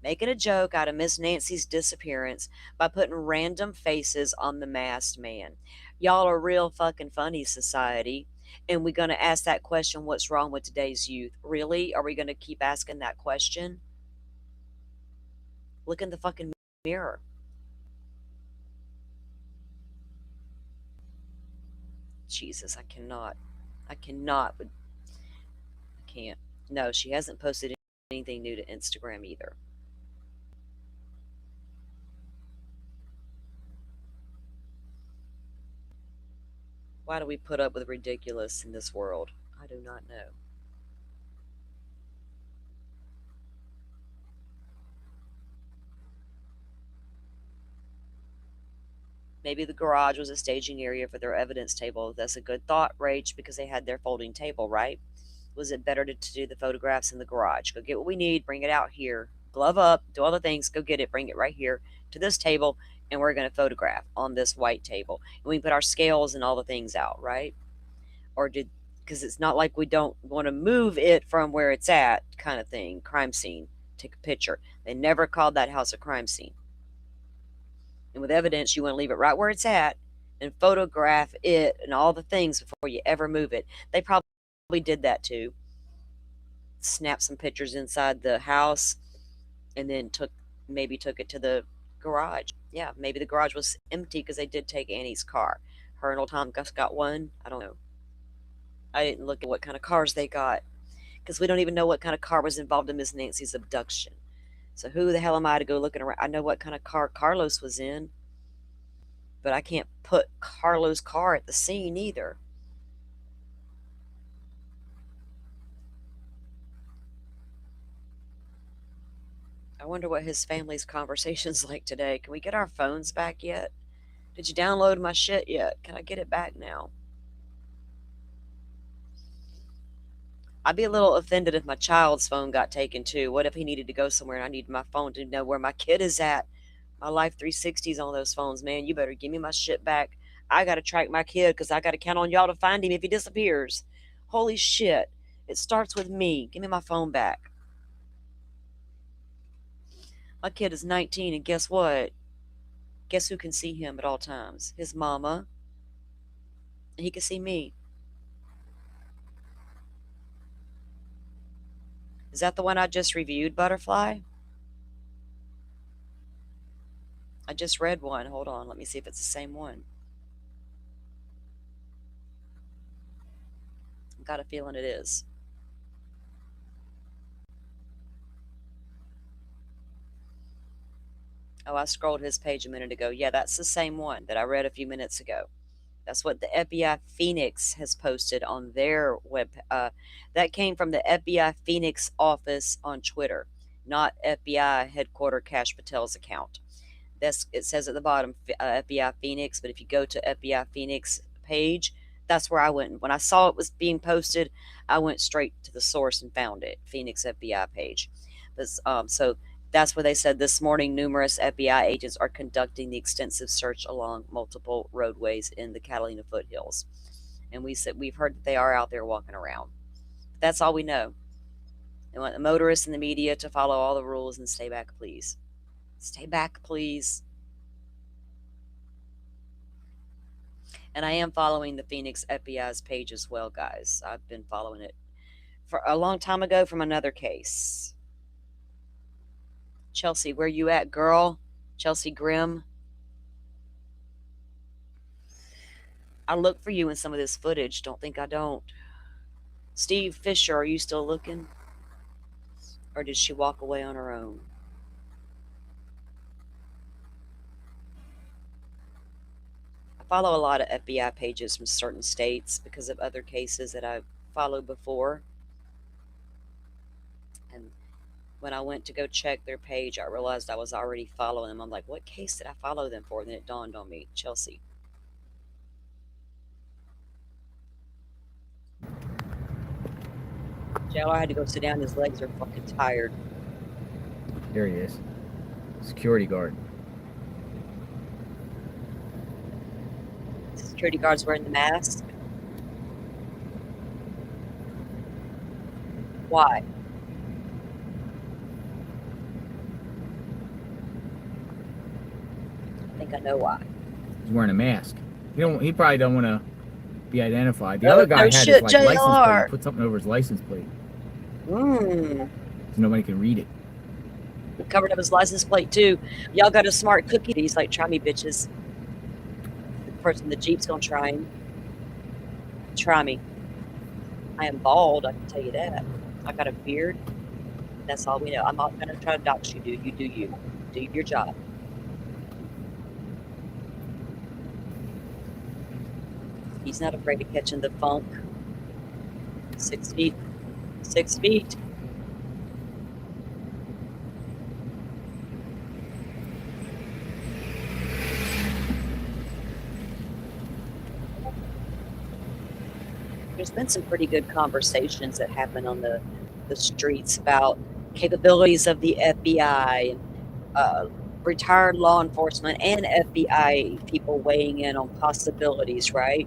Making a joke out of Miss Nancy's disappearance by putting random faces on the masked man. Y'all are real fucking funny, society. And we're going to ask that question, what's wrong with today's youth? Really? Are we going to keep asking that question? Look in the fucking mirror. Jesus, I cannot. I can't. No, she hasn't posted anything new to Instagram either. Why do we put up with ridiculous in this world? I do not know. Maybe the garage was a staging area for their evidence table. That's a good thought, Rach, because they had their folding table, right? Was it better to do the photographs in the garage? Go get what we need, bring it out here, glove up, do all the things, go get it, bring it right here to this table, and we're going to photograph on this white table. And we can put our scales and all the things out, right? Or because it's not like we don't want to move it from where it's at, kind of thing, crime scene, take a picture. They never called that house a crime scene. And with evidence, you want to leave it right where it's at and photograph it and all the things before you ever move it. They probably did that too. Snapped some pictures inside the house and then maybe took it to the garage. Yeah, maybe the garage was empty because they did take Annie's car. Her and old Tom Gus got one. I don't know. I didn't look at what kind of cars they got because we don't even know what kind of car was involved in Miss Nancy's abduction. So who the hell am I to go looking around? I know what kind of car Carlos was in, but I can't put Carlos' car at the scene either. I wonder what his family's conversation's like today. Can we get our phones back yet? Did you download my shit yet? Can I get it back now? I'd be a little offended if my child's phone got taken too. What if he needed to go somewhere and I need my phone to know where my kid is at? My Life 360's on those phones, man. You better give me my shit back. I got to track my kid because I got to count on y'all to find him if he disappears. Holy shit. It starts with me. Give me my phone back. My kid is 19, and guess what? Guess who can see him at all times? His mama. And he can see me. Is that the one I just reviewed, Butterfly? I just read one. Hold on. Let me see if it's the same one. I've got a feeling it is. Oh, I scrolled his page a minute ago. Yeah, that's the same one that I read a few minutes ago. That's what the FBI Phoenix has posted on their web. That came from the FBI Phoenix office on Twitter, not FBI headquarter Cash Patel's account. It says at the bottom FBI Phoenix, but if you go to FBI Phoenix page, that's where I went. When I saw it was being posted, I went straight to the source and found it, Phoenix FBI page. So that's where they said this morning numerous FBI agents are conducting the extensive search along multiple roadways in the Catalina foothills. And we've heard that they are out there walking around. But that's all we know. They want the motorists and the media to follow all the rules and stay back, please. Stay back, please. And I am following the Phoenix FBI's page as well, guys. I've been following it for a long time ago from another case. Chelsea, where you at, girl? Chelsea Grimm. I look for you in some of this footage. Don't think I don't. Steve Fisher, are you still looking? Or did she walk away on her own? I follow a lot of FBI pages from certain states because of other cases that I've followed before. And when I went to go check their page, I realized I was already following them. I'm like, what case did I follow them for? And then it dawned on me, Chelsea. JR had to go sit down. His legs are fucking tired. There he is. Security guard. Security guards wearing the mask. Why? I think I know why. He's wearing a mask. He probably don't want to be identified. The Oh, other guy no had shit, his license plate. JR. He put something over his license plate. So nobody can read it. covered up his license plate too. Y'all got a smart cookie. He's like, try me, bitches. The person in the Jeep's gonna try him. Try me. I am bald, I can tell you that. I got a beard. That's all we know. I'm not gonna try to dox you, dude. You do you. Do your job. He's not afraid of catching the funk. 6 feet. 6 feet. There's been some pretty good conversations that happen on the streets about capabilities of the FBI and retired law enforcement and FBI people weighing in on possibilities, right?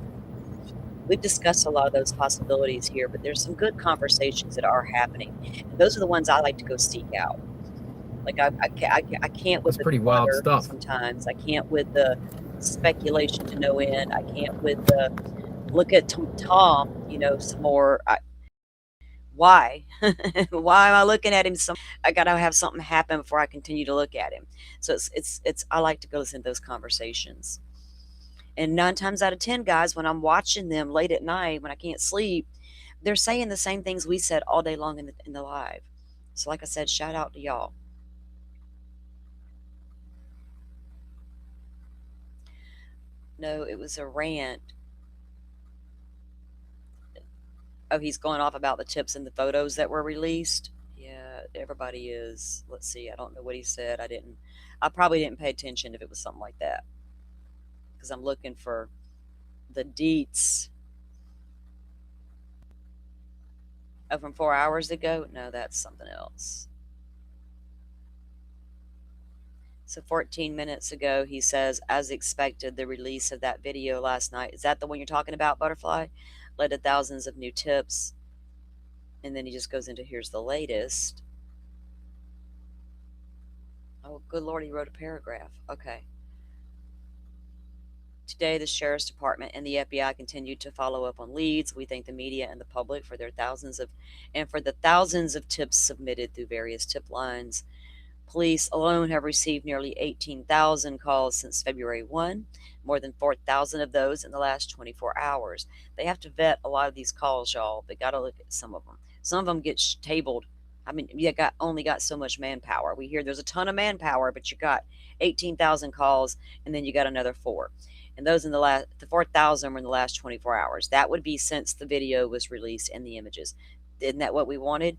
We've discussed a lot of those possibilities here, but there's some good conversations that are happening. And those are the ones I like to go seek out. Like I can't with That's pretty wild stuff. Sometimes I can't with the speculation to no end. I can't with the look at Tom, some more. Why? Why am I looking at him? I gotta have something happen before I continue to look at him. So it's. I like to go listen to those conversations. And 9 times out of 10, guys, when I'm watching them late at night when I can't sleep, they're saying the same things we said all day long in the live. So, like I said, shout out to y'all. No, it was a rant. Oh, he's going off about the tips and the photos that were released. Yeah, everybody is. Let's see. I don't know what he said. I probably didn't pay attention if it was something like that. Because I'm looking for the deets. Oh, from 4 hours ago? No, that's something else. So 14 minutes ago, he says, as expected, the release of that video last night. Is that the one you're talking about, Butterfly? Led to thousands of new tips. And then he just goes into, here's the latest. Oh, good Lord, he wrote a paragraph. Okay. Today, the Sheriff's Department and the FBI continued to follow up on leads. We thank the media and the public for the thousands of tips submitted through various tip lines. Police alone have received nearly 18,000 calls since February 1, more than 4,000 of those in the last 24 hours. They have to vet a lot of these calls, y'all. They got to look at some of them. Some of them get tabled. I mean, you only got so much manpower. We hear there's a ton of manpower, but you got 18,000 calls, and then you got another 4. And those the 4,000 were in the last 24 hours. That would be since the video was released and the images. Isn't that what we wanted?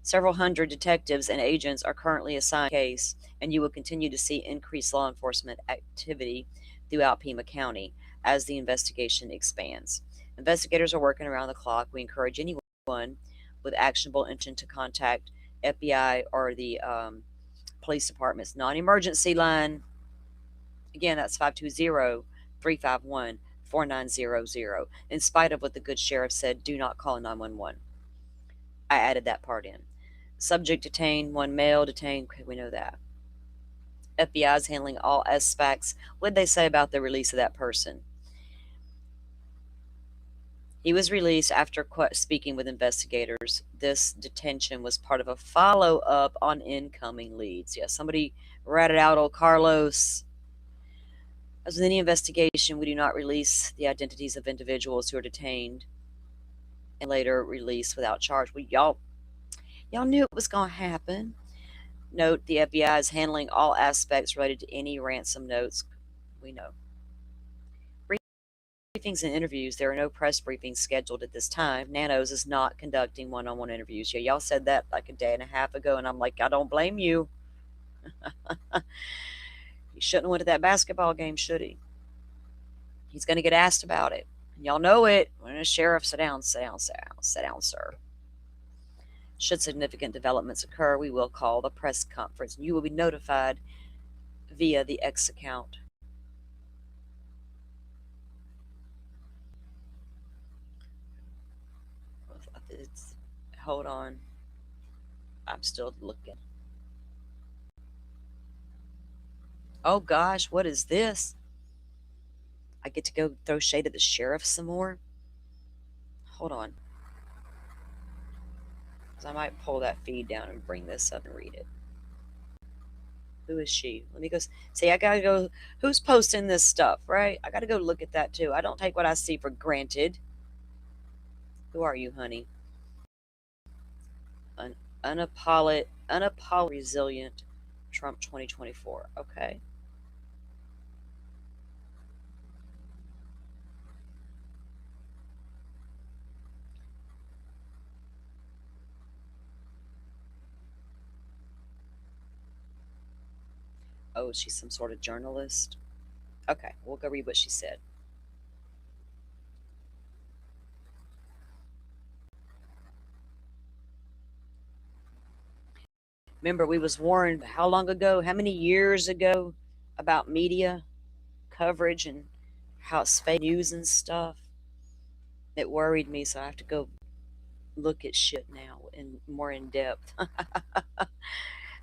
Several hundred detectives and agents are currently assigned to the case, and you will continue to see increased law enforcement activity throughout Pima County as the investigation expands. Investigators are working around the clock. We encourage anyone with actionable intent to contact FBI or the police department's non-emergency line. Again, that's 520-351-4900. In spite of what the good sheriff said, do not call 911. I added that part in. Subject detained, 1 male detained. Okay, we know that. FBI is handling all aspects. What did they say about the release of that person? He was released after speaking with investigators. This detention was part of a follow-up on incoming leads. Yeah, somebody ratted out old Carlos. As with any investigation, we do not release the identities of individuals who are detained and later released without charge. Y'all knew it was going to happen. Note, the FBI is handling all aspects related to any ransom notes We know. Briefings and interviews. There are no press briefings scheduled at this time. Nanos is not conducting one-on-one interviews. Yeah, y'all said that like a day and a half ago, and I'm like, I don't blame you. He shouldn't have went to that basketball game, should he? He's going to get asked about it. And y'all know it. When a sheriff, sit down, sit down, sit down, sit down, sir. Should significant developments occur, we will call the press conference. You will be notified via the X account. Hold on. I'm still looking. Oh gosh, what is this? I get to go throw shade at the sheriff some more? Hold on. Because I might pull that feed down and bring this up and read it. Who is she? Let me go see. I gotta go. Who's posting this stuff, right? I gotta go look at that too. I don't take what I see for granted. Who are you, honey? Unapologetic, resilient, Trump 2024. Okay. Oh, she's some sort of journalist. Okay, we'll go read what she said. Remember, we was warned how long ago, how many years ago, about media coverage and how it's fake news and stuff. It worried me, so I have to go look at shit now and more in depth.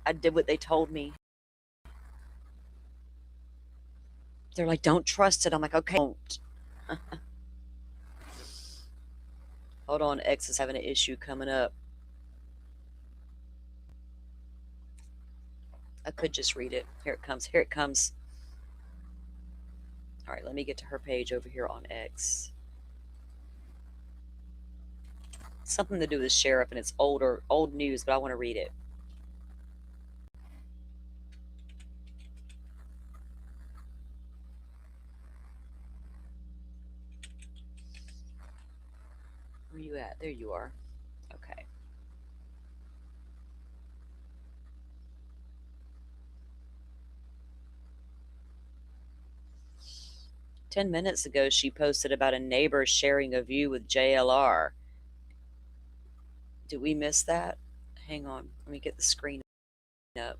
I did what they told me. They're like, don't trust it. I'm like, okay, don't. Hold on, X is having an issue coming up. I could just read it. Here it comes. Here it comes. All right, let me get to her page over here on X. Something to do with the sheriff, and it's old news, but I want to read it. Where are you at? There you are. Okay. Ten minutes ago, she posted about a neighbor sharing a view with JLR. Did we miss that? Hang on. Let me get the screen up.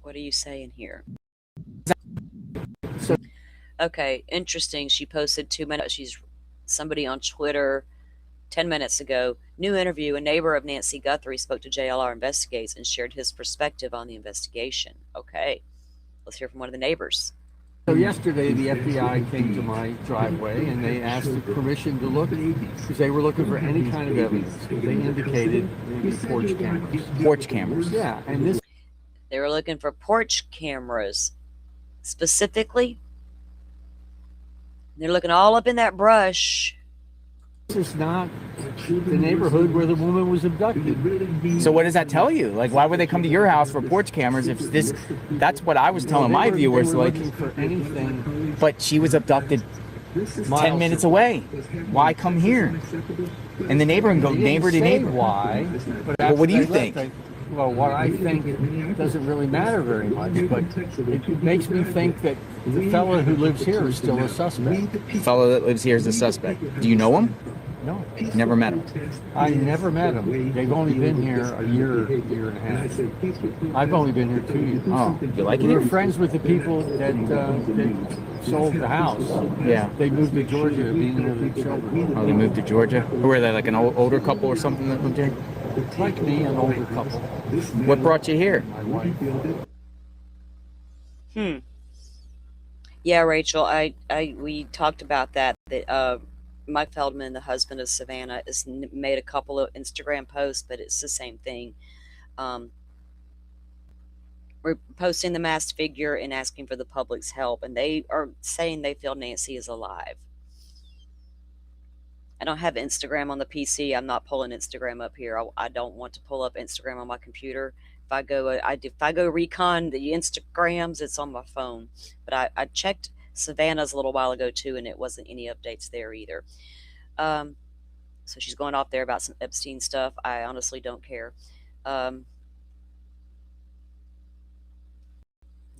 What are you saying here? Okay, interesting. She posted 2 minutes. She's somebody on Twitter 10 minutes ago. New interview. A neighbor of Nancy Guthrie spoke to JLR Investigates and shared his perspective on the investigation. Okay, let's hear from one of the neighbors. So yesterday, the FBI came to my driveway and they asked for permission to look because they were looking for any kind of evidence. They indicated the porch cameras. Porch cameras. Yeah, and this. They were looking for porch cameras, specifically. They're looking all up in that brush. This is not the neighborhood where the woman was abducted. So what does that tell you? Like, why would they come to your house for porch cameras if this? That's what I was telling my viewers. Like, for anything. But she was abducted 10 minutes away. Why come here? And the neighbor can go neighbor to neighbor. Why? But what do you think? Well, what I think doesn't really matter very much, but it makes me think that the fellow who lives here is still a suspect. The fellow that lives here is a suspect. Do you know him? No. Never met him? I never met him. They've only been here a year and a half. I've only been here 2 years. Oh, you like it We're here? friends with the people that sold the house. Yeah. They moved to Georgia to be near their children. Oh, they moved to Georgia? Who were they, like an older couple or something that moved here? Like me, an older couple. What brought you here? My wife. Yeah, Rachel, we talked about that Mike Feldman, the husband of Savannah, has made a couple of Instagram posts, but it's the same thing. We're posting the masked figure and asking for the public's help, and they are saying they feel Nancy is alive. I don't have Instagram on the PC. I'm not pulling Instagram up here. I don't want to pull up Instagram on my computer. If I go recon the Instagrams, it's on my phone. But I checked Savannah's a little while ago too, and it wasn't any updates there either. So she's going off there about some Epstein stuff. I honestly don't care.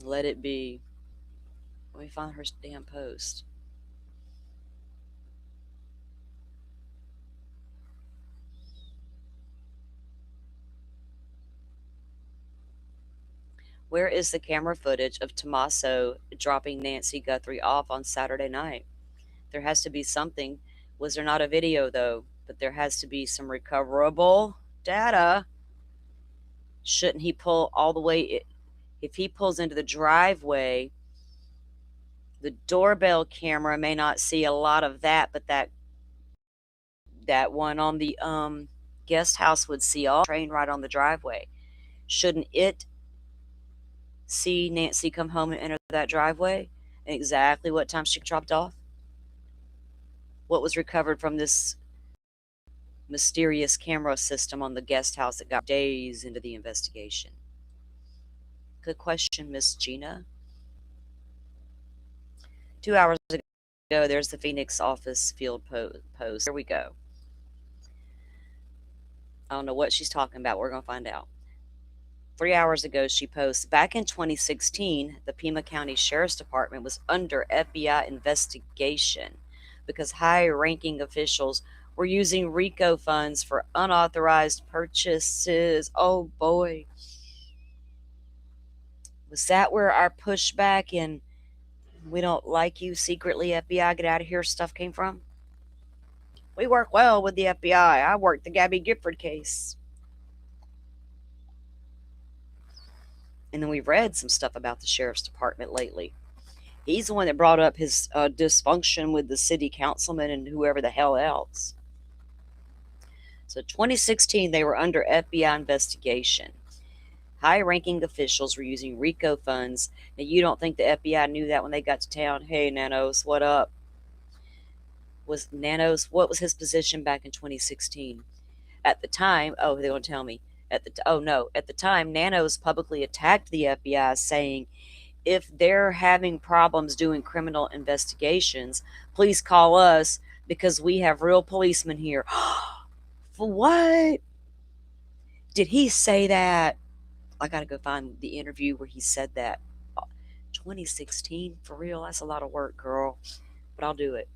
Let it be. Let me find her damn post. Where is the camera footage of Tommaso dropping Nancy Guthrie off on Saturday night? There has to be something. Was there not a video, though? But there has to be some recoverable data. Shouldn't he pull all the way? If he pulls into the driveway, the doorbell camera may not see a lot of that, but that one on the guest house would see all train right on the driveway. Shouldn't it see Nancy come home and enter that driveway? And exactly what time she dropped off? What was recovered from this mysterious camera system on the guest house that got days into the investigation? Good question, Miss Gina. 2 hours ago, there's the Phoenix office field post. Here we go. I don't know what she's talking about. We're going to find out. 3 hours ago, she posts, back in 2016, the Pima County Sheriff's Department was under FBI investigation because high-ranking officials were using RICO funds for unauthorized purchases. Oh, boy. Was that where our pushback and we don't like you secretly, FBI, get out of here stuff came from? We work well with the FBI. I worked the Gabby Gifford case. And then we've read some stuff about the Sheriff's Department lately. He's the one that brought up his dysfunction with the city councilman and whoever the hell else. So 2016, they were under FBI investigation. High-ranking officials were using RICO funds. Now, you don't think the FBI knew that when they got to town? Hey, Nanos, what up? What was his position back in 2016? At the time, they're going to tell me. At the time, Nanos publicly attacked the FBI, saying, if they're having problems doing criminal investigations, please call us because we have real policemen here. For what? Did he say that? I got to go find the interview where he said that. 2016? For real? That's a lot of work, girl. But I'll do it.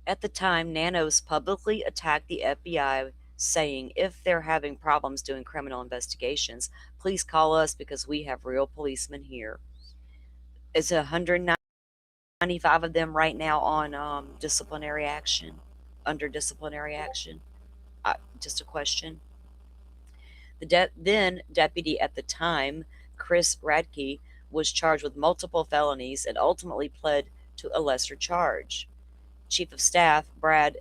At the time, Nanos publicly attacked the FBI, saying, if they're having problems doing criminal investigations, please call us because we have real policemen here. Is 195 of them right now on disciplinary action? Under disciplinary action? Just a question. The then deputy at the time, Chris Radke, was charged with multiple felonies and ultimately pled to a lesser charge. Chief of Staff Brad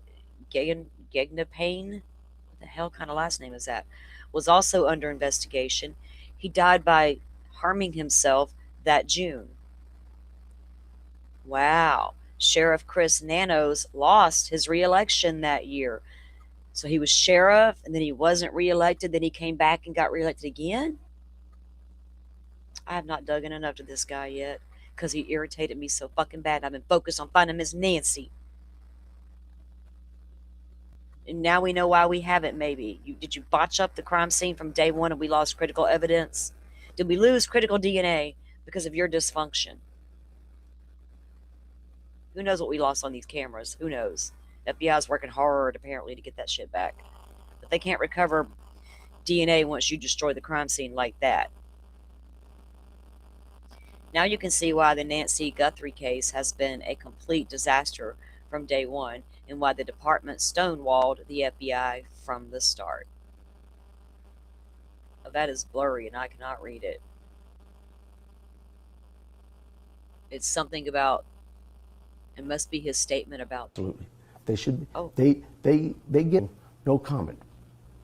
Gegnapane, what the hell kind of last name is that, was also under investigation. He died by harming himself that June. Wow. Sheriff Chris Nanos lost his re-election that year. So he was sheriff, and then he wasn't reelected. Then he came back and got reelected again. I have not dug in enough to this guy yet because he irritated me so fucking bad. I've been focused on finding Miss Nancy. And now we know why we haven't, maybe. Did you botch up the crime scene from day one and we lost critical evidence? Did we lose critical DNA because of your dysfunction? Who knows what we lost on these cameras? Who knows? FBI is working hard, apparently, to get that shit back. But they can't recover DNA once you destroy the crime scene like that. Now you can see why the Nancy Guthrie case has been a complete disaster from day one and why the department stonewalled the FBI from the start. Oh, that is blurry and I cannot read it. It's something about, it must be his statement about. Absolutely. They should, they get no comment.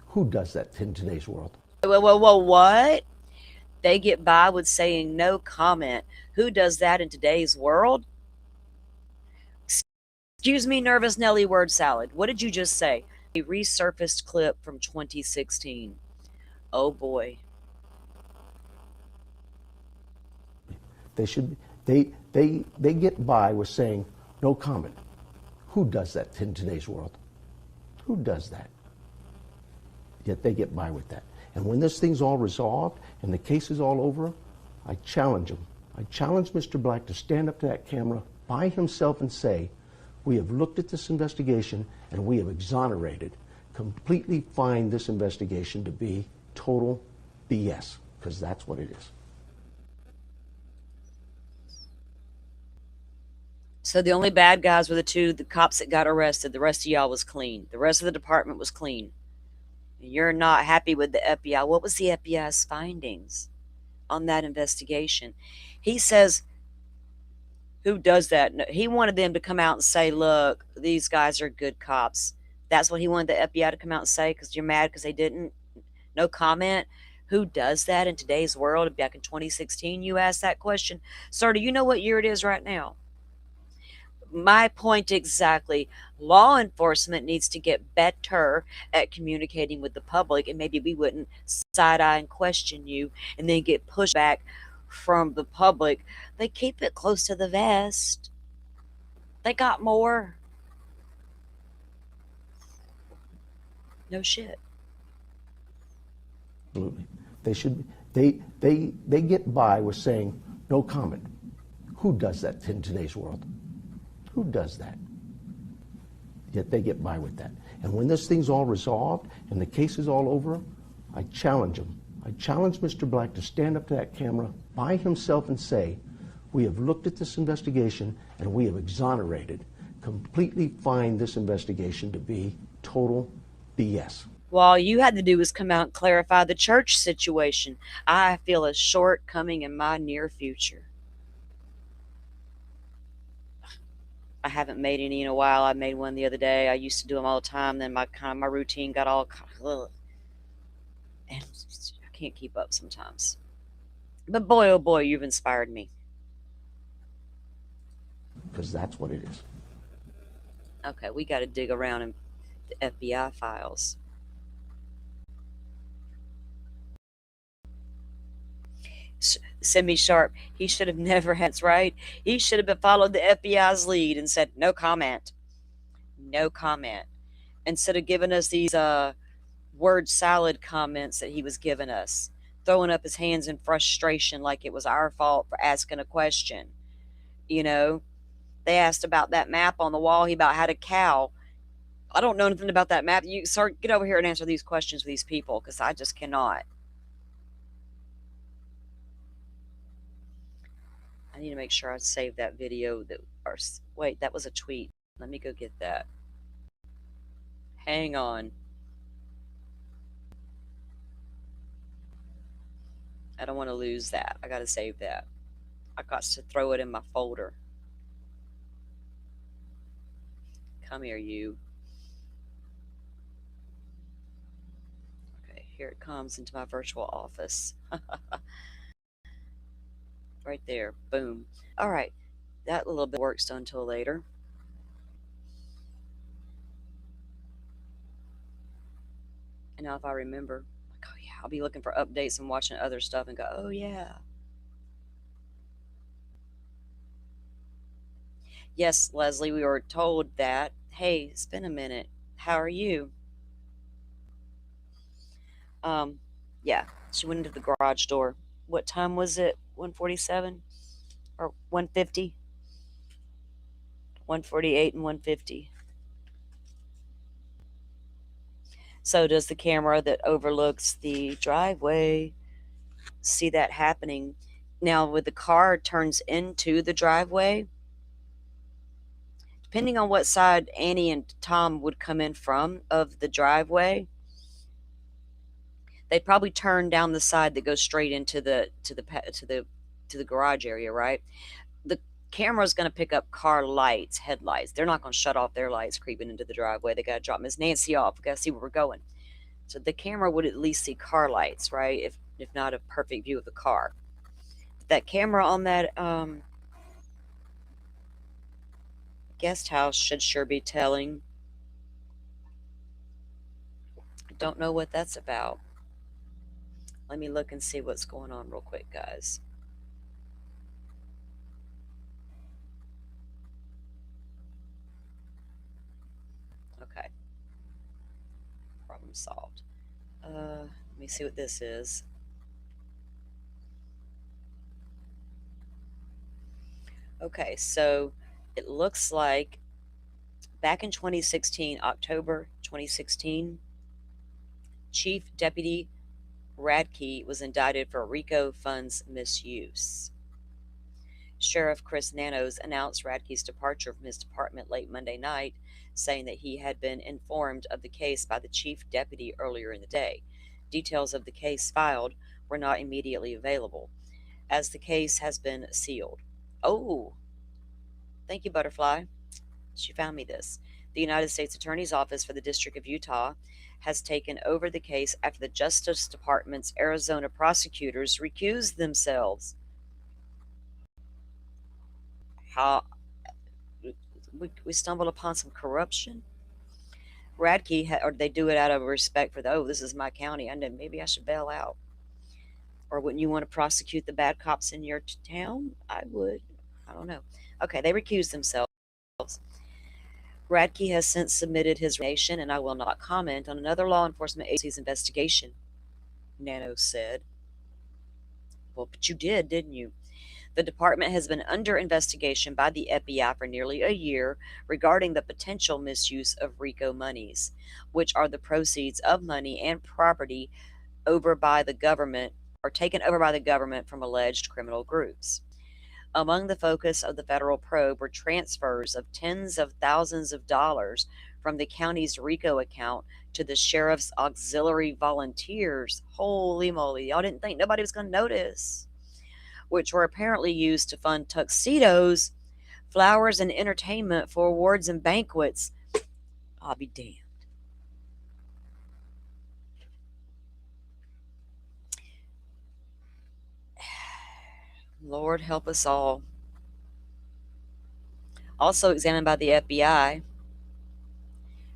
Who does that in today's world? Well, what? They get by with saying no comment. Who does that in today's world? Excuse me, nervous Nelly word salad. What did you just say? A resurfaced clip from 2016. Oh boy. They get by with saying no comment. Who does that in today's world? Who does that? Yet they get by with that. And when this thing's all resolved and the case is all over, I challenge him. I challenge Mr. Black to stand up to that camera by himself and say, we have looked at this investigation and we have exonerated, completely find this investigation to be total BS, because that's what it is. So the only bad guys were the cops that got arrested. The rest of y'all was clean. The rest of the department was clean. You're not happy with the FBI. What was the FBI's findings on that investigation? He says, who does that? No, he wanted them to come out and say, look, these guys are good cops. That's what he wanted the FBI to come out and say, because you're mad because they didn't. No comment. Who does that in today's world? Back in 2016, you asked that question. Sir, do you know what year it is right now? My point exactly. Law enforcement needs to get better at communicating with the public, and maybe we wouldn't side-eye and question you and then get pushback from the public. They keep it close to the vest. They got more. No shit. Absolutely. They get by with saying no comment. Who does that in today's world? Who does that? Yet they get by with that. And when this thing's all resolved and the case is all over, I challenge him. I challenge Mr. Black to stand up to that camera by himself and say, we have looked at this investigation and we have exonerated, completely find this investigation to be total BS. Well, all you had to do was come out and clarify the church situation. I feel a shortcoming in my near future. I haven't made any in a while. I made one the other day. I used to do them all the time. Then my routine got all and I can't keep up sometimes. But boy, oh boy, you've inspired me. Because that's what it is. Okay, we got to dig around in the FBI files. Semi Sharp, he should have never had, right? He should have followed the FBI's lead and said, no comment. No comment. Instead of giving us these word salad comments that he was giving us, throwing up his hands in frustration like it was our fault for asking a question. You know, they asked about that map on the wall. He about had a cow. I don't know anything about that map. You, sir, get over here and answer these questions with these people, because I just cannot. I need to make sure I save that video. Wait, that was a tweet. Let me go get that. Hang on. I don't want to lose that. I got to save that. I got to throw it in my folder. Come here, you. Okay, here it comes into my virtual office. Right there. Boom. All right. That little bit works until later. And now if I remember, like, oh yeah, I'll be looking for updates and watching other stuff and go, oh yeah. Yes, Leslie, we were told that. Hey, it's been a minute. How are you? Yeah, she went into the garage door. What time was it? 1:47 or 1:50? 1:48 and 1:50. So does the camera that overlooks the driveway see that happening? Now, when the car turns into the driveway, depending on what side Annie and Tom would come in from of the driveway, they'd probably turn down the side that goes straight into the garage area, right? The camera's going to pick up car lights, headlights. They're not going to shut off their lights creeping into the driveway. They got to drop Miss Nancy off. We got to see where we're going. So the camera would at least see car lights, right? If not a perfect view of the car. That camera on that Guest house should sure be telling. Don't know what that's about. Let me look and see what's going on real quick, guys. Okay. Problem solved. Let me see what this is. Okay, so it looks like back in 2016, October 2016, Chief Deputy Radke was indicted for RICO funds misuse. Sheriff Chris Nanos announced Radke's departure from his department late Monday night, saying that he had been informed of the case by the chief deputy earlier in the day. Details of the case filed were not immediately available, as the case has been sealed. Oh, thank you, Butterfly. She found me this. The United States Attorney's Office for the District of Utah has taken over the case after the Justice Department's Arizona prosecutors recused themselves. How we stumbled upon some corruption. Radke, or they do it out of respect for this is my county, and then maybe I should bail out. Or wouldn't you want to prosecute the bad cops in your town? I would. I don't know. Okay, they recused themselves. Radke has since submitted his resignation, and I will not comment on another law enforcement agency's investigation, Nano said. Well, but you did, didn't you? The department has been under investigation by the FBI for nearly a year regarding the potential misuse of RICO monies, which are the proceeds of money and property over by the government or taken over by the government from alleged criminal groups. Among the focus of the federal probe were transfers of tens of thousands of dollars from the county's RICO account to the sheriff's auxiliary volunteers. Holy moly, y'all didn't think nobody was going to notice. Which were apparently used to fund tuxedos, flowers, and entertainment for awards and banquets. I'll be damned. Lord help us all. Also examined by the FBI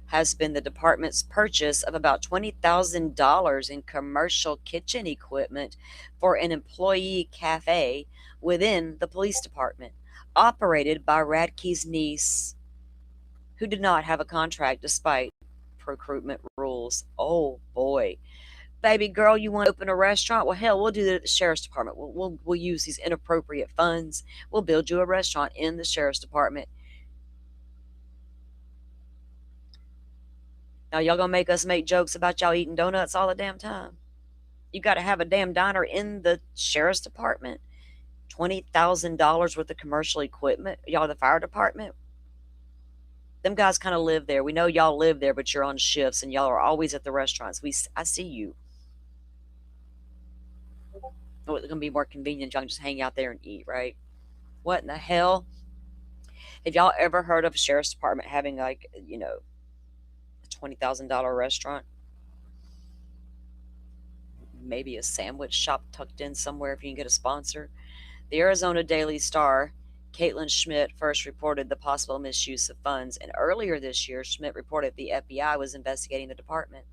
has been the department's purchase of about $20,000 in commercial kitchen equipment for an employee cafe within the police department, operated by Radke's niece, who did not have a contract despite procurement rules. Oh boy. Baby girl, you want to open a restaurant? Well, hell, we'll do that at the sheriff's department. We'll use these inappropriate funds. We'll build you a restaurant in the sheriff's department. Now, y'all gonna make us make jokes about y'all eating donuts all the damn time? You got to have a damn diner in the sheriff's department. $20,000 worth of commercial equipment. Y'all, the fire department. Them guys kind of live there. We know y'all live there, but you're on shifts and y'all are always at the restaurants. I see you. Oh, it's gonna be more convenient. Y'all can just hang out there and eat, right? What in the hell? Have y'all ever heard of a sheriff's department having a $20,000 restaurant? Maybe a sandwich shop tucked in somewhere if you can get a sponsor. The Arizona Daily Star, Caitlin Schmidt first reported the possible misuse of funds, and earlier this year, Schmidt reported the FBI was investigating the department.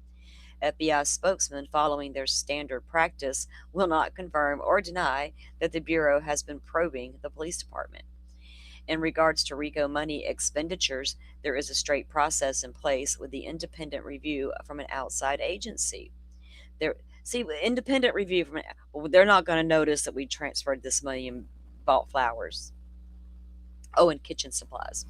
FBI spokesman, following their standard practice, will not confirm or deny that the Bureau has been probing the police department. In regards to RICO money expenditures, there is a straight process in place with the independent review from an outside agency. Independent review they're not going to notice that we transferred this money and bought flowers. Oh, and kitchen supplies.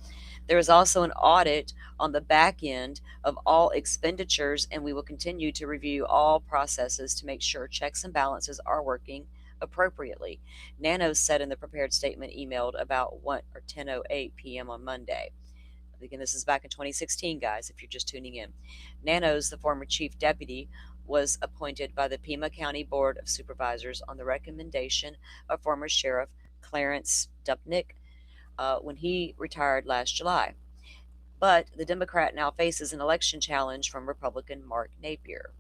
There is also an audit on the back end of all expenditures, and we will continue to review all processes to make sure checks and balances are working appropriately. Nanos said in the prepared statement emailed about 10:08 p.m. on Monday. Again, this is back in 2016, guys, if you're just tuning in. Nanos, the former chief deputy, was appointed by the Pima County Board of Supervisors on the recommendation of former Sheriff Clarence Dupnick when he retired last July. But the Democrat now faces an election challenge from Republican Mark Napier.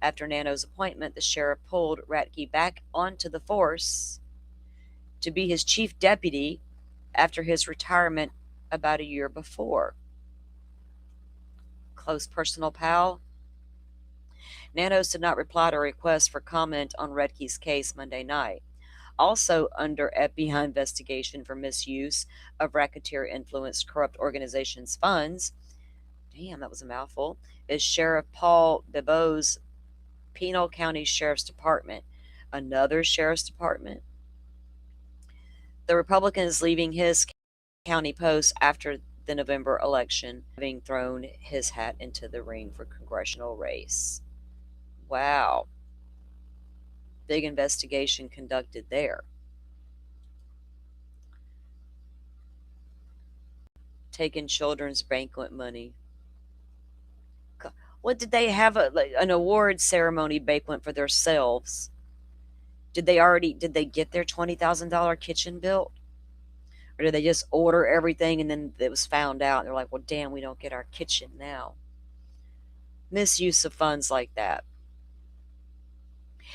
After Nano's appointment, the sheriff pulled Radke back onto the force to be his chief deputy after his retirement about a year before. Close personal pal. Nanos did not reply to a request for comment on Redke's case Monday night. Also under FBI investigation for misuse of racketeer-influenced corrupt organizations' funds, damn, that was a mouthful, is Sheriff Paul Bebo's Pinal County Sheriff's Department. Another sheriff's department? The Republican is leaving his county post after the November election, having thrown his hat into the ring for congressional race. Wow. Big investigation conducted there. Taking children's banquet money. What did they have an award ceremony banquet for themselves? Did they get their $20,000 kitchen built? Or did they just order everything and then it was found out and they're like, well, damn, we don't get our kitchen now. Misuse of funds like that.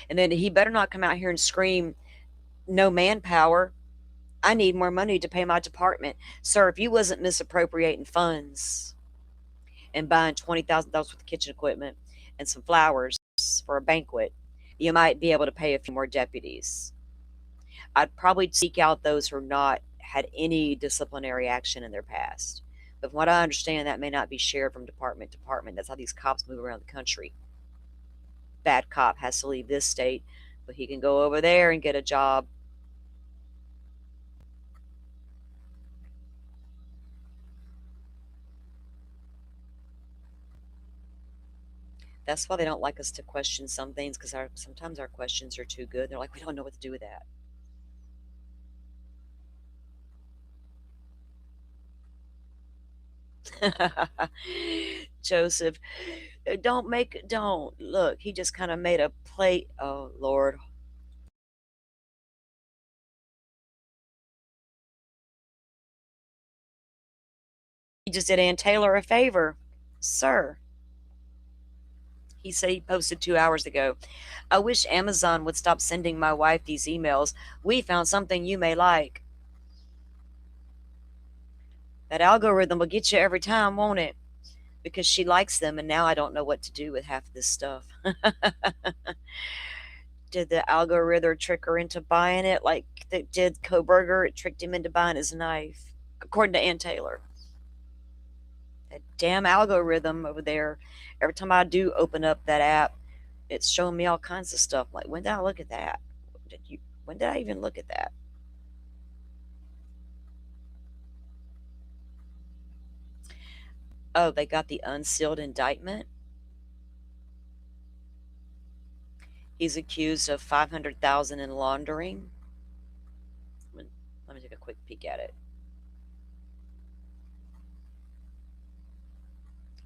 And then he better not come out here and scream, no manpower. I need more money to pay my department. Sir, if you wasn't misappropriating funds and buying $20,000 worth of kitchen equipment and some flowers for a banquet, you might be able to pay a few more deputies. I'd probably seek out those who are not had any disciplinary action in their past. But from what I understand, that may not be shared from department to department. That's how these cops move around the country. Bad cop has to leave this state, but he can go over there and get a job. That's why they don't like us to question some things, because sometimes our questions are too good. They're like, we don't know what to do with that. Joseph, don't look, he just kind of made a plate. Oh Lord. He just did Ann Taylor a favor, sir. He said he posted 2 hours ago. I wish Amazon would stop sending my wife these emails. We found something you may like. That algorithm will get you every time, won't it? Because she likes them, and now I don't know what to do with half of this stuff. Did the algorithm trick her into buying it like it did Koberger? It tricked him into buying his knife, according to Ann Taylor. That damn algorithm over there. Every time I do open up that app, it's showing me all kinds of stuff. Like, when did I look at that? When did I even look at that? Oh, they got the unsealed indictment. He's accused of $500,000 in laundering. Let me take a quick peek at it.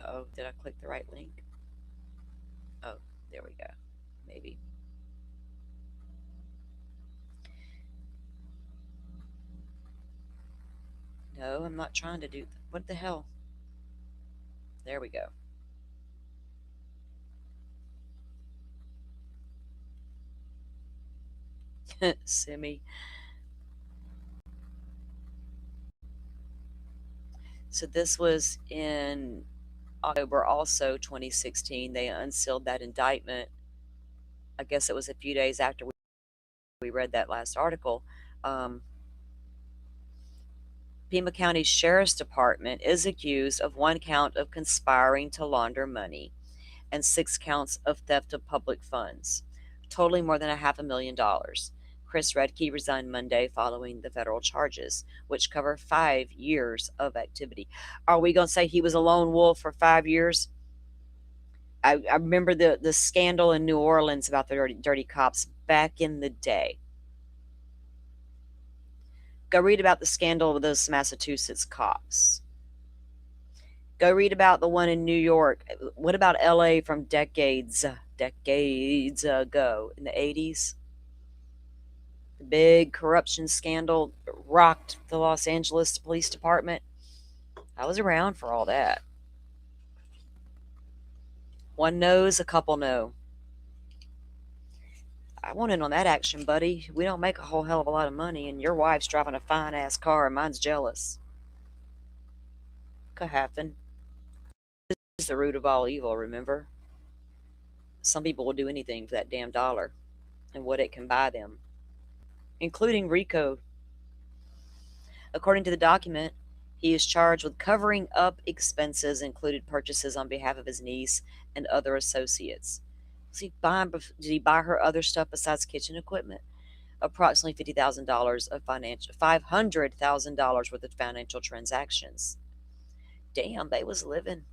Oh, did I click the right link? Oh, there we go. Maybe. No, I'm not trying to do. What the hell? There we go. Simi. So this was in October, also 2016. They unsealed that indictment. I guess it was a few days after we read that last article. Pima County Sheriff's Department is accused of 1 count of conspiring to launder money and 6 counts of theft of public funds, totaling more than $500,000. Chris Redke resigned Monday following the federal charges, which cover 5 years of activity. Are we going to say he was a lone wolf for 5 years? I remember the scandal in New Orleans about the dirty cops back in the day. Go read about the scandal with those Massachusetts cops. Go read about the one in New York. What about LA from decades ago in the 80s? The big corruption scandal rocked the Los Angeles Police Department. I was around for all that. One knows, a couple know. I want in on that action, buddy. We don't make a whole hell of a lot of money, and your wife's driving a fine-ass car, and mine's jealous. could happen. This is the root of all evil, remember? Some people will do anything for that damn dollar and what it can buy them, including Rico. According to the document, he is charged with covering up expenses included purchases on behalf of his niece and other associates. Did he buy her other stuff besides kitchen equipment? Approximately $50,000 of $500,000 worth of financial transactions. Damn, they was living.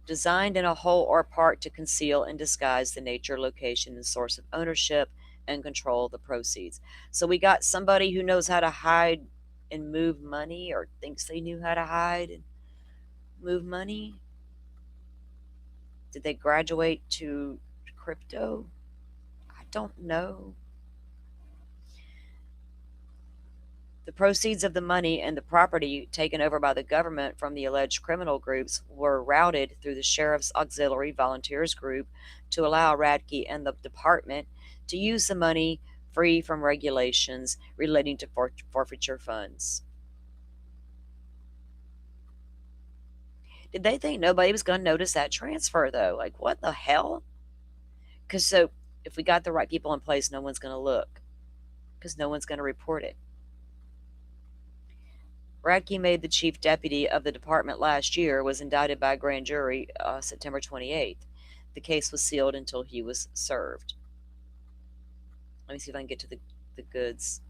Designed in a whole or part to conceal and disguise the nature, location, and source of ownership and control of the proceeds. So we got somebody who knows how to hide and move money, or thinks they knew how to hide and move money. Did they graduate to crypto? I don't know. The proceeds of the money and the property taken over by the government from the alleged criminal groups were routed through the Sheriff's Auxiliary Volunteers Group to allow Radke and the department to use the money free from regulations relating to forfeiture funds. Did they think nobody was going to notice that transfer, though? Like, what the hell? Because so if we got the right people in place, no one's going to look, because no one's going to report it. Radke, made the chief deputy of the department last year, was indicted by a grand jury September 28th. The case was sealed until he was served. Let me see if I can get to the goods.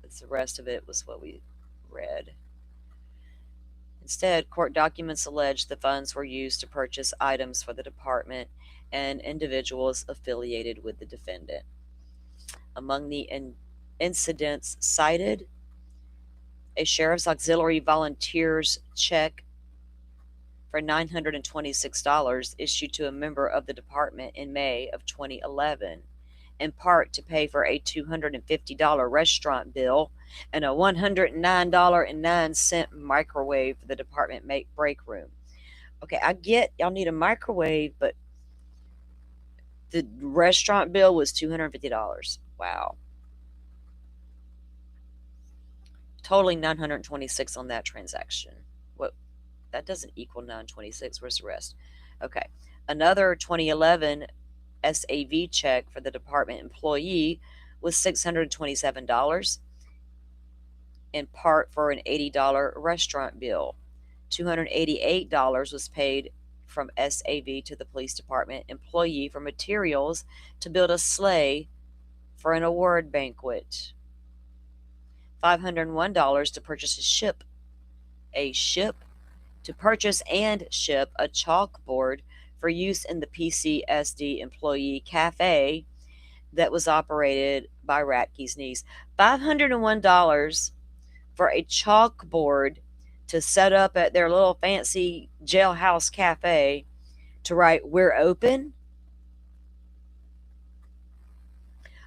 The rest of it was what we read. Instead, court documents allege the funds were used to purchase items for the department and individuals affiliated with the defendant. Among the incidents cited, a Sheriff's Auxiliary Volunteers check for $926 issued to a member of the department in May of 2011, in part to pay for a $250 restaurant bill and a $109.09 microwave for the department break room. Okay, I get y'all need a microwave, but the restaurant bill was $250. Wow. Totaling $926 on that transaction. What? That doesn't equal $926. Where's the rest? Okay. Another 2011 SAV check for the department employee was $627, in part for an $80 restaurant bill. $288 was paid from SAV to the police department employee for materials to build a sleigh for an award banquet. $501 to purchase to purchase and ship a chalkboard for use in the PCSD employee cafe that was operated by Radke's niece. $501 for a chalkboard to set up at their little fancy jailhouse cafe to write "We're open,"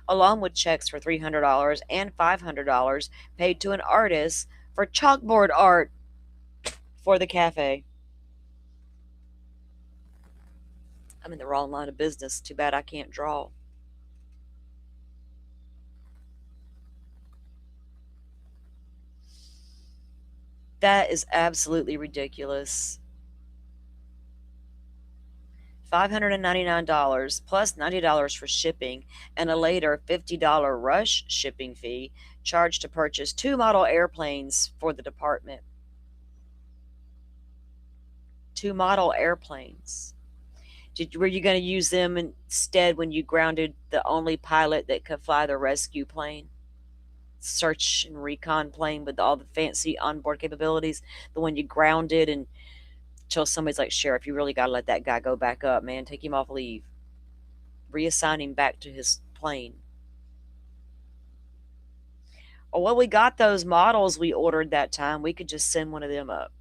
along with checks for $300 and $500 paid to an artist for chalkboard art for the cafe. I'm in the wrong line of business. Too bad I can't draw. That is absolutely ridiculous. $599 plus $90 for shipping and a later $50 rush shipping fee charged to purchase 2 model airplanes for the department. 2 model airplanes. Were you going to use them instead when you grounded the only pilot that could fly the rescue plane? Search and recon plane with all the fancy onboard capabilities, the one you grounded until somebody's like, "Sheriff, you really got to let that guy go back up, man. Take him off leave. Reassign him back to his plane." Oh, well, we got those models we ordered that time. We could just send one of them up.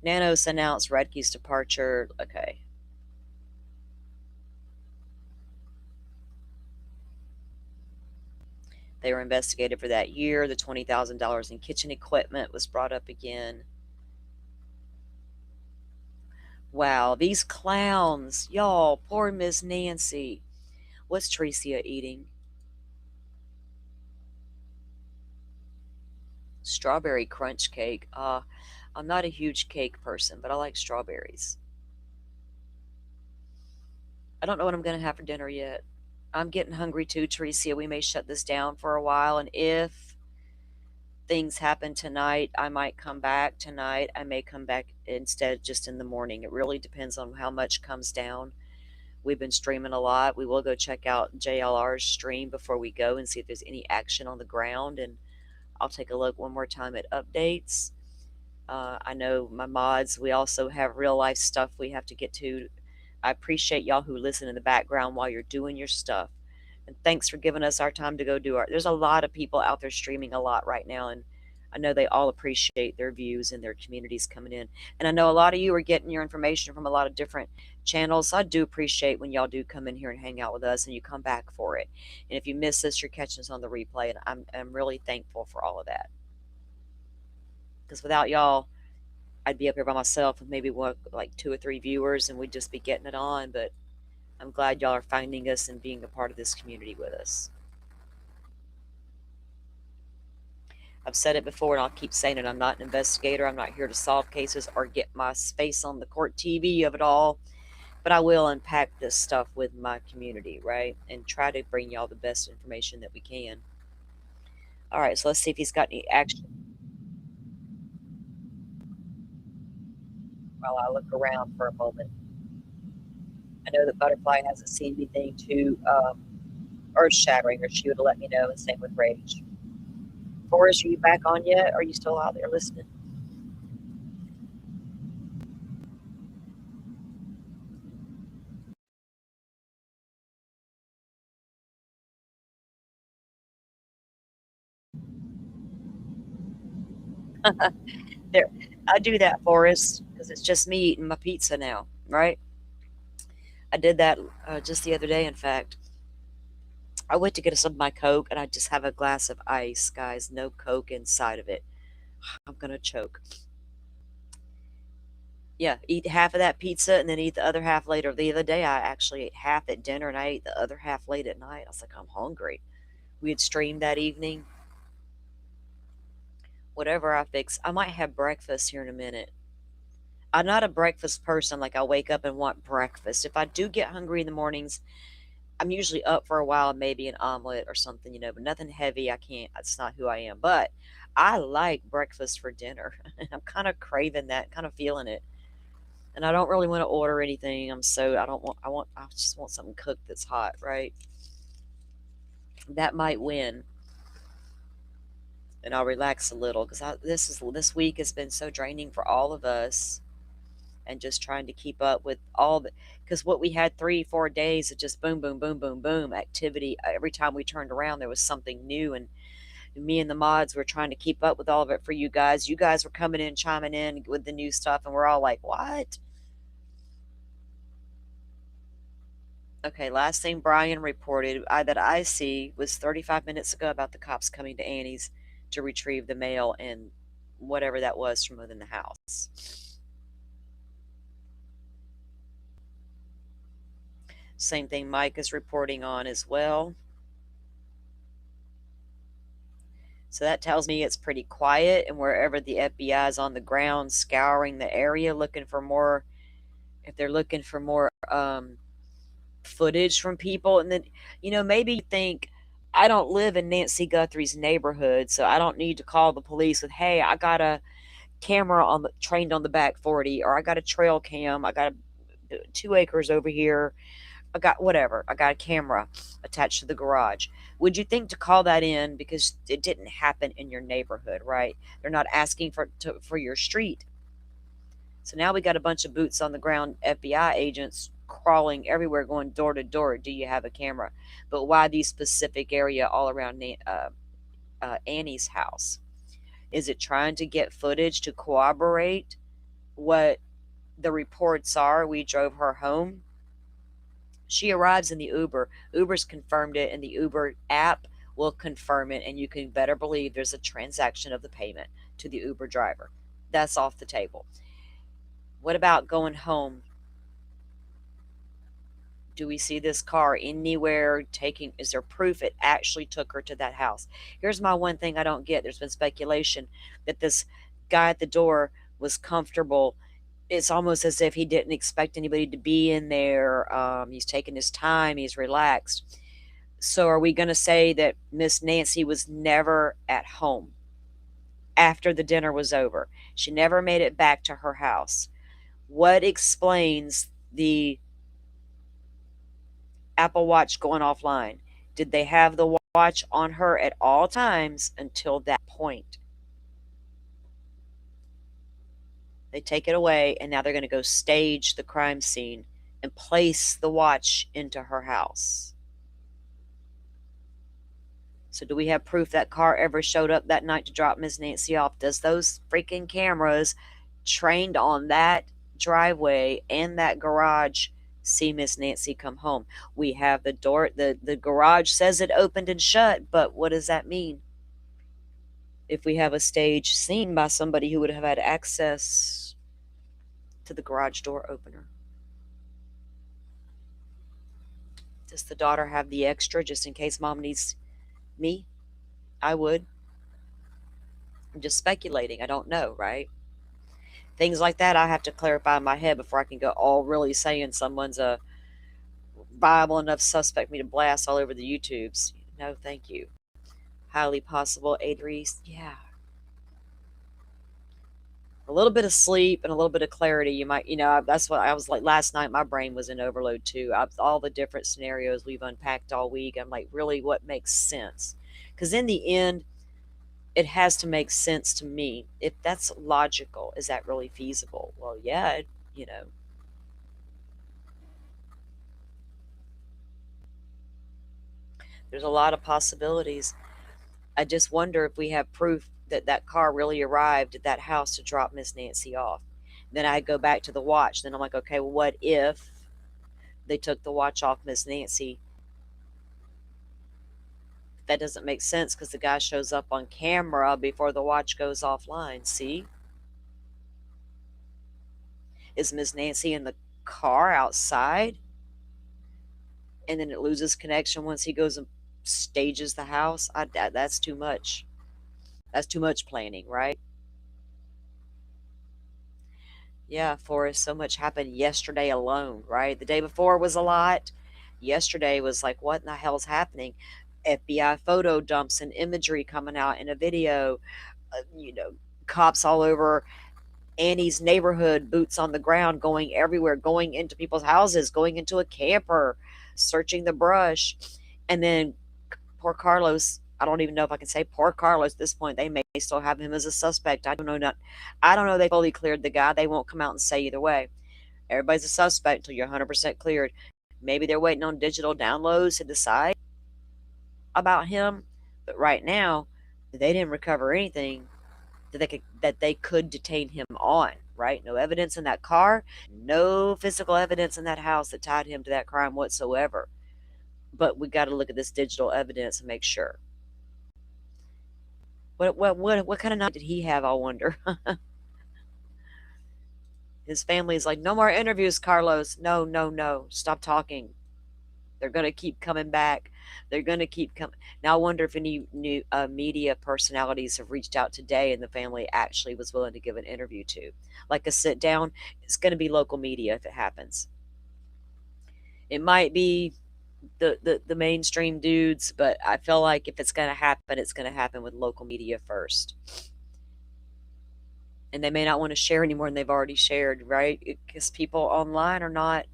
Nanos announced Radke's departure. Okay. They were investigated for that year. The $20,000 in kitchen equipment was brought up again. Wow, these clowns. Y'all, poor Miss Nancy. What's Tricia eating? Strawberry crunch cake. I'm not a huge cake person, but I like strawberries. I don't know what I'm going to have for dinner yet. I'm getting hungry too, Teresa. We may shut this down for a while, and if things happen tonight, I might come back tonight. I may come back instead just in the morning. It really depends on how much comes down. We've been streaming a lot. We will go check out JLR's stream before we go and see if there's any action on the ground. And I'll take a look one more time at updates. I know my mods, we also have real life stuff we have to get to. I appreciate y'all who listen in the background while you're doing your stuff. And thanks for giving us our time to go do our. There's a lot of people out there streaming a lot right now, and I know they all appreciate their views and their communities coming in. And I know a lot of you are getting your information from a lot of different channels. So I do appreciate when y'all do come in here and hang out with us and you come back for it. And if you miss us, you're catching us on the replay, and I'm really thankful for all of that. Because without y'all, I'd be up here by myself with maybe like 2 or 3 viewers, and we'd just be getting it on. But I'm glad y'all are finding us and being a part of this community with us. I've said it before and I'll keep saying it. I'm not an investigator. I'm not here to solve cases or get my face on the court TV of it all. But I will unpack this stuff with my community, right? And try to bring y'all the best information that we can. All right, so let's see if he's got any action. While I look around for a moment. I know that Butterfly hasn't seen anything too earth-shattering, or she would have let me know, and same with Rage. Forrest, are you back on yet? Are you still out there listening? There, I do that, Forrest, because it's just me eating my pizza now, right? I did that just the other day, in fact. I went to get some of my Coke, and I just have a glass of ice, guys. No Coke inside of it. I'm going to choke. Yeah, eat half of that pizza and then eat the other half later. The other day, I actually ate half at dinner, and I ate the other half late at night. I was like, I'm hungry. We had streamed that evening. Whatever I fix, I might have breakfast here in a minute. I'm not a breakfast person. Like, I wake up and want breakfast. If I do get hungry in the mornings, I'm usually up for a while, maybe an omelet or something, but nothing heavy. I can't, that's not who I am. But I like breakfast for dinner. I'm kind of craving that, kind of feeling it. And I don't really want to order anything. I just want something cooked that's hot, right? That might win. And I'll relax a little because this week has been so draining for all of us. And just trying to keep up with all the, because what we had 3-4 days of just boom, boom, boom, boom, boom activity. Every time we turned around, there was something new, and me and the mods were trying to keep up with all of it for you guys. You guys were coming in, chiming in with the new stuff, and we're all like, what? Okay, last thing Brian reported that I see was 35 minutes ago about the cops coming to Annie's to retrieve the mail and whatever that was from within the house. Same thing Mike is reporting on as well. So that tells me it's pretty quiet, and wherever the FBI is on the ground scouring the area looking for more, if they're looking for more footage from people. And then, maybe you think, I don't live in Nancy Guthrie's neighborhood, so I don't need to call the police with, hey, I got a camera trained on the back 40, or I got a trail cam, I got 2 acres over here, I got whatever, I got a camera attached to the garage. Would you think to call that in because it didn't happen in your neighborhood, right? They're not asking for your street. So now we got a bunch of boots on the ground FBI agents crawling everywhere, going door to door. Do you have a camera? But why the specific area all around Annie's house? Is it trying to get footage to corroborate what the reports are? We drove her home. She arrives in the Uber. Uber's confirmed it, and the Uber app will confirm it, and you can better believe there's a transaction of the payment to the Uber driver. That's off the table. What about going home Do we see this car anywhere taking, is there proof it actually took her to that house? Here's my one thing I don't get. There's been speculation that this guy at the door was comfortable. It's almost as if he didn't expect anybody to be in there. He's taking his time, he's relaxed. So are we going to say that Miss Nancy was never at home after the dinner was over? She never made it back to her house. What explains the Apple Watch going offline? Did they have the watch on her at all times until that point? They take it away, and now they're going to go stage the crime scene and place the watch into her house. So do we have proof that car ever showed up that night to drop Miss Nancy off? Does those freaking cameras trained on that driveway and that garage see Miss Nancy come home? We have the door, the garage says it opened and shut, but what does that mean? If we have a stage seen by somebody who would have had access to the garage door opener. Does the daughter have the extra just in case mom needs me? I would. I'm just speculating. I don't know, right? Things like that I have to clarify in my head before I can go all really saying someone's a viable enough suspect me to blast all over the YouTubes. No, thank you. Highly possible. Adrice, yeah. A little bit of sleep and a little bit of clarity, you might, that's what I was like last night. My brain was in overload too. All the different scenarios we've unpacked all week. I'm like, really, what makes sense? Because in the end, it has to make sense to me. If that's logical, is that really feasible? Well, yeah, there's a lot of possibilities. I just wonder if we have proof that that car really arrived at that house to drop Miss Nancy off. Then I go back to the watch. Then I'm like, okay, well, what if they took the watch off Miss Nancy? That doesn't make sense because the guy shows up on camera before the watch goes offline. See? Is Miss Nancy in the car outside? And then it loses connection once he goes and stages the house? That's too much. That's too much planning, right? Yeah, Forrest, so much happened yesterday alone, right? The day before was a lot. Yesterday was like, what in the hell's happening? FBI photo dumps and imagery coming out in a video, cops all over Annie's neighborhood, boots on the ground, going everywhere, going into people's houses, going into a camper, searching the brush. And then poor Carlos, I don't even know if I can say poor Carlos at this point. They may still have him as a suspect. I don't know. They fully cleared the guy. They won't come out and say either way. Everybody's a suspect until you're 100% cleared. Maybe they're waiting on digital downloads to decide about him. But right now, they didn't recover anything that they could detain him on, right? No evidence in that car, no physical evidence in that house that tied him to that crime whatsoever. But we got to look at this digital evidence and make sure. What kind of night did he have, I wonder? His family's like, no more interviews, Carlos. No. Stop talking. They're going to keep coming back. They're going to keep coming. Now, I wonder if any new media personalities have reached out today and the family actually was willing to give an interview to. Like a sit down. It's going to be local media if it happens. It might be the mainstream dudes, but I feel like if it's going to happen, it's going to happen with local media first. And they may not want to share any more than they've already shared, right? Because people online are not,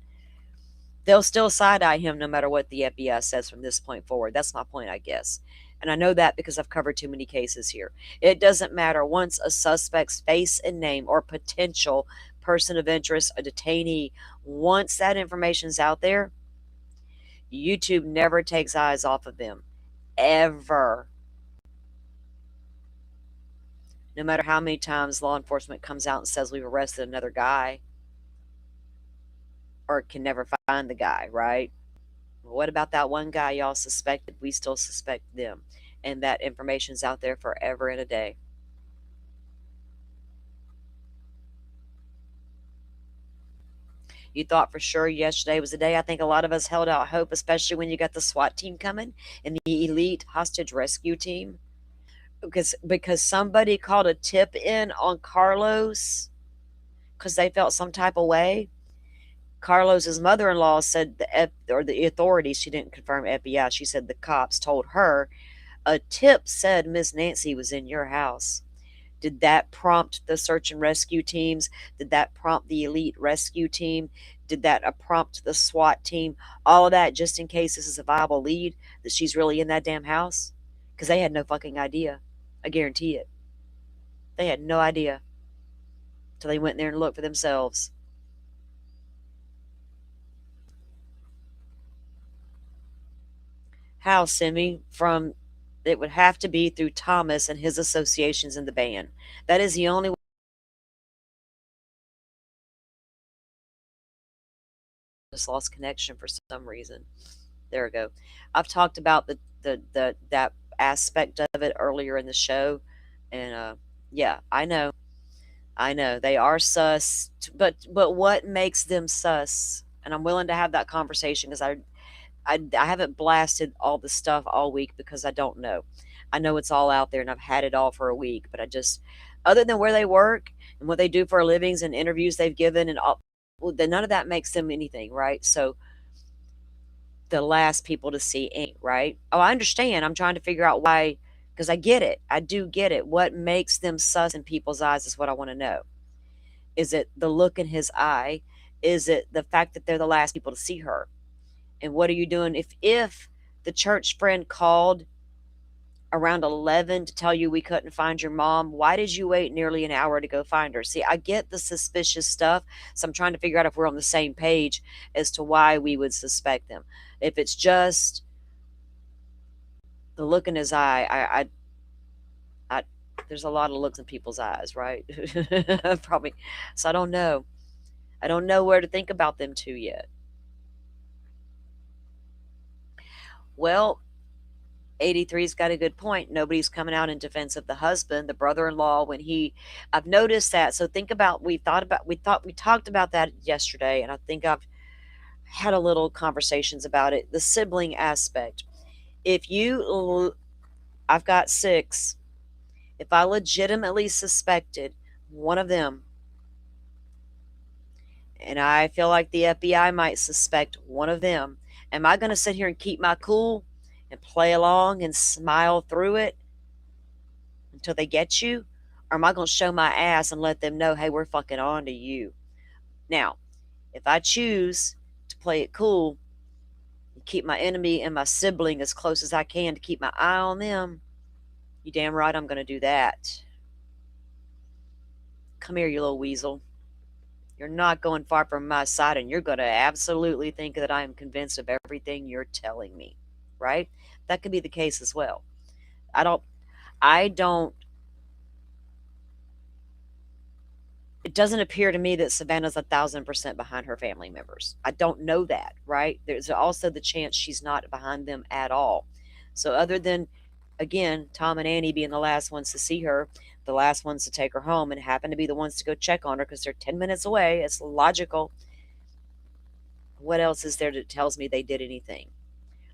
they'll still side-eye him no matter what the FBI says from this point forward. That's my point, I guess. And I know that because I've covered too many cases here. It doesn't matter. Once a suspect's face and name or potential person of interest, a detainee, once that information's out there, YouTube never takes eyes off of them. Ever. No matter how many times law enforcement comes out and says we've arrested another guy or can never find the guy, right? Well, what about that one guy y'all suspected? We still suspect them. And that information's out there forever and a day. You thought for sure yesterday was the day. I think a lot of us held out hope, especially when you got the SWAT team coming and the elite hostage rescue team. Because somebody called a tip in on Carlos because they felt some type of way. Carlos's mother-in-law said the authorities, she didn't confirm FBI, she said the cops told her a tip said Miss Nancy was in your house. Did that prompt the search and rescue teams? Did that prompt the elite rescue team? Did that prompt the SWAT team? All of that just in case this is a viable lead that she's really in that damn house? Because they had no fucking idea. I guarantee it. They had no idea till they went there and looked for themselves. How, Simi? From it would have to be through Thomas and his associations in the band. That is the only way. Just lost connection for some reason. There we go. I've talked about the that aspect of it earlier in the show, and yeah, I know they are sus, but what makes them sus? And I'm willing to have that conversation because I haven't blasted all the stuff all week because I don't know. I know it's all out there and I've had it all for a week, but I just, other than where they work and what they do for a livings and interviews they've given and all, well, then none of that makes them anything, right? So the last people to see Annie, right? Oh, I understand. I'm trying to figure out why, because I get it. I do get it. What makes them sus in people's eyes is what I want to know. Is it the look in his eye? Is it the fact that they're the last people to see her? And what are you doing if the church friend called around 11 to tell you we couldn't find your mom? Why did you wait nearly an hour to go find her? See, I get the suspicious stuff, so I'm trying to figure out if we're on the same page as to why we would suspect them. If it's just the look in his eye, I there's a lot of looks in people's eyes, right? Probably. So I don't know. I don't know where to think about them two yet. Well, 83's got a good point. Nobody's coming out in defense of the husband, the brother-in-law, when I've noticed that. So think about, we talked about that yesterday, and I think I've had a little conversations about it. The sibling aspect. I've got 6. If I legitimately suspected one of them, and I feel like the FBI might suspect one of them, am I going to sit here and keep my cool and play along and smile through it until they get you? Or am I going to show my ass and let them know, hey, we're fucking on to you? Now, if I choose to play it cool and keep my enemy and my sibling as close as I can to keep my eye on them, you damn right I'm going to do that. Come here, you little weasel. You're not going far from my side, and you're going to absolutely think that I am convinced of everything you're telling me, right? That could be the case as well. I don't, it doesn't appear to me that Savannah's 1,000% behind her family members. I don't know that, right? There's also the chance she's not behind them at all. So other than, again, Tom and Annie being the last ones to see her, the last ones to take her home, and happen to be the ones to go check on her because they're 10 minutes away, it's logical. What else is there that tells me they did anything?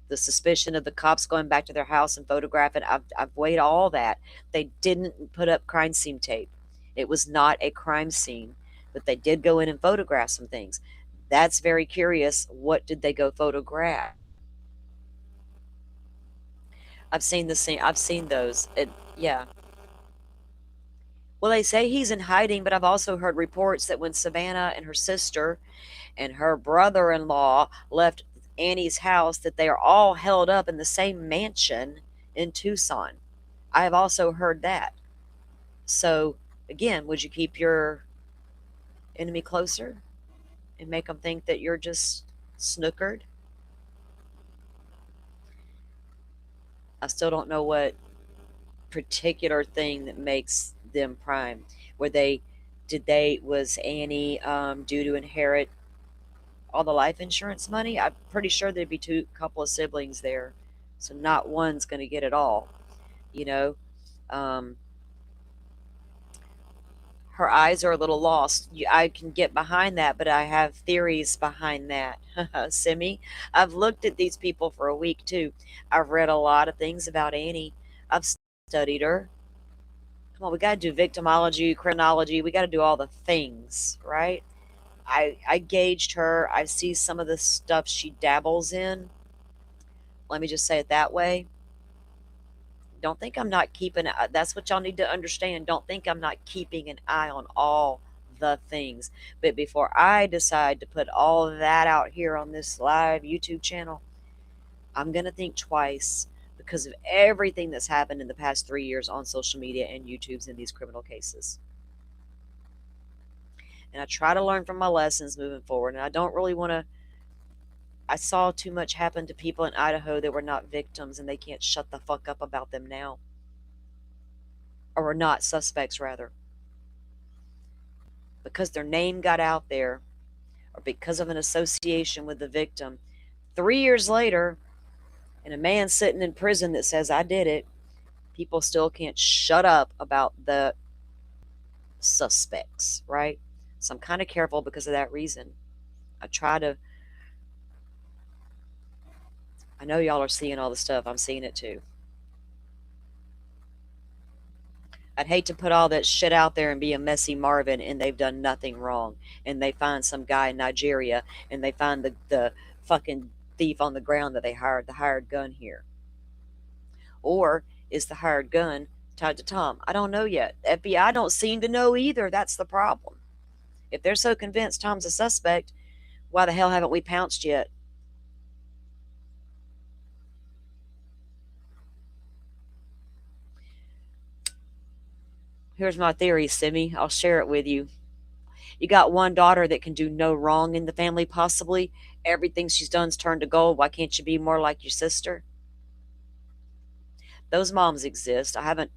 The suspicion of the cops going back to their house and photographing, I've weighed all that. They didn't put up crime scene tape. It was not a crime scene, but they did go in and photograph some things. That's very curious. What did they go photograph? I've seen the scene. I've seen those. Yeah. Well, they say he's in hiding, but I've also heard reports that when Savannah and her sister and her brother-in-law left Annie's house, that they are all held up in the same mansion in Tucson. I have also heard that. So, again, would you keep your enemy closer and make them think that you're just snookered? I still don't know what particular thing that makes them prime. Was Annie due to inherit all the life insurance money? I'm pretty sure there'd be couple of siblings there, so not one's going to get it all. You know, her eyes are a little lost. I can get behind that, but I have theories behind that. Simi, I've looked at these people for a week too. I've read a lot of things about Annie. I've studied her. Come on, we got to do victimology, criminology. We got to do all the things, right? I gauged her. I see some of the stuff she dabbles in. Let me just say it that way. Don't think I'm not keeping. That's what y'all need to understand. Don't think I'm not keeping an eye on all the things. But before I decide to put all of that out here on this live YouTube channel, I'm gonna think twice because of everything that's happened in the past 3 years on social media and YouTube's in these criminal cases. And I try to learn from my lessons moving forward. And I don't really want to. I saw too much happen to people in Idaho that were not victims, and they can't shut the fuck up about them now. Or were not suspects, rather. Because their name got out there, or because of an association with the victim. 3 years later, and a man sitting in prison that says, I did it, people still can't shut up about the suspects, right? So I'm kind of careful because of that reason. I know y'all are seeing all the stuff. I'm seeing it too. I'd hate to put all that shit out there and be a messy Marvin and they've done nothing wrong. And they find some guy in Nigeria and they find the fucking thief on the ground that they hired, the hired gun here. Or is the hired gun tied to Tom? I don't know yet. FBI don't seem to know either. That's the problem. If they're so convinced Tom's a suspect, why the hell haven't we pounced yet? Here's my theory, Simi. I'll share it with you. You got one daughter that can do no wrong in the family, possibly. Everything she's done's turned to gold. Why can't you be more like your sister? Those moms exist. I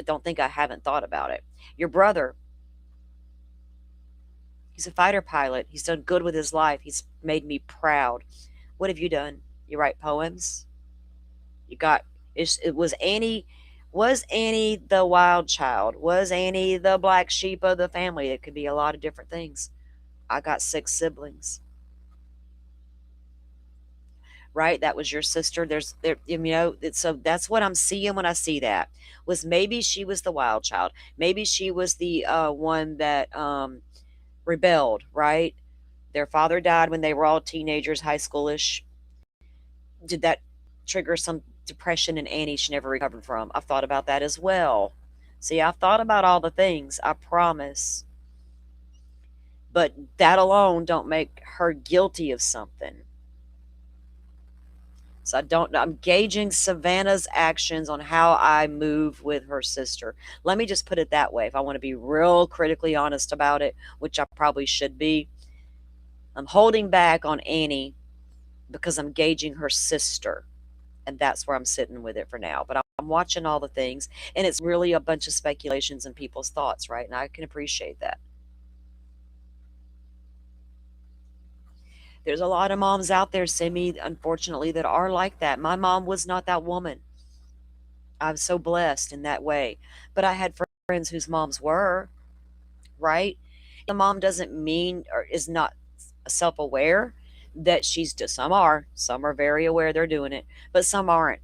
don't think I haven't thought about it. Your brother, he's a fighter pilot. He's done good with his life. He's made me proud. What have you done? You write poems? Was Annie the wild child? Was Annie the black sheep of the family? It could be a lot of different things. I got 6 siblings. Right? That was your sister. So that's what I'm seeing when I see that. Was maybe she was the wild child. Maybe she was the one that rebelled, right? Their father died when they were all teenagers, high schoolish. Did that trigger some depression in Annie she never recovered from? I've thought about that as well. See, I've thought about all the things, I promise. But that alone don't make her guilty of something. So I'm gauging Savannah's actions on how I move with her sister. Let me just put it that way. If I want to be real critically honest about it, which I probably should be, I'm holding back on Annie because I'm gauging her sister. And that's where I'm sitting with it for now. But I'm watching all the things, and it's really a bunch of speculations and people's thoughts, right? And I can appreciate that. There's a lot of moms out there, Simi, unfortunately, that are like that. My mom was not that woman. I'm so blessed in that way. But I had friends whose moms were, right? The mom doesn't mean or is not self-aware that some are very aware they're doing it, but some aren't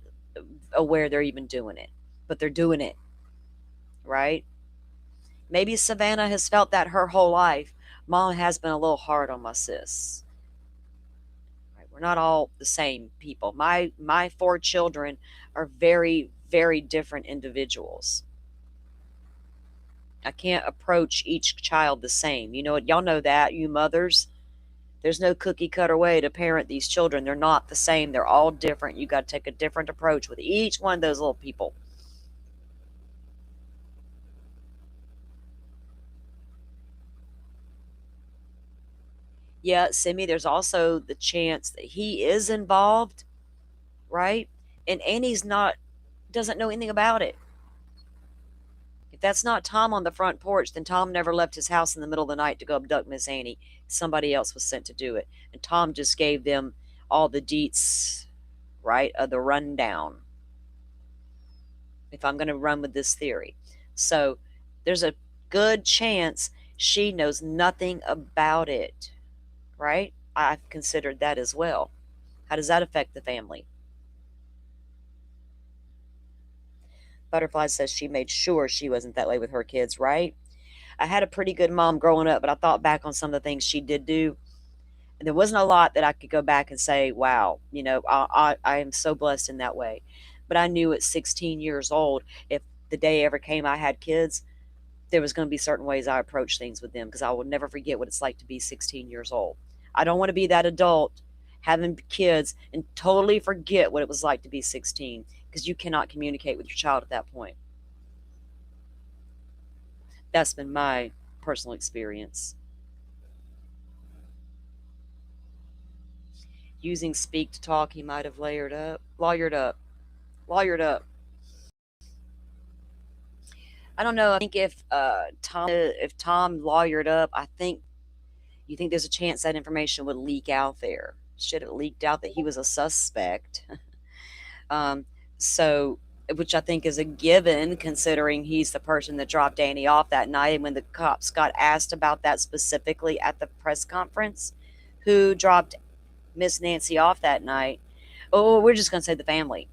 aware they're even doing it, but they're doing it, right? Maybe Savannah has felt that her whole life. Mom has been a little hard on my sis. Right? We're not all the same people. My 4 children are very, very different individuals. I can't approach each child the same. You know what? Y'all know that, you mothers. There's no cookie cutter way to parent these children. They're not the same. They're all different. You got to take a different approach with each one of those little people. Yeah, Simi, there's also the chance that he is involved, right? And Annie's doesn't know anything about it. If that's not Tom on the front porch, then Tom never left his house in the middle of the night to go abduct Miss Annie. Somebody else was sent to do it. And Tom just gave them all the deets, right, of the rundown. If I'm going to run with this theory. So there's a good chance she knows nothing about it, right? I've considered that as well. How does that affect the family? Butterfly says she made sure she wasn't that way with her kids, right? I had a pretty good mom growing up, but I thought back on some of the things she did do. And there wasn't a lot that I could go back and say, wow, I am so blessed in that way. But I knew at 16 years old, if the day ever came I had kids, there was going to be certain ways I approach things with them because I will never forget what it's like to be 16 years old. I don't want to be that adult having kids and totally forget what it was like to be 16 because you cannot communicate with your child at that point. That's been my personal experience. Using speak to talk, he might have lawyered up. I don't know. I think if Tom lawyered up, you think there's a chance that information would leak out there. Should have leaked out that he was a suspect. um, so, which I think is a given considering he's the person that dropped Annie off that night. And when the cops got asked about that specifically at the press conference, who dropped Miss Nancy off that night? Oh, we're just going to say the family.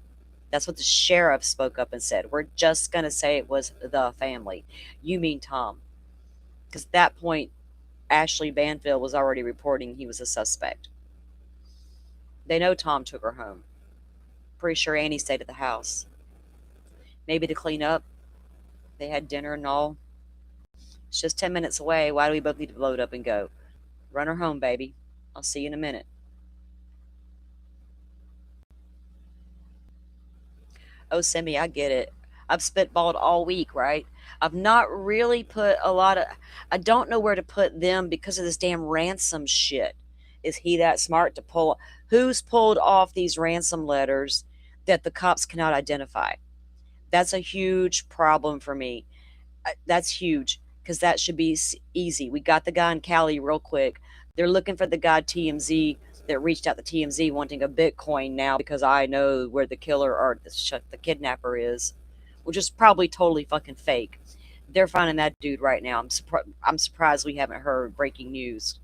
That's what the sheriff spoke up and said. We're just going to say it was the family. You mean Tom. Because at that point, Ashley Banfield was already reporting he was a suspect. They know Tom took her home. Pretty sure Annie stayed at the house. Maybe to clean up. They had dinner and all. It's just 10 minutes away. Why do we both need to load up and go? Run her home, baby. I'll see you in a minute. Oh, Simi, I get it. I've spitballed all week, right? I've not really put a lot of. I don't know where to put them because of this damn ransom shit. Is he that smart to pull? Who's pulled off these ransom letters that the cops cannot identify? That's a huge problem for me. That's huge because that should be easy. We got the guy in Cali real quick. They're looking for the guy TMZ that reached out to TMZ wanting a Bitcoin now because I know where the killer or the kidnapper is, which is probably totally fucking fake. They're finding that dude right now. I'm surprised we haven't heard breaking news.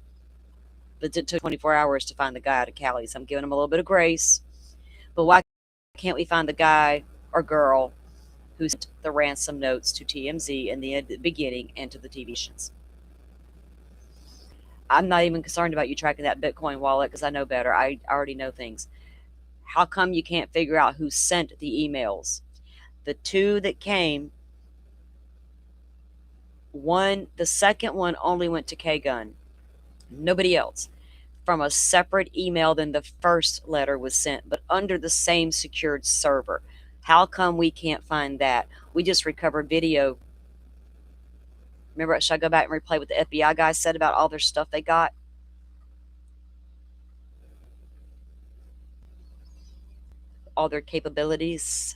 But it took 24 hours to find the guy out of Cali, so I'm giving him a little bit of grace. But why can't we find the guy or girl who sent the ransom notes to TMZ in the beginning and to the TV stations? I'm not even concerned about you tracking that Bitcoin wallet because I know better. I already know things. How come you can't figure out who sent the emails? The two that came, the second one only went to K-Gun. Nobody else. From a separate email than the first letter was sent, but under the same secured server. How come we can't find that? We just recovered video. Remember, should I go back and replay what the FBI guys said about all their stuff they got? All their capabilities.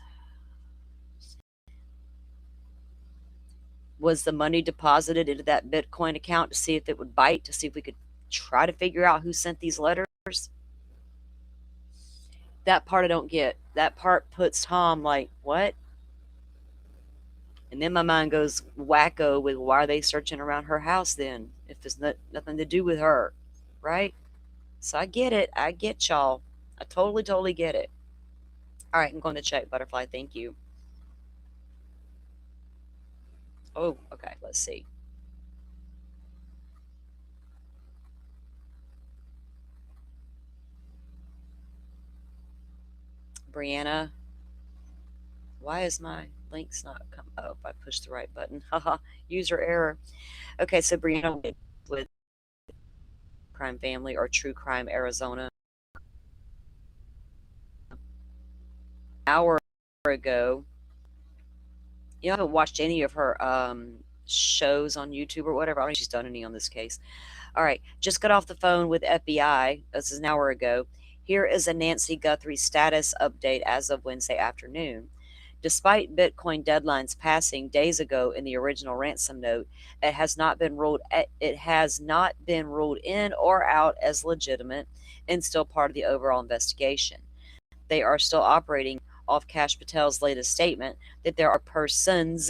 Was the money deposited into that Bitcoin account to see if it would bite, to see if we could try to figure out who sent these letters? That part I don't get. That part puts Tom like, what? And then my mind goes wacko with why are they searching around her house then? If it's nothing to do with her, right? So I get it. I get y'all. I totally get it. All right, I'm going to check, Butterfly. Thank you. Oh, okay. Let's see. Brianna, why is my links not come? Oh, I pushed the right button. Haha, user error. Okay, so Brianna with Crime Family or True Crime Arizona. An hour ago. I haven't watched any of her shows on YouTube or whatever. I don't think she's done any on this case. All right, just got off the phone with FBI. This is an hour ago. Here is a Nancy Guthrie status update as of Wednesday afternoon. Despite Bitcoin deadlines passing days ago in the original ransom note, it has not been ruled in or out as legitimate and still part of the overall investigation. They are still operating off Cash Patel's latest statement that there are persons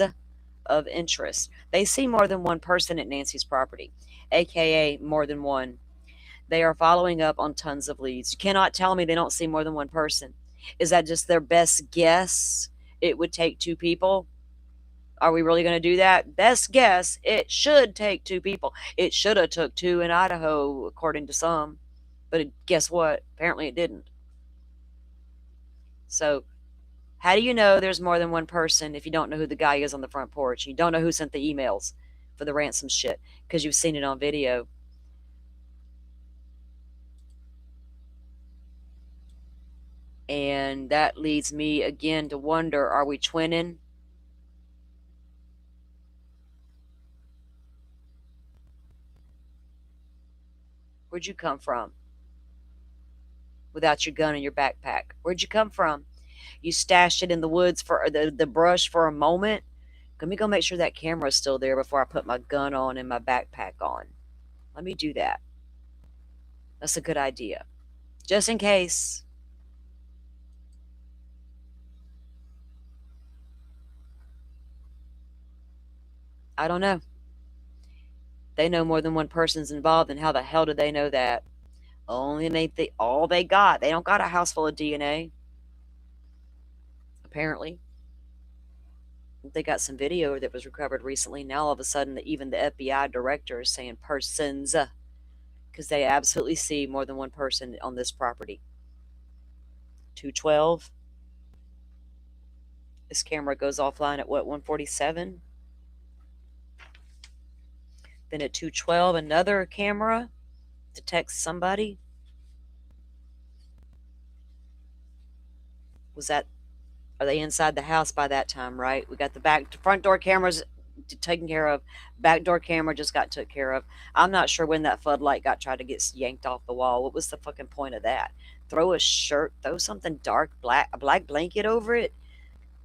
of interest. They see more than one person at Nancy's property, aka more than one. They are following up on tons of leads. You cannot tell me they don't see more than one person. Is that just their best guess? It would take two people. Are we really going to do that? Best guess, it should take two people. It should have took two in Idaho, according to some. But guess what? Apparently it didn't. So how do you know there's more than one person if you don't know who the guy is on the front porch? You don't know who sent the emails for the ransom shit because you've seen it on video. And that leads me again to wonder, are we twinning? Where'd you come from? Without your gun in your backpack. Where'd you come from? You stashed it in the woods for the brush for a moment. Let me go make sure that camera's still there before I put my gun on and my backpack on. Let me do that. That's a good idea. Just in case. I don't know. They know more than one person's involved, and how the hell do they know that? Only all they got. They don't got a house full of DNA. Apparently. They got some video that was recovered recently. Now all of a sudden, even the FBI director is saying persons, because they absolutely see more than one person on this property. 212. This camera goes offline at what, 147? Then at 212, another camera detects somebody. Are they inside the house by that time, right? We got the front door cameras taken care of. Back door camera just got took care of. I'm not sure when that floodlight tried to get yanked off the wall. What was the fucking point of that? Throw something dark, a black blanket over it.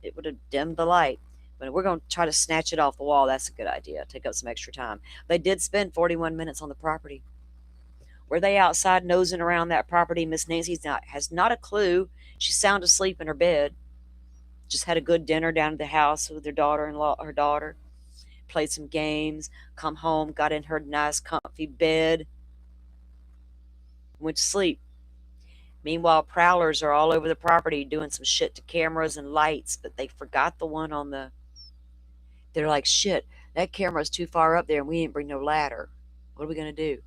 It would have dimmed the light. But we're going to try to snatch it off the wall. That's a good idea. Take up some extra time. They did spend 41 minutes on the property. Were they outside nosing around that property? Miss Nancy has not a clue. She's sound asleep in her bed. Just had a good dinner down at the house with her daughter, played some games, come home, got in her nice comfy bed, went to sleep. Meanwhile, prowlers are all over the property doing some shit to cameras and lights, but they forgot the one on the... They're like, shit, that camera's too far up there and we didn't bring no ladder. What are we going to do?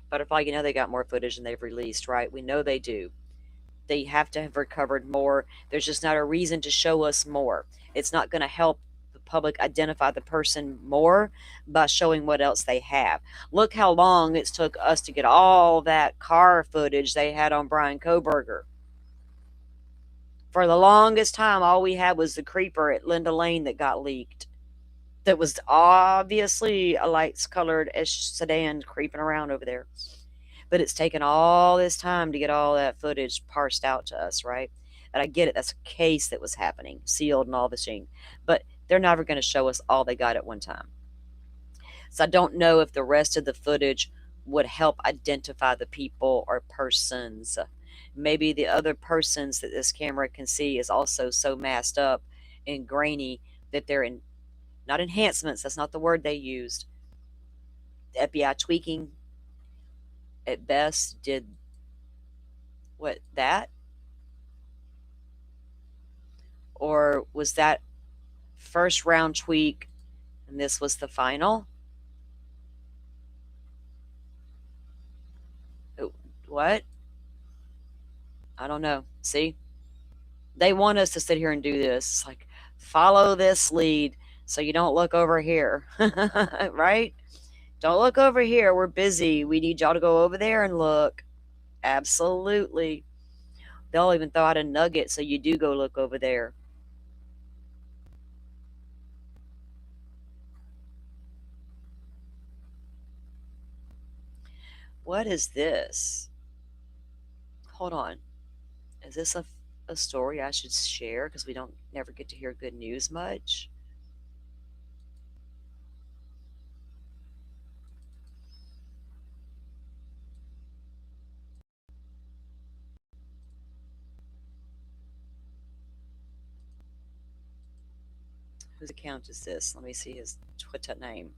Butterfly, you know they got more footage than they've released, right? We know they do. They have to have recovered more. There's just not a reason to show us more. It's not going to help the public identify the person more by showing what else they have. Look how long it took us to get all that car footage they had on Brian Koberger. For the longest time, all we had was the creeper at Linda Lane that got leaked. That was obviously a lights-colored sedan creeping around over there. But it's taken all this time to get all that footage parsed out to us, right? And I get it. That's a case that was happening, sealed and all the thing. But they're never going to show us all they got at one time. So I don't know if the rest of the footage would help identify the people or persons. Maybe the other persons that this camera can see is also so masked up and grainy that they're in... Not enhancements, that's not the word they used. The FBI tweaking at best did what, that? Or was that first round tweak and this was the final? What? I don't know. See? They want us to sit here and do this. It's like, follow this lead so you don't look over here. Right? Don't look over here. We're busy. We need y'all to go over there and look. Absolutely. They'll even throw out a nugget so you do go look over there. What is this? Hold on. Is this a story I should share? Because we don't never get to hear good news much. Whose account is this? Let me see his Twitter name.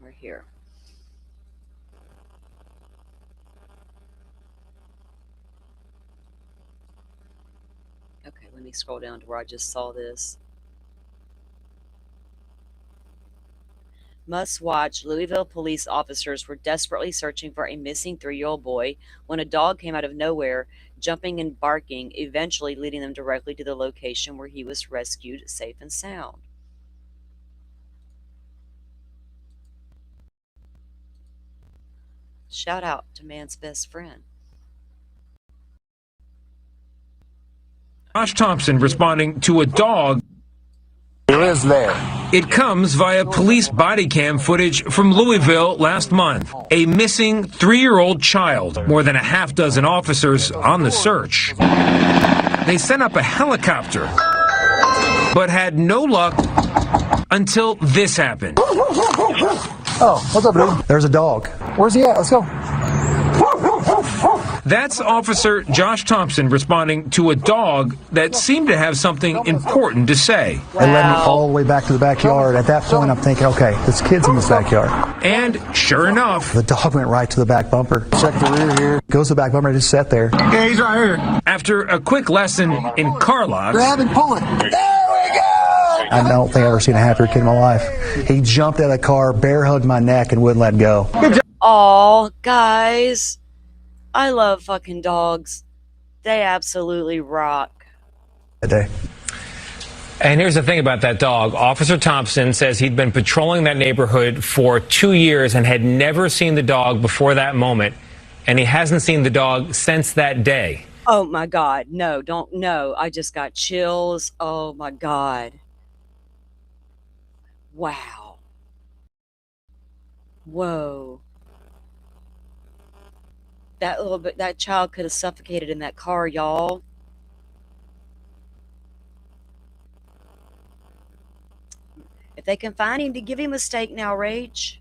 We're here. Okay, let me scroll down to where I just saw this. Must watch. Louisville police officers were desperately searching for a missing 3-year-old boy when a dog came out of nowhere, jumping and barking, eventually leading them directly to the location where he was rescued safe and sound. Shout out to man's best friend. Josh Thompson responding to a dog. There is there. It comes via police body cam footage from Louisville last month. A missing 3-year-old child. More than a half dozen officers on the search. They sent up a helicopter, but had no luck until this happened. Oh, what's up, dude? There's a dog. Where's he at? Let's go. That's Officer Josh Thompson responding to a dog that seemed to have something important to say. They led me all the way back to the backyard. At that point, I'm thinking, okay, there's kids in this backyard. And sure enough, the dog went right to the back bumper. Check the rear here. Goes to the back bumper and just sat there. Yeah, he's right here. After a quick lesson in car locks, Grab and pull it. There we go! I don't think I've ever seen a happier kid in my life. He jumped out of the car, bear hugged my neck, and wouldn't let go. Aw, guys. I love fucking dogs. They absolutely rock. Day. And here's the thing about that dog. Officer Thompson says he'd been patrolling that neighborhood for 2 years and had never seen the dog before that moment. And he hasn't seen the dog since that day. Oh my God. No, don't. No. I just got chills. Oh my God. Wow. Whoa. That child could have suffocated in that car, y'all. If they can find him, to give him a steak now, Rach.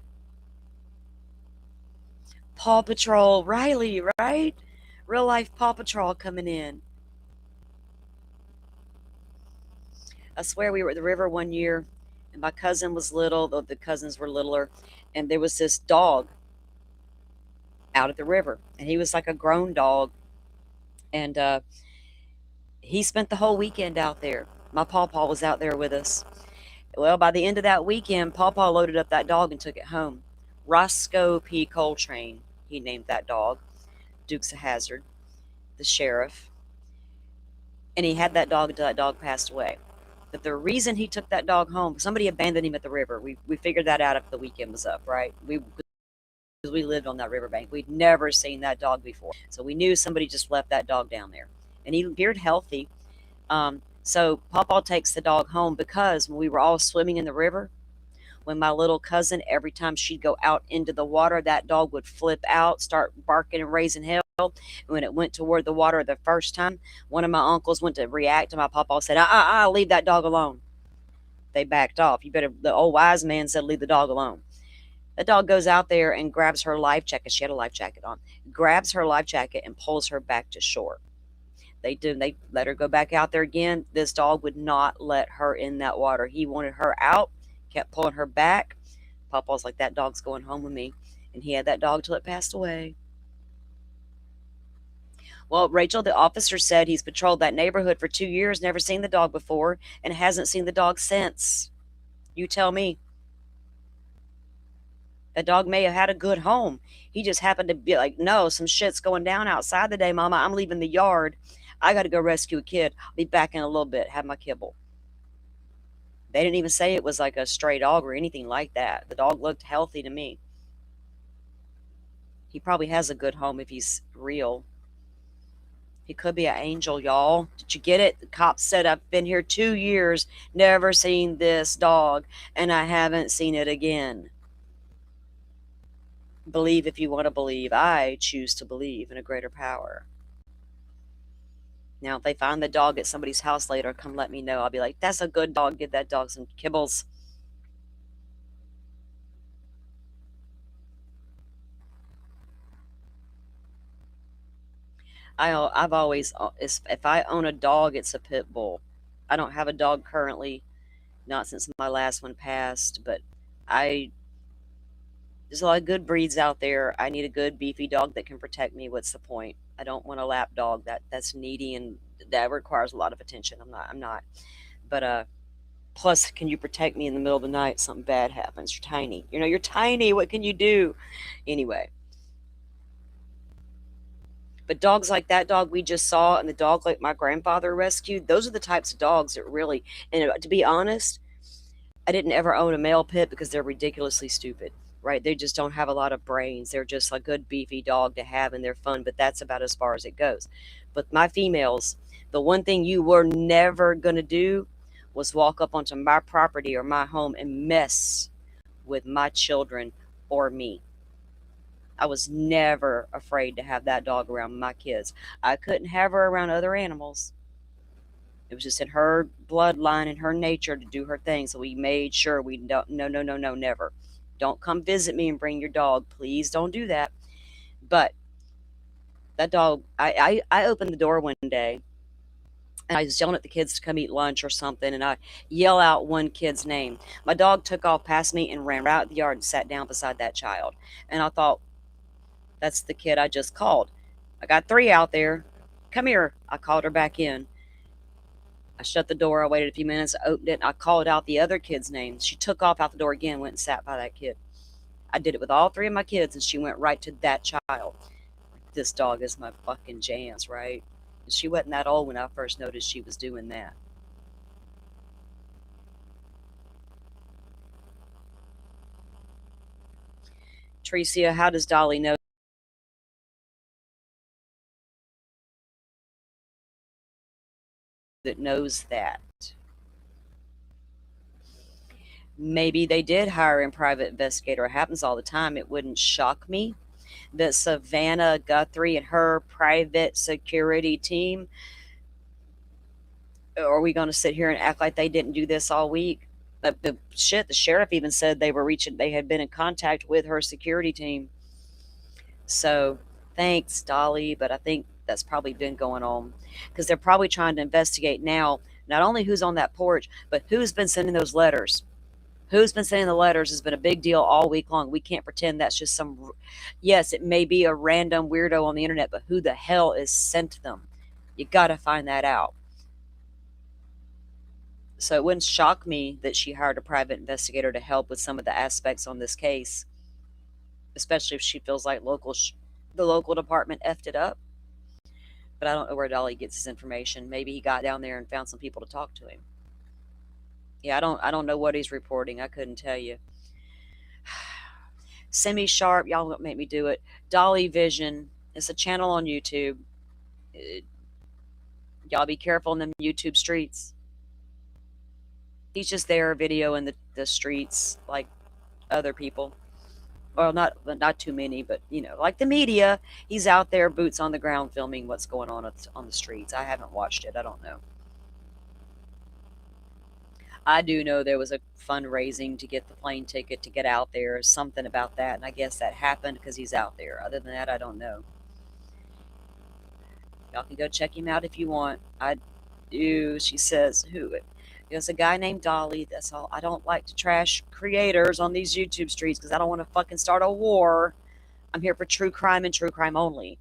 Paw Patrol, Riley, right? Real life Paw Patrol coming in. I swear we were at the river one year, and my cousin was little, though the cousins were littler, and there was this dog out at the river, and he was like a grown dog, and he spent the whole weekend out there. My pawpaw was out there with us. Well, by the end of that weekend, pawpaw loaded up that dog and took it home. Roscoe P. Coltrane, he named that dog. Dukes of Hazzard, the sheriff, and he had that dog until that dog passed away. But the reason he took that dog home, somebody abandoned him at the river. We figured that out after the weekend was up, right? Because we lived on that riverbank. We'd never seen that dog before. So we knew somebody just left that dog down there. And he appeared healthy. So Pawpaw takes the dog home because when we were all swimming in the river, when my little cousin, every time she'd go out into the water, that dog would flip out, start barking and raising hell. And when it went toward the water the first time, one of my uncles went to react, and my Pawpaw said, leave that dog alone. They backed off. The old wise man said, leave the dog alone. The dog goes out there and grabs her life jacket. She had a life jacket on. Grabs her life jacket and pulls her back to shore. They let her go back out there again. This dog would not let her in that water. He wanted her out, kept pulling her back. Pawpaw's like, that dog's going home with me. And he had that dog till it passed away. Well, Rachel, the officer said he's patrolled that neighborhood for 2 years, never seen the dog before, and hasn't seen the dog since. You tell me. The dog may have had a good home. He just happened to be like, no, some shit's going down outside today, Mama. I'm leaving the yard. I got to go rescue a kid. I'll be back in a little bit. Have my kibble. They didn't even say it was like a stray dog or anything like that. The dog looked healthy to me. He probably has a good home if he's real. He could be an angel, y'all. Did you get it? The cops said, I've been here 2 years, never seen this dog, and I haven't seen it again. Believe if you want to believe. I choose to believe in a greater power. Now, if they find the dog at somebody's house later, come let me know. I'll be like, that's a good dog. Give that dog some kibbles. I've always, if I own a dog, it's a pit bull. I don't have a dog currently, not since my last one passed, but I there's a lot of good breeds out there. I need a good beefy dog that can protect me. What's the point? I don't want a lap dog that's needy and that requires a lot of attention. I'm not. But plus, can you protect me in the middle of the night? Something bad happens. You're tiny. You're tiny. What can you do? Anyway. But dogs like that dog we just saw and the dog like my grandfather rescued, those are the types of dogs that really, and to be honest, I didn't ever own a male pit because they're ridiculously stupid, right? They just don't have a lot of brains. They're just a good beefy dog to have and they're fun, but that's about as far as it goes. But my females, the one thing you were never going to do was walk up onto my property or my home and mess with my children or me. I was never afraid to have that dog around my kids. I couldn't have her around other animals. It was just in her bloodline and her nature to do her thing. So we made sure we don't, no, no, no, no, never. Don't come visit me and bring your dog. Please don't do that. But that dog, I opened the door one day and I was yelling at the kids to come eat lunch or something. And I yell out one kid's name. My dog took off past me and ran right out the yard and sat down beside that child. And I thought, that's the kid I just called. I got 3 out there. Come here. I called her back in. I shut the door. I waited a few minutes. I opened it. And I called out the other kid's name. She took off out the door again, went and sat by that kid. I did it with all 3 of my kids, and she went right to that child. This dog is my fucking jams, right? And she wasn't that old when I first noticed she was doing that. Tricia, how does Dolly know that knows that? Maybe they did hire a private investigator. It happens all the time. It wouldn't shock me that Savannah Guthrie and her private security team, are we going to sit here and act like they didn't do this all week? The sheriff even said they had been in contact with her security team. So thanks, Dolly, but I think that's probably been going on because they're probably trying to investigate now not only who's on that porch, but who's been sending those letters. Who's been sending the letters has been a big deal all week long. We can't pretend that's just yes, it may be a random weirdo on the internet, but who the hell is sent them? You got to find that out. So it wouldn't shock me that she hired a private investigator to help with some of the aspects on this case, especially if she feels like the local department effed it up. But I don't know where Dolly gets his information. Maybe he got down there and found some people to talk to him. Yeah, I don't know what he's reporting. I couldn't tell you. Semi-Sharp, y'all don't make me do it. Dolly Vision, it's a channel on YouTube. Y'all be careful in them YouTube streets. He's just there videoing the streets like other people. Well, not too many, but like the media, he's out there, boots on the ground, filming what's going on the streets. I haven't watched it. I don't know. I do know there was a fundraising to get the plane ticket to get out there, something about that, and I guess that happened because he's out there. Other than that, I don't know. Y'all can go check him out if you want. I do. She says, who? There's a guy named Dolly. That's all. I don't like to trash creators on these YouTube streets because I don't want to fucking start a war. I'm here for true crime and true crime only.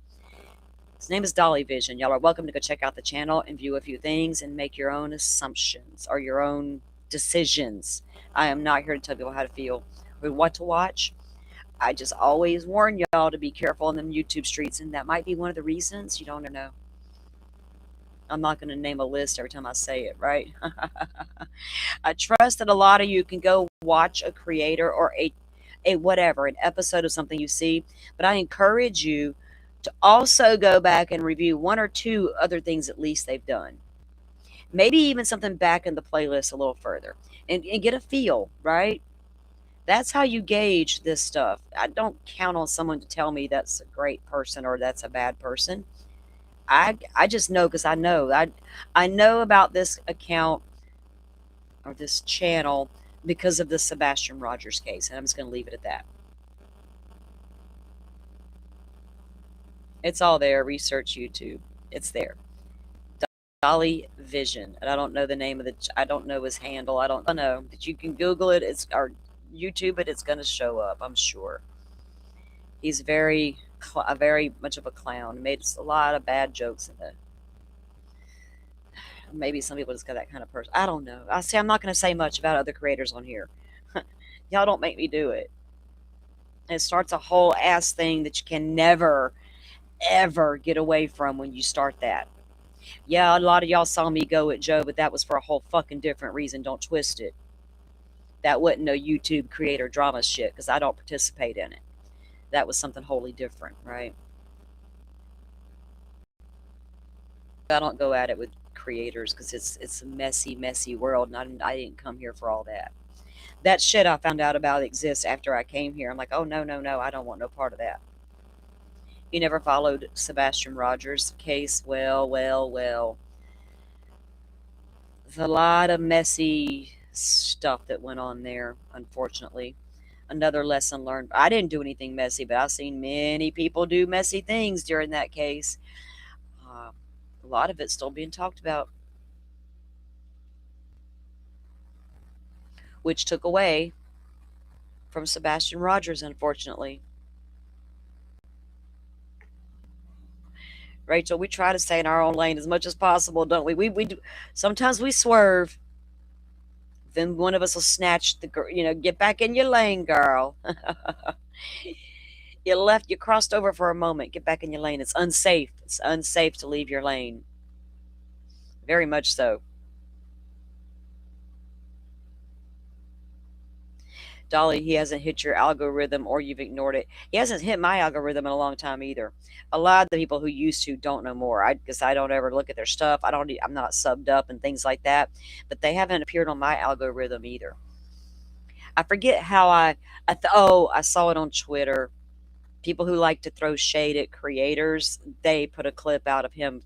His name is Dolly Vision. Y'all are welcome to go check out the channel and view a few things and make your own assumptions or your own decisions. I am not here to tell people how to feel or what to watch. I just always warn y'all to be careful in them YouTube streets, and that might be one of the reasons. You don't know. I'm not going to name a list every time I say it, right? I trust that a lot of you can go watch a creator or a whatever, an episode of something you see, but I encourage you to also go back and review 1 or 2 other things at least they've done. Maybe even something back in the playlist a little further and get a feel, right? That's how you gauge this stuff. I don't count on someone to tell me that's a great person or that's a bad person. I just know because I know. I know about this account or this channel because of the Sebastian Rogers case, and I'm just going to leave it at that. It's all there. Research YouTube. It's there. Dolly Vision, and I don't know the name of I don't know his handle. I don't know, but you can Google it. It's or YouTube it. It's going to show up. I'm sure. He's very much of a clown. Made a lot of bad jokes in the. Maybe some people just got that kind of person. I don't know. I'm not going to say much about other creators on here. Y'all don't make me do it. It starts a whole ass thing that you can never, ever get away from when you start that. Yeah, a lot of y'all saw me go at Joe, but that was for a whole fucking different reason. Don't twist it. That wasn't no YouTube creator drama shit because I don't participate in it. That was something wholly different, right? I don't go at it with creators because it's a messy, messy world, and I didn't come here for all that. That shit I found out about exists after I came here. I'm like, oh, no, no, no, I don't want no part of that. You never followed Sebastian Rogers' case? Well. There's a lot of messy stuff that went on there, unfortunately. Another lesson learned. I didn't do anything messy, but I've seen many people do messy things during that case. A lot of it's still being talked about, which took away from Sebastian Rogers, unfortunately. Rachel, we try to stay in our own lane as much as possible, don't we? We do. Sometimes we swerve. Then one of us will snatch get back in your lane, girl. You crossed over for a moment. Get back in your lane. It's unsafe. It's unsafe to leave your lane. Very much so. Dolly, he hasn't hit your algorithm or you've ignored it. He hasn't hit my algorithm in a long time either. A lot of the people who used to don't know more. I guess I don't ever look at their stuff. I'm not subbed up and things like that. But they haven't appeared on my algorithm either. I forget how I saw it on Twitter. People who like to throw shade at creators, they put a clip out of him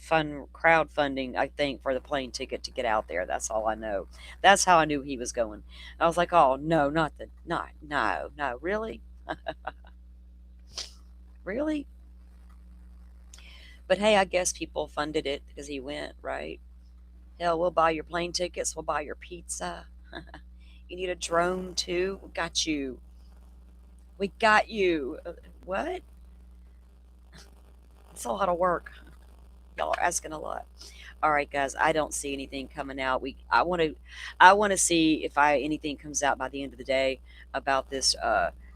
crowdfunding, I think, for the plane ticket to get out there. That's all I know. That's how I knew he was going. I was like, oh no, no, really? Really? But hey, I guess people funded it because he went, right? Hell, we'll buy your plane tickets, we'll buy your pizza. You need a drone too? We got you. We got you. What? It's a lot of work. Y'all are asking a lot. All right, guys. I don't see anything coming out. I want to see if anything comes out by the end of the day about this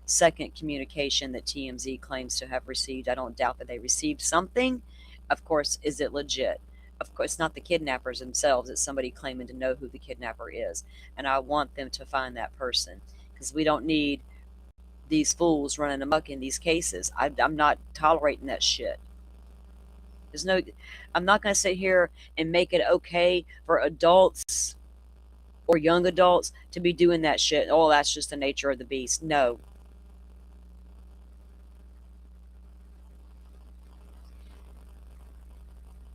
second communication that TMZ claims to have received. I don't doubt that they received something. Of course, is it legit? Of course, it's not the kidnappers themselves. It's somebody claiming to know who the kidnapper is, and I want them to find that person because we don't need these fools running amok in these cases. I'm not tolerating that shit. I'm not going to sit here and make it okay for adults or young adults to be doing that shit. Oh, that's just the nature of the beast. No.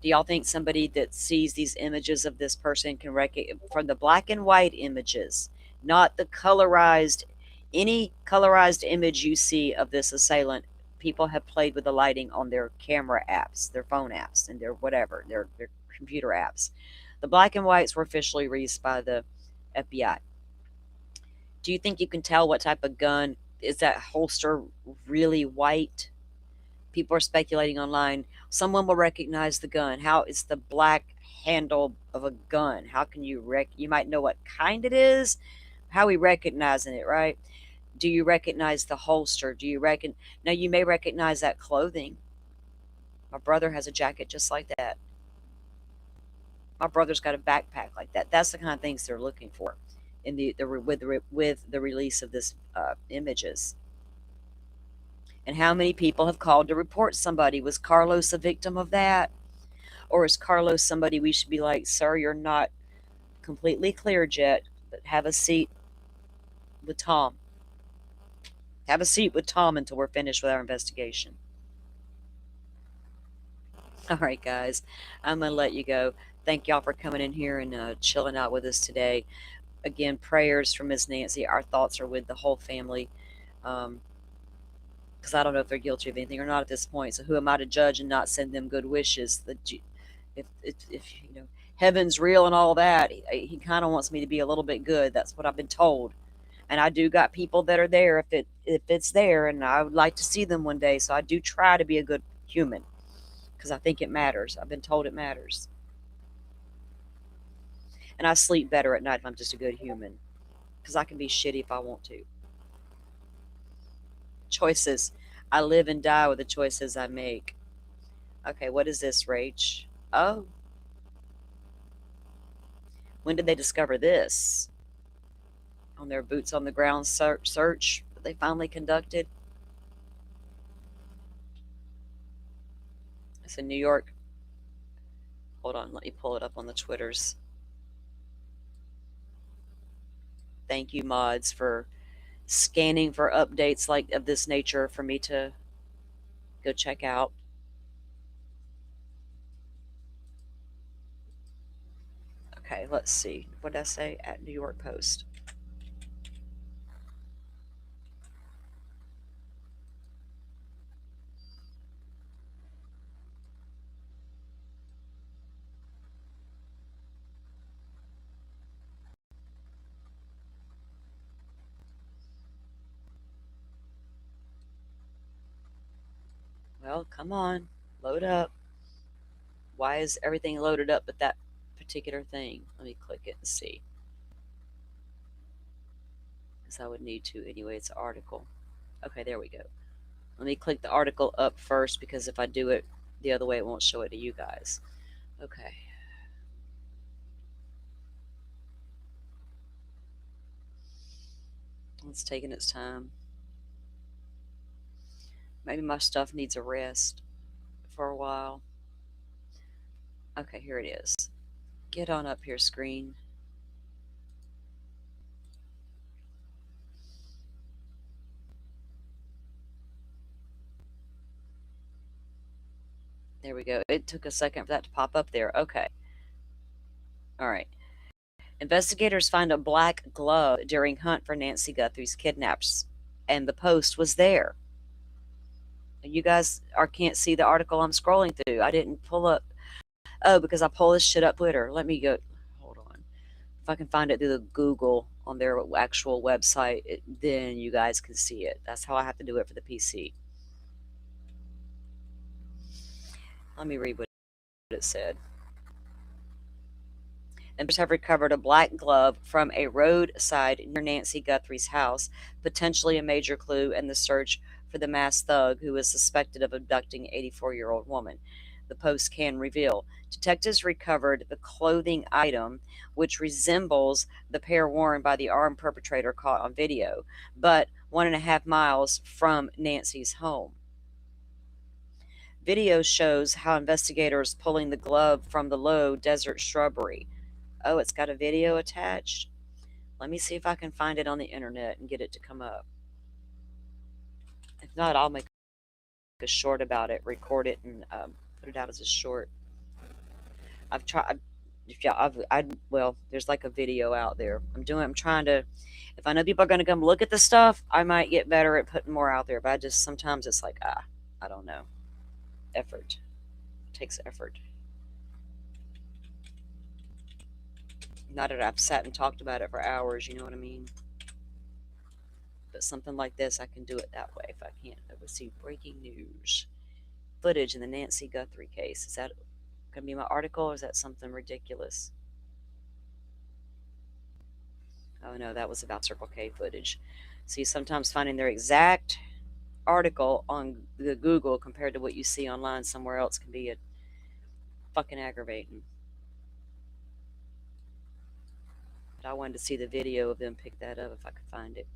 Do y'all think somebody that sees these images of this person can recognize from the black and white images, not the colorized, any colorized image you see of this assailant? People have played with the lighting on their camera apps, their phone apps, and their whatever, their computer apps. The black and whites were officially released by the FBI. Do you think you can tell what type of gun? Is that holster really white? People are speculating online. Someone will recognize the gun. How is the black handle of a gun? How can you you might know what kind it is? How are we recognizing it, right? Do you recognize the holster? Now you may recognize that clothing. My brother has a jacket just like that. My brother's got a backpack like that. That's the kind of things they're looking for in with the release of this images. And how many people have called to report somebody? Was Carlos a victim of that? Or is Carlos somebody we should be like, sir, you're not completely cleared yet, but have a seat with Tom. Have a seat with Tom until we're finished with our investigation. All right, guys, I'm gonna let you go. Thank y'all for coming in here and chilling out with us today. Again, prayers for Miss Nancy. Our thoughts are with the whole family. Um, because I don't know if they're guilty of anything or not at this point. So who am I to judge and not send them good wishes? If you know heaven's real and all that, he kind of wants me to be a little bit good. That's what I've been told, and I do got people that are there if it's there, and I would like to see them one day. So I do try to be a good human because I think it matters. I've been told it matters, and I sleep better at night if I'm just a good human because I can be shitty if I want to. Choices. I live and die with the choices I make. Okay, what is this, Rach? Oh, when did they discover this? On their boots on the ground search that they finally conducted. It's in New York. Hold on, let me pull it up on the Twitters. Thank you, mods, for scanning for updates like of this nature for me to go check out. Okay, let's see. What did I say? At New York Post. Well, come on, load up. Why is everything loaded up but that particular thing? Let me click it and see. Because I would need to anyway. It's an article. Okay, there we go. Let me click the article up first because if I do it the other way, it won't show it to you guys. Okay. It's taking its time. Maybe my stuff needs a rest for a while. Okay, here it is. Get on up here, screen. There we go. It took a second for that to pop up there. Okay. All right. Investigators find a black glove during hunt for Nancy Guthrie's kidnappers, and the post was there. You guys can't see the article I'm scrolling through. I didn't pull up. Oh, because I pull this shit up Twitter. Let me go. Hold on. If I can find it through the Google on their actual website, then you guys can see it. That's how I have to do it for the PC. Let me read what it said. Members have recovered a black glove from a roadside near Nancy Guthrie's house, potentially a major clue in the search for the masked thug who is suspected of abducting 84-year-old woman. The Post can reveal. Detectives recovered the clothing item, which resembles the pair worn by the armed perpetrator caught on video, but 1.5 miles from Nancy's home. Video shows how investigators pulling the glove from the low desert shrubbery. Oh, it's got a video attached. Let me see if I can find it on the internet and get it to come up. If not, I'll make a short about it, record it, and put it out as a short. I've tried. Well, there's like a video out there. I'm trying to. If I know people are going to come look at the stuff, I might get better at putting more out there. But I just sometimes it's like I don't know. Effort. It takes effort. Not that I've sat and talked about it for hours, you know what I mean? But something like this, I can do it that way if I can't. Let's see, breaking news. Footage in the Nancy Guthrie case. Is that going to be my article or is that something ridiculous? Oh no, that was about Circle K footage. See, sometimes finding their exact article on the Google compared to what you see online somewhere else can be fucking aggravating. But I wanted to see the video of them pick that up if I could find it.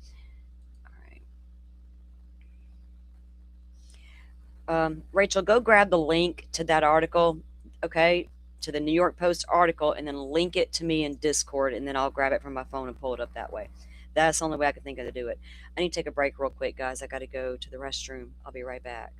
Rachel, go grab the link to that article, okay, to the New York Post article, and then link it to me in Discord, and then I'll grab it from my phone and pull it up that way. That's the only way I can think of to do it. I need to take a break real quick, guys. I got to go to the restroom. I'll be right back.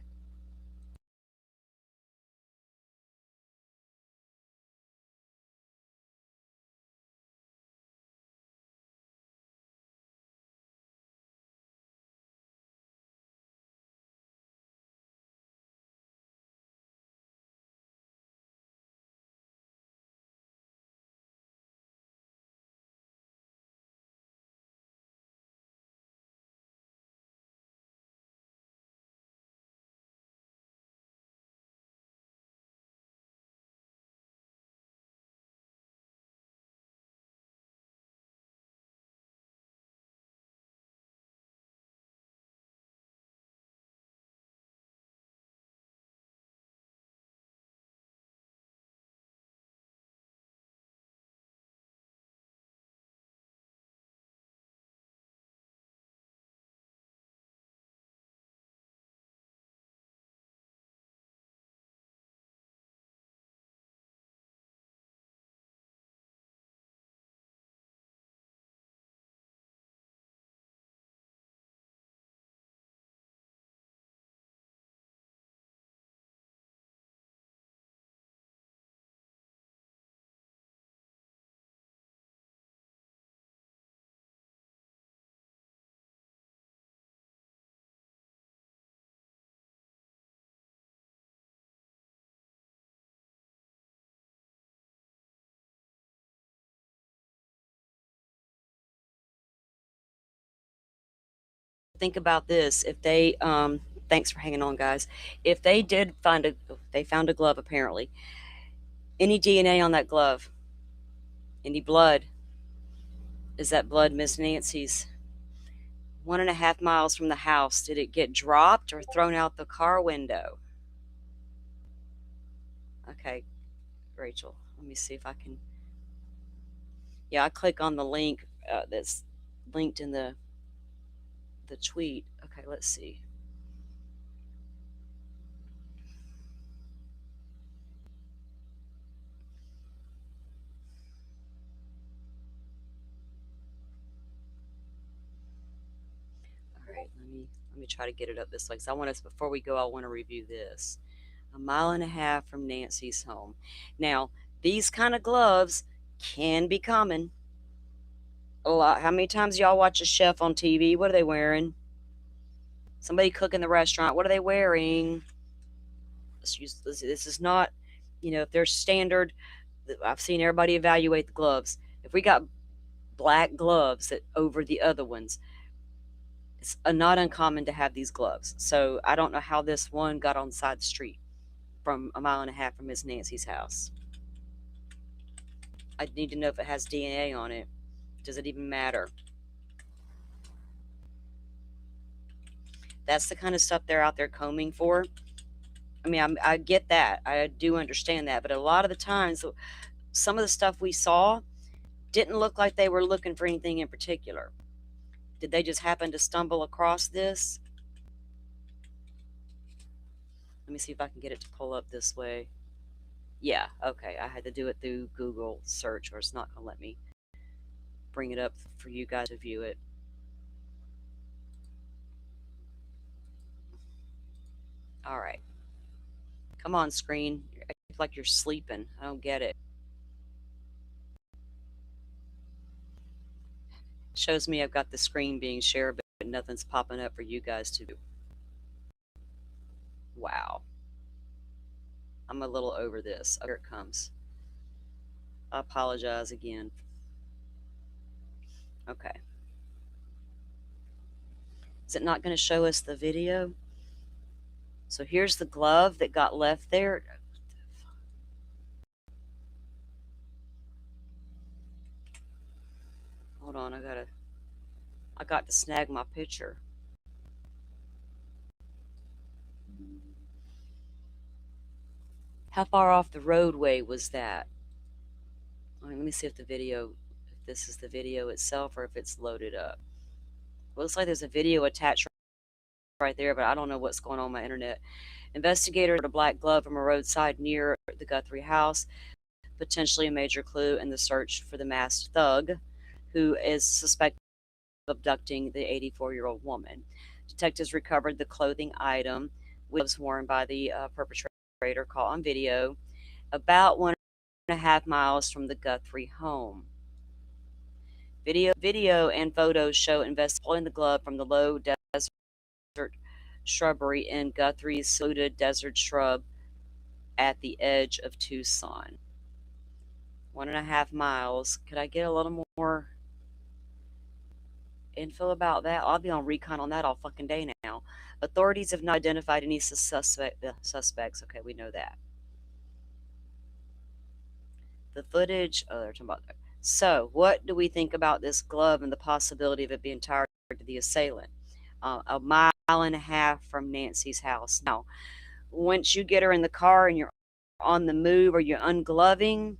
think about this. If they, thanks for hanging on, guys. If they did find they found a glove apparently. Any DNA on that glove? Any blood? Is that blood Miss Nancy's? 1.5 miles from the house. Did it get dropped or thrown out the car window? Okay, Rachel, let me see if I can. Yeah, I click on the link that's linked in the tweet. Okay, let's see. All right, let me try to get it up this way. Because I want us, before we go, I want to review this. 1.5 miles from Nancy's home. Now, these kind of gloves can be common. A lot. How many times y'all watch a chef on TV? What are they wearing? Somebody cook in the restaurant. What are they wearing? This is not, if they're standard. I've seen everybody evaluate the gloves. If we got black gloves that over the other ones, it's not uncommon to have these gloves. So I don't know how this one got on the side of the street from 1.5 miles from Miss Nancy's house. I need to know if it has DNA on it. Does it even matter? That's the kind of stuff they're out there combing for. I mean, I get that. I do understand that. But a lot of the times, some of the stuff we saw didn't look like they were looking for anything in particular. Did they just happen to stumble across this? Let me see if I can get it to pull up this way. Yeah, okay. I had to do it through Google search, or it's not going to let me bring it up for you guys to view it. All right. Come on, screen. It's like you're sleeping. I don't get it. Shows me I've got the screen being shared, but nothing's popping up for you guys to do. Wow. I'm a little over this. Oh, here it comes. I apologize again. Okay. Is it not going to show us the video? So here's the glove that got left there. Hold on, I got to snag my picture. How far off the roadway was that? Let me see if this is the video itself or if it's loaded up. Looks like there's a video attached right there, but I don't know what's going on with my internet. Investigators found a black glove from a roadside near the Guthrie house, potentially a major clue in the search for the masked thug who is suspected of abducting the 84-year-old woman. Detectives recovered the clothing item, which was worn by the perpetrator, caught on video, about 1.5 miles from the Guthrie home. Video and photos show investigators pulling the glove from the low desert shrubbery in Guthrie's secluded desert shrub at the edge of Tucson. 1.5 miles. Could I get a little more info about that? I'll be on recon on that all fucking day now. Authorities have not identified any suspects. Okay, we know that. The footage. Oh, they're talking about that. So, what do we think about this glove and the possibility of it being tied to the assailant? 1.5 miles from Nancy's house. Now, once you get her in the car and you're on the move or you're ungloving,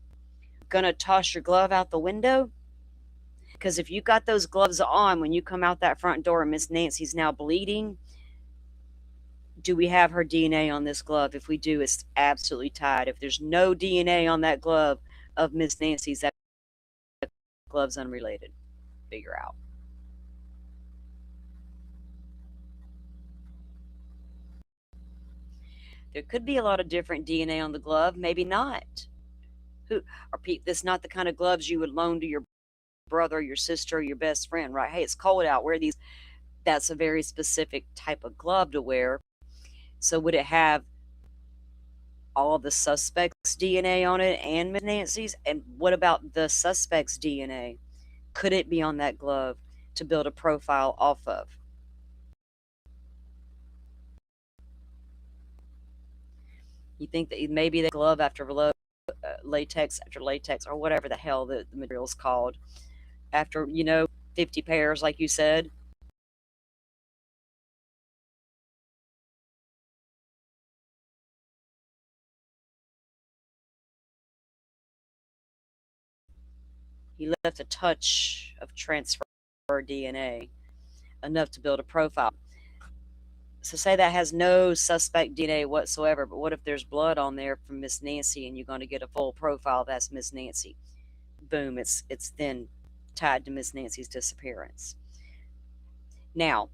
gonna toss your glove out the window? Because if you got those gloves on when you come out that front door and Miss Nancy's now bleeding, do we have her DNA on this glove? If we do, it's absolutely tied. If there's no DNA on that glove of Miss Nancy's, that glove's unrelated. Figure out. There could be a lot of different DNA on the glove, maybe not. This not the kind of gloves you would loan to your brother, your sister, your best friend, right? Hey, it's cold out. Wear these. That's a very specific type of glove to wear. So would it have all of the suspects' DNA on it and Miss Nancy's? And what about the suspect's DNA? Could it be on that glove to build a profile off of? You think that maybe the glove after glove, latex after latex, or whatever the hell the material's called, after 50 pairs, like you said. He left a touch of transfer DNA, enough to build a profile. So say that has no suspect DNA whatsoever, but what if there's blood on there from Miss Nancy and you're going to get a full profile that's Miss Nancy? Boom, it's then tied to Miss Nancy's disappearance. Now,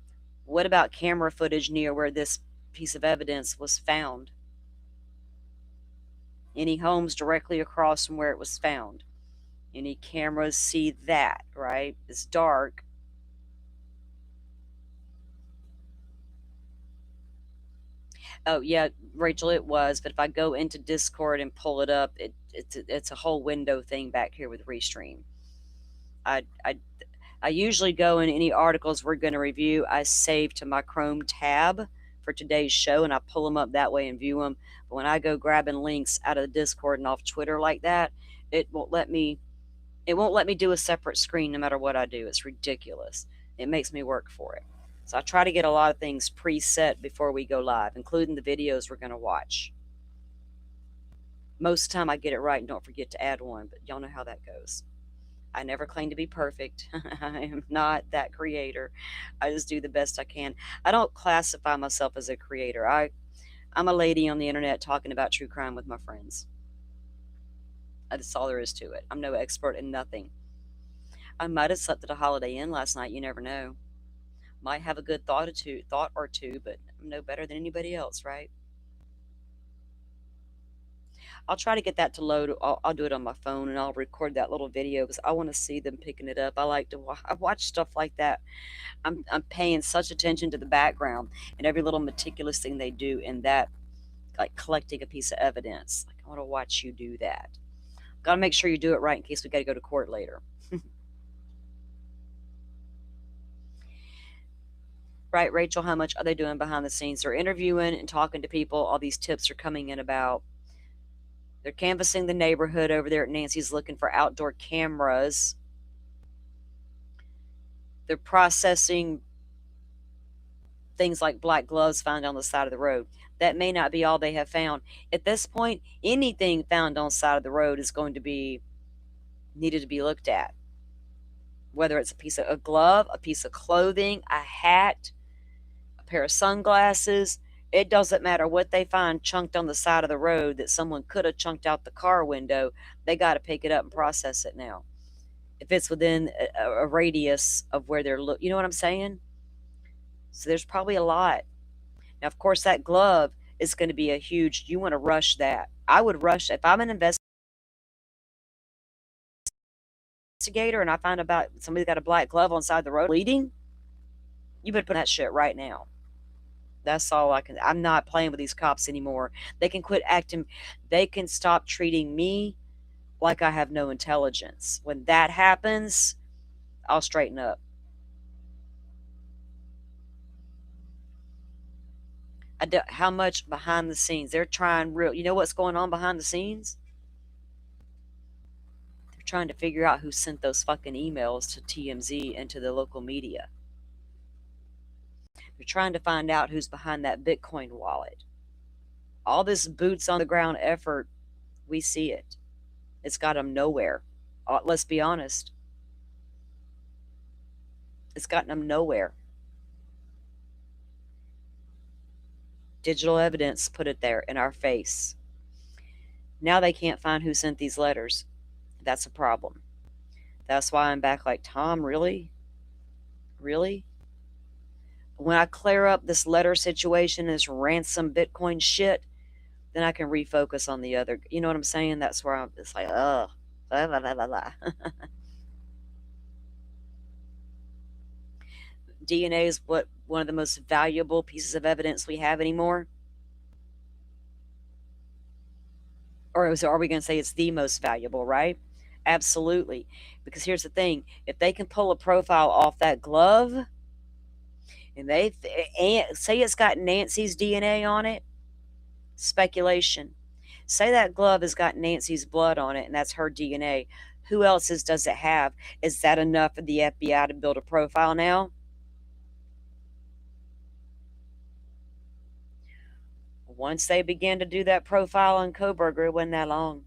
what about camera footage near where this piece of evidence was found? Any homes directly across from where it was found? Any cameras see that, right? It's dark. Oh yeah, Rachel, it was. But if I go into Discord and pull it up, it's a whole window thing back here with Restream. I usually go in any articles we're going to review. I save to my Chrome tab for today's show, and I pull them up that way and view them. But when I go grabbing links out of the Discord and off Twitter like that, it won't let me. It won't let me do a separate screen no matter what I do. It's ridiculous. It makes me work for it. So I try to get a lot of things preset before we go live, including the videos we're going to watch. Most of the time I get it right and don't forget to add one, but y'all know how that goes. I never claim to be perfect. I am not that creator. I just do the best I can. I don't classify myself as a creator. I'm a lady on the internet talking about true crime with my friends. That's all there is to it. I'm no expert in nothing. I might have slept at a Holiday Inn last night. You never know. Might have a good thought or two, but I'm no better than anybody else, right? I'll try to get that to load. I'll do it on my phone and I'll record that little video because I want to see them picking it up. I like to watch stuff like that. I'm paying such attention to the background and every little meticulous thing they do in that, like collecting a piece of evidence. Like I want to watch you do that. Got to make sure you do it right in case we got to go to court later. Right, Rachel, how much are they doing behind the scenes? They're interviewing and talking to people. All these tips are coming in about. They're canvassing the neighborhood over there at Nancy's, looking for outdoor cameras. They're processing things like black gloves found on the side of the road. That may not be all they have found. At this point, anything found on the side of the road is going to be needed to be looked at. Whether it's a glove, a piece of clothing, a hat, a pair of sunglasses, it doesn't matter what they find chunked on the side of the road that someone could have chunked out the car window. They got to pick it up and process it now. If it's within a radius of where they're you know what I'm saying? So there's probably a lot. Now, of course, that glove is going to be a huge. You want to rush that. I would rush if I'm an investigator and I find about somebody's got a black glove on the side of the road bleeding. You better put that shit right now. That's all I can. I'm not playing with these cops anymore. They can quit acting. They can stop treating me like I have no intelligence. When that happens, I'll straighten up. How much behind the scenes? They're trying real. You know what's going on behind the scenes? They're trying to figure out who sent those fucking emails to TMZ and to the local media. They're trying to find out who's behind that Bitcoin wallet. All this boots on the ground effort, we see it. It's got them nowhere. Let's be honest. It's gotten them nowhere. Digital evidence put it there in our face. Now they can't find who sent these letters. That's a problem. That's why I'm back like, Tom, really? Really? When I clear up this letter situation, this ransom Bitcoin shit, then I can refocus on the other. You know what I'm saying? That's where it's like, ugh. Blah, blah, blah, blah, blah. DNA is one of the most valuable pieces of evidence we have anymore. Or are we going to say it's the most valuable, right? Absolutely. Because here's the thing. If they can pull a profile off that glove, and they say it's got Nancy's DNA on it, Speculation. Say that glove has got Nancy's blood on it and that's her DNA. Who else's does it have? Is that enough for the FBI to build a profile now? Once they began to do that profile on Koberger, it wasn't that long.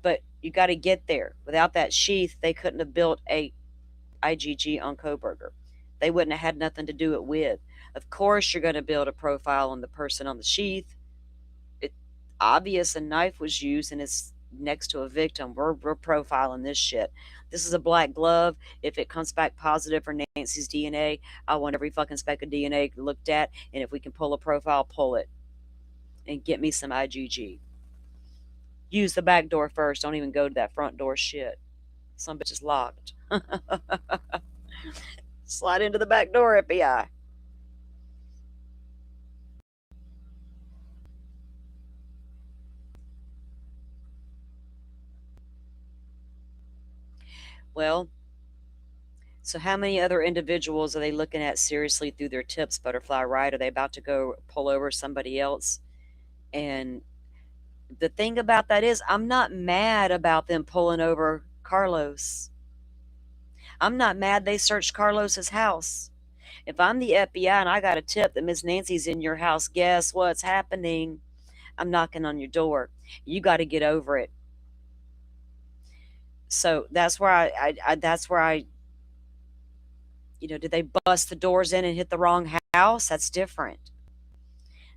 But you got to get there. Without that sheath, they couldn't have built a IgG on Koberger. They wouldn't have had nothing to do it with. Of course, you're going to build a profile on the person on the sheath. It's obvious a knife was used and it's next to a victim. We're profiling this shit. This is a black glove. If it comes back positive for Nancy's DNA, I want every fucking speck of DNA looked at. And if we can pull a profile, pull it. And get me some IgG. Use the back door first. Don't even go to that front door shit. Some bitch is locked. Slide into the back door, FBI. Well, so how many other individuals are they looking at seriously through their tips, Butterfly, right? Are they about to go pull over somebody else? And the thing about that is, I'm not mad about them pulling over Carlos. I'm not mad they searched Carlos's house. If I'm the FBI and I got a tip that Miss Nancy's in your house, guess what's happening? I'm knocking on your door. You got to get over it. So that's where I did they bust the doors in and hit the wrong house? That's different.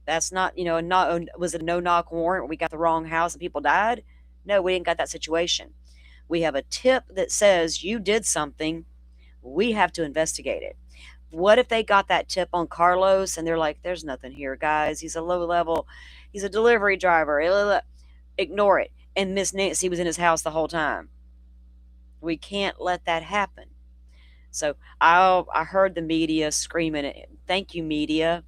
That's not, was it a no-knock warrant? We got the wrong house and people died? No, we ain't got that situation. We have a tip that says you did something. We have to investigate it. What if they got that tip on Carlos and they're like, there's nothing here, guys. He's a low level, he's a delivery driver. Ignore it. And Miss Nancy was in his house the whole time. We can't let that happen. So I heard the media screaming, thank you, media.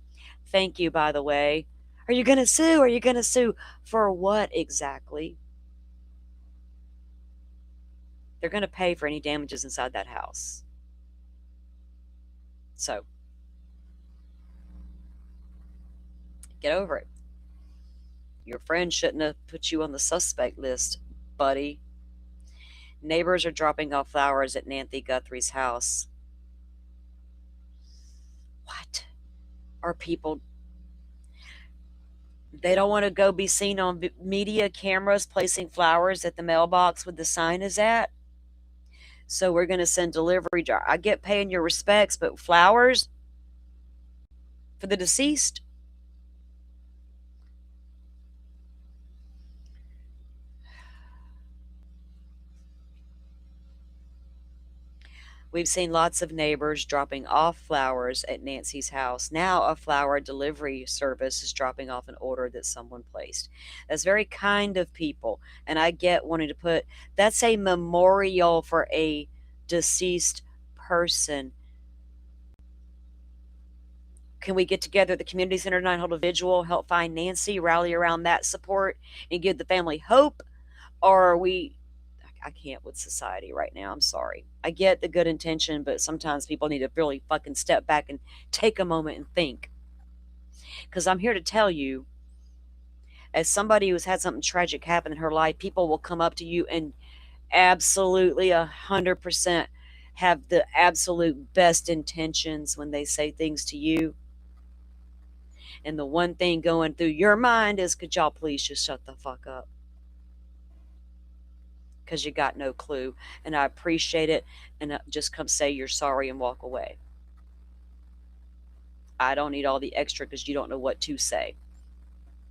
Thank you, by the way. Are you going to sue? Are you going to sue? For what exactly? They're going to pay for any damages inside that house. So get over it. Your friend shouldn't have put you on the suspect list, buddy. Neighbors are dropping off flowers at Annie Guthrie's house. What are people? They don't want to go be seen on media cameras placing flowers at the mailbox with the sign is at. So we're going to send delivery. I get paying your respects, but flowers for the deceased? We've seen lots of neighbors dropping off flowers at Nancy's house. Now a flower delivery service is dropping off an order that someone placed. That's very kind of people. And I get wanting to put, that's a memorial for a deceased person. Can we get together at the community center tonight, hold a vigil, help find Nancy, rally around that support, and give the family hope? Or are we... I can't with society right now. I'm sorry. I get the good intention, but sometimes people need to really fucking step back and take a moment and think. Because I'm here to tell you, as somebody who's had something tragic happen in her life, people will come up to you and absolutely 100% have the absolute best intentions when they say things to you. And the one thing going through your mind is, could y'all please just shut the fuck up? Because you got no clue. And I appreciate it. And just come say you're sorry and walk away. I don't need all the extra because you don't know what to say.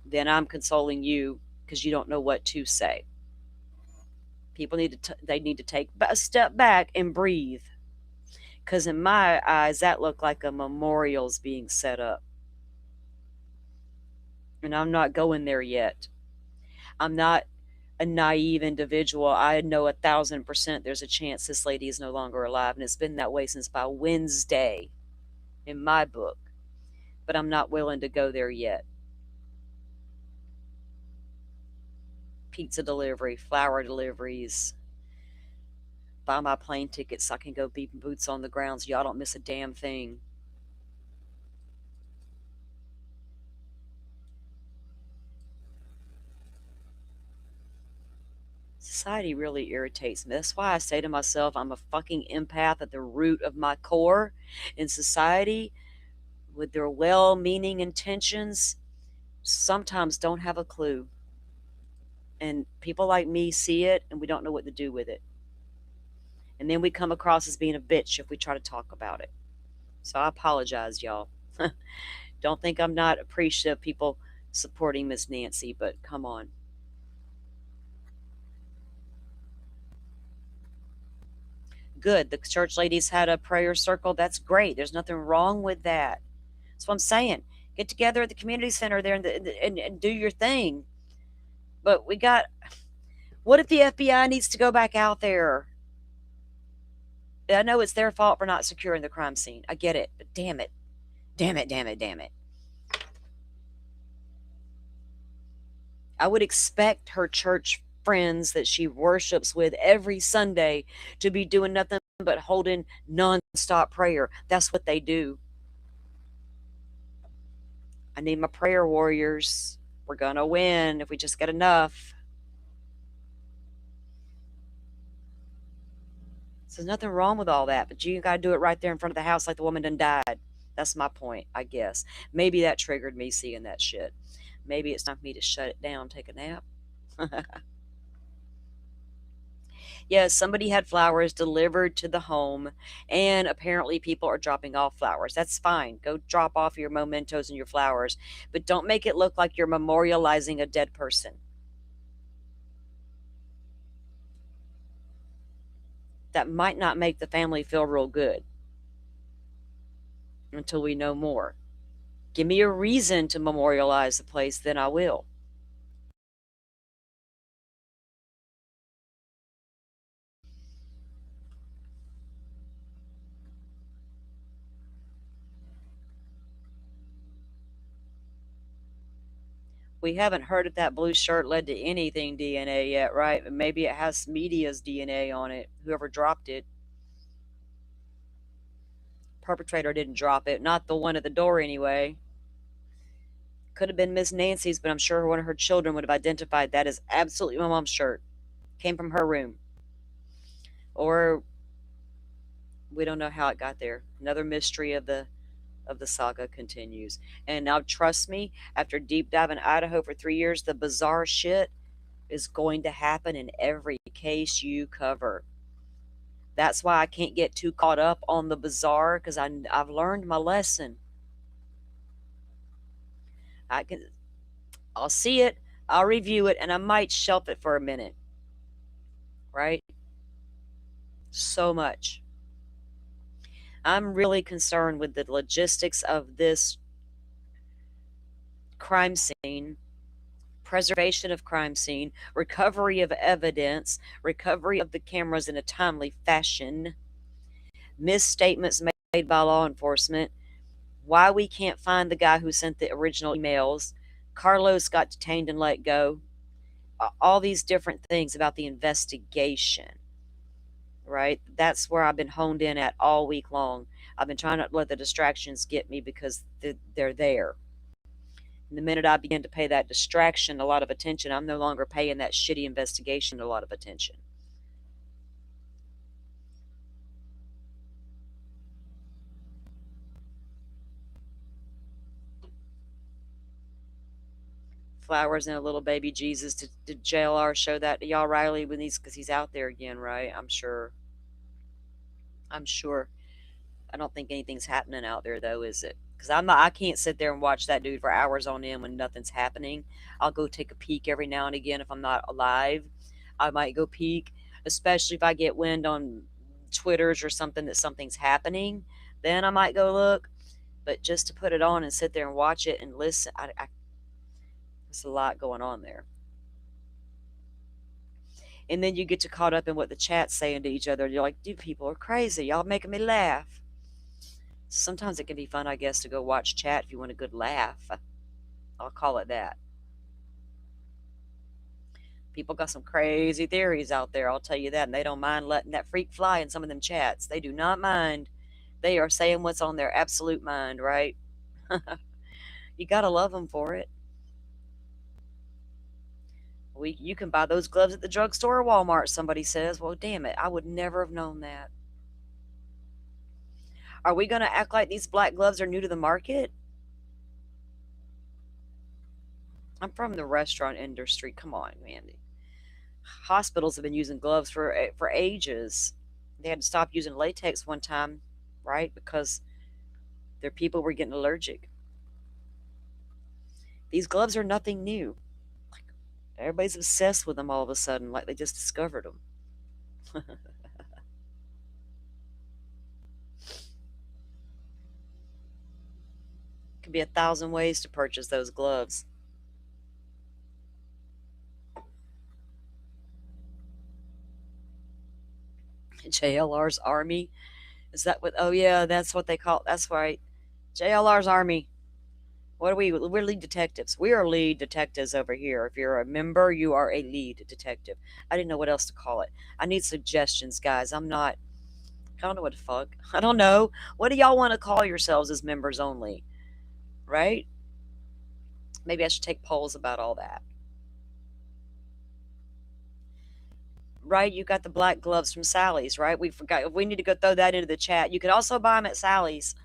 Then I'm consoling you because you don't know what to say. People need to take a step back and breathe. Because in my eyes, that looked like a memorial's being set up. And I'm not going there yet. I'm not a naive individual. I know 1,000% there's a chance this lady is no longer alive, and it's been that way since by Wednesday in my book. But I'm not willing to go there yet. Pizza delivery, flower deliveries, buy my plane tickets so I can go be boots on the ground so y'all don't miss a damn thing. Society really irritates me. That's why I say to myself, I'm a fucking empath at the root of my core. In society, with their well meaning intentions, sometimes don't have a clue. And people like me see it and we don't know what to do with it. And then we come across as being a bitch if we try to talk about it. So I apologize, y'all. Don't think I'm not appreciative of people supporting Miss Nancy, but come on. Good. The church ladies had a prayer circle. That's great. There's nothing wrong with that. That's what I'm saying. Get together at the community center there and do your thing. But what if the FBI needs to go back out there? I know it's their fault for not securing the crime scene. I get it. But damn it. Damn it, damn it, damn it. I would expect her church friends that she worships with every Sunday to be doing nothing but holding nonstop prayer. That's what they do. I need my prayer warriors. We're going to win if we just get enough. So there's nothing wrong with all that, but you got to do it right there in front of the house like the woman done died. That's my point, I guess. Maybe that triggered me seeing that shit. Maybe it's time for me to shut it down, take a nap. Yes, somebody had flowers delivered to the home, and apparently people are dropping off flowers. That's fine. Go drop off your mementos and your flowers, but don't make it look like you're memorializing a dead person. That might not make the family feel real good until we know more. Give me a reason to memorialize the place, then I will. We haven't heard if that blue shirt led to anything DNA yet, right? Maybe it has media's DNA on it, whoever dropped it. Perpetrator didn't drop it, not the one at the door anyway. Could have been Miss Nancy's, but I'm sure one of her children would have identified that as absolutely my mom's shirt. Came from her room. Or we don't know how it got there. Another mystery of the saga continues. And now trust me, after deep dive in Idaho for 3 years, the bizarre shit is going to happen in every case you cover. That's why I can't get too caught up on the bizarre, because I've learned my lesson. I'll see it, I'll review it, and I might shelf it for a minute. Right? So much. I'm really concerned with the logistics of this crime scene, preservation of crime scene, recovery of evidence, recovery of the cameras in a timely fashion, misstatements made by law enforcement, why we can't find the guy who sent the original emails, Carlos got detained and let go, all these different things about the investigation. Right? That's where I've been honed in at all week long. I've been trying not to let the distractions get me because they're there. And the minute I begin to pay that distraction a lot of attention, I'm no longer paying that shitty investigation a lot of attention. Flowers and a little baby Jesus. Did JLR show that to y'all, Riley, when because he's out there again, right? I'm sure. I don't think anything's happening out there though, is it? Because I can't sit there and watch that dude for hours on end when nothing's happening. I'll go take a peek every now and again if I'm not alive. I might go peek, especially if I get wind on Twitters or something that something's happening. Then I might go look. But just to put it on and sit there and watch it and listen, there's a lot going on there. And then you get caught up in what the chat's saying to each other. You're like, dude, people are crazy. Y'all making me laugh. Sometimes it can be fun, I guess, to go watch chat if you want a good laugh. I'll call it that. People got some crazy theories out there, I'll tell you that, and they don't mind letting that freak fly in some of them chats. They do not mind. They are saying what's on their absolute mind, right? You gotta love them for it. You can buy those gloves at the drugstore or Walmart, somebody says. Well, damn it, I would never have known that. Are we going to act like these black gloves are new to the market? I'm from the restaurant industry. Come on, man. Hospitals have been using gloves for ages. They had to stop using latex one time, right? Because their people were getting allergic. These gloves are nothing new. Everybody's obsessed with them all of a sudden, like they just discovered them. Could be 1,000 ways to purchase those gloves. JLR's Army. Is that what? Oh, yeah, that's what they call. That's right. JLR's Army. What are we? We're lead detectives. We are lead detectives over here. If you're a member, you are a lead detective. I didn't know what else to call it. I need suggestions, guys. I don't know what the fuck. I don't know. What do y'all want to call yourselves as members only? Right? Maybe I should take polls about all that. Right? You got the black gloves from Sally's, right? We forgot. We need to go throw that into the chat. You can also buy them at Sally's.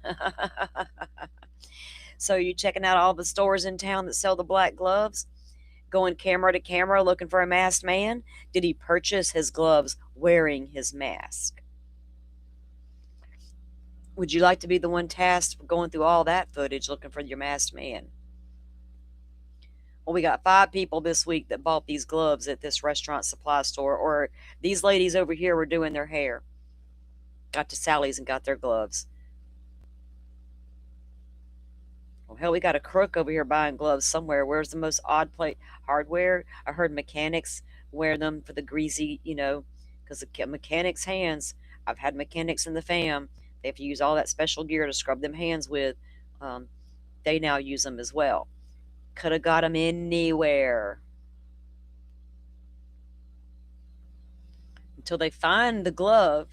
So you checking out all the stores in town that sell the black gloves? Going camera to camera looking for a masked man? Did he purchase his gloves wearing his mask? Would you like to be the one tasked with going through all that footage looking for your masked man? Well, we got 5 people this week that bought these gloves at this restaurant supply store, or these ladies over here were doing their hair. Got to Sally's and got their gloves. Well, hell, we got a crook over here buying gloves somewhere. Where's the most odd plate hardware? I heard mechanics wear them for the greasy, because the mechanics' hands. I've had mechanics in the fam. They have to use all that special gear to scrub them hands with. They now use them as well. Could have got them anywhere. Until they find the glove,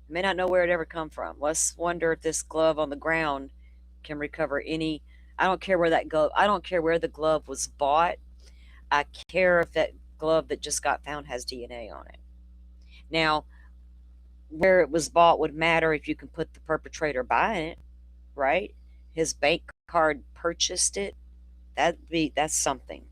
they may not know where it ever come from. Let's wonder if this glove on the ground can recover any. I don't care where that glove. I don't care where the glove was bought. I care if that glove that just got found has DNA on it. Now, where it was bought would matter if you can put the perpetrator buying it, right? His bank card purchased it. That's something.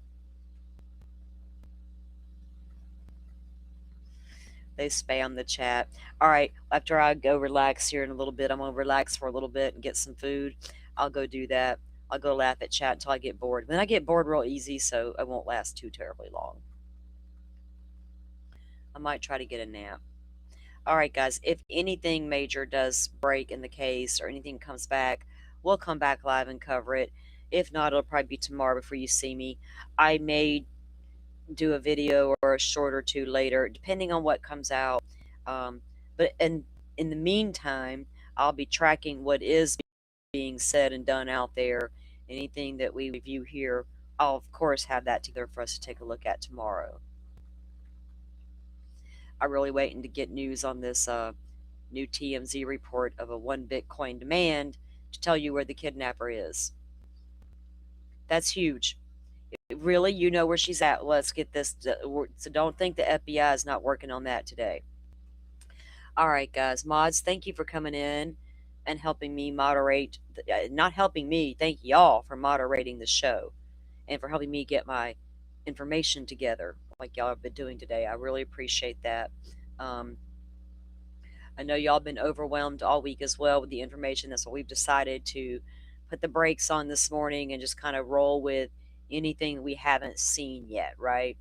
They spam the chat. All right, after I go relax here in a little bit, I'm gonna relax for a little bit and get some food. I'll go do that. I'll go laugh at chat until I get bored. Then I get bored real easy, so I won't last too terribly long. I might try to get a nap. All right, guys, if anything major does break in the case or anything comes back, we'll come back live and cover it. If not, it'll probably be tomorrow before you see me. I may do a video or a short or two later, depending on what comes out. But in the meantime, I'll be tracking what is being said and done out there. Anything that we review here, I'll of course have that together for us to take a look at tomorrow. I'm really waiting to get news on this new TMZ report of a 1 Bitcoin demand to tell you where the kidnapper is. That's huge. Really, you know where she's at. Let's get this. So don't think the FBI is not working on that today. All right, guys. Mods, thank you for coming in and helping me moderate. Not helping me. Thank y'all for moderating the show and for helping me get my information together like y'all have been doing today. I really appreciate that. I know y'all been overwhelmed all week as well with the information. That's what we've decided to put the brakes on this morning and just kind of roll with anything we haven't seen yet, right?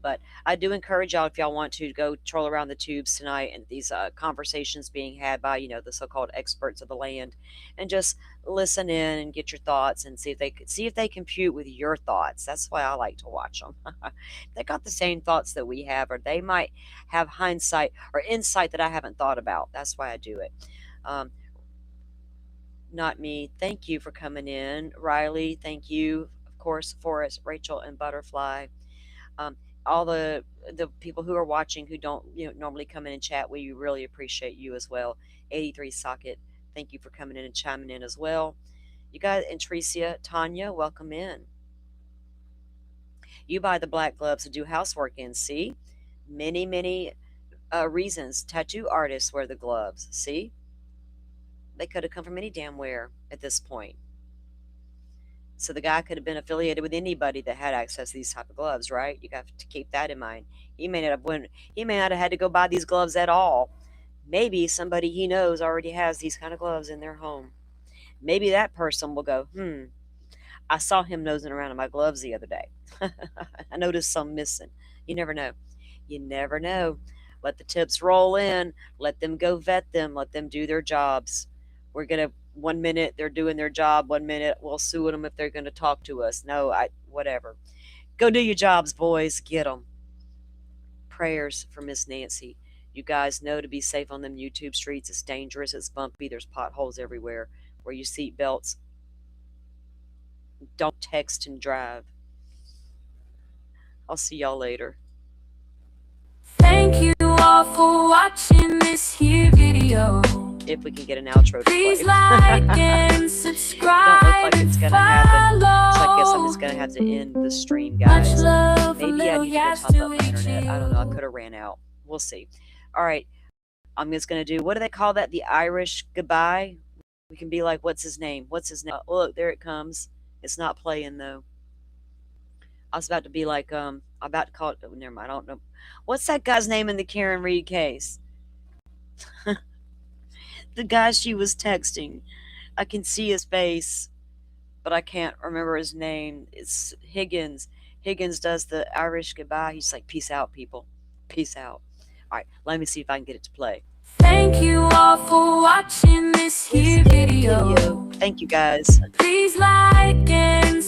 But I do encourage y'all, if y'all want to, go troll around the tubes tonight and these conversations being had by, the so-called experts of the land, and just listen in and get your thoughts and see if they compute with your thoughts. That's why I like to watch them. They got the same thoughts that we have, or they might have hindsight or insight that I haven't thought about. That's why I do it. Not me. Thank you for coming in, Riley. Thank you, of course, Forrest, Rachel, and Butterfly. All the people who are watching who don't normally come in and chat, we really appreciate you as well. 83 Socket, thank you for coming in and chiming in as well. You guys, and Tricia, Tanya, welcome in. You buy the black gloves to do housework in. See? Many reasons. Tattoo artists wear the gloves. See? They could have come from any damn where at this point. So the guy could have been affiliated with anybody that had access to these type of gloves, right? You have to keep that in mind. He may not have had to go buy these gloves at all. Maybe somebody he knows already has these kind of gloves in their home. Maybe that person will go, I saw him nosing around in my gloves the other day. I noticed some missing. You never know. You never know. Let the tips roll in. Let them go vet them. Let them do their jobs. We're going to, 1 minute they're doing their job, 1 minute we'll sue them if they're going to talk to us. No, whatever. Go do your jobs, boys. Get them. Prayers for Miss Nancy. You guys know to be safe on them YouTube streets. It's dangerous. It's bumpy. There's potholes everywhere. Wear your seatbelts. Don't text and drive. I'll see y'all later. Thank you all for watching this here video. If we can get an outro to Please play. like and subscribe. Don't look like it's gonna happen. So I guess I'm just gonna have to end the stream, guys. Maybe I need to go top up my internet. I don't know. I could have ran out. We'll see. All right. I'm just gonna do, what do they call that? The Irish goodbye. We can be like, what's his name? What's his name? Oh, look, there it comes. It's not playing though. I was about to be like, I'm about to call it. Oh, never mind. I don't know. What's that guy's name in the Karen Reed case? The guy she was texting. I can see his face, but I can't remember his name. It's Higgins. Higgins does the Irish goodbye. He's like, peace out, people. Peace out. All right, let me see if I can get it to play. Thank you all for watching this here video. Thank you, guys. Please like and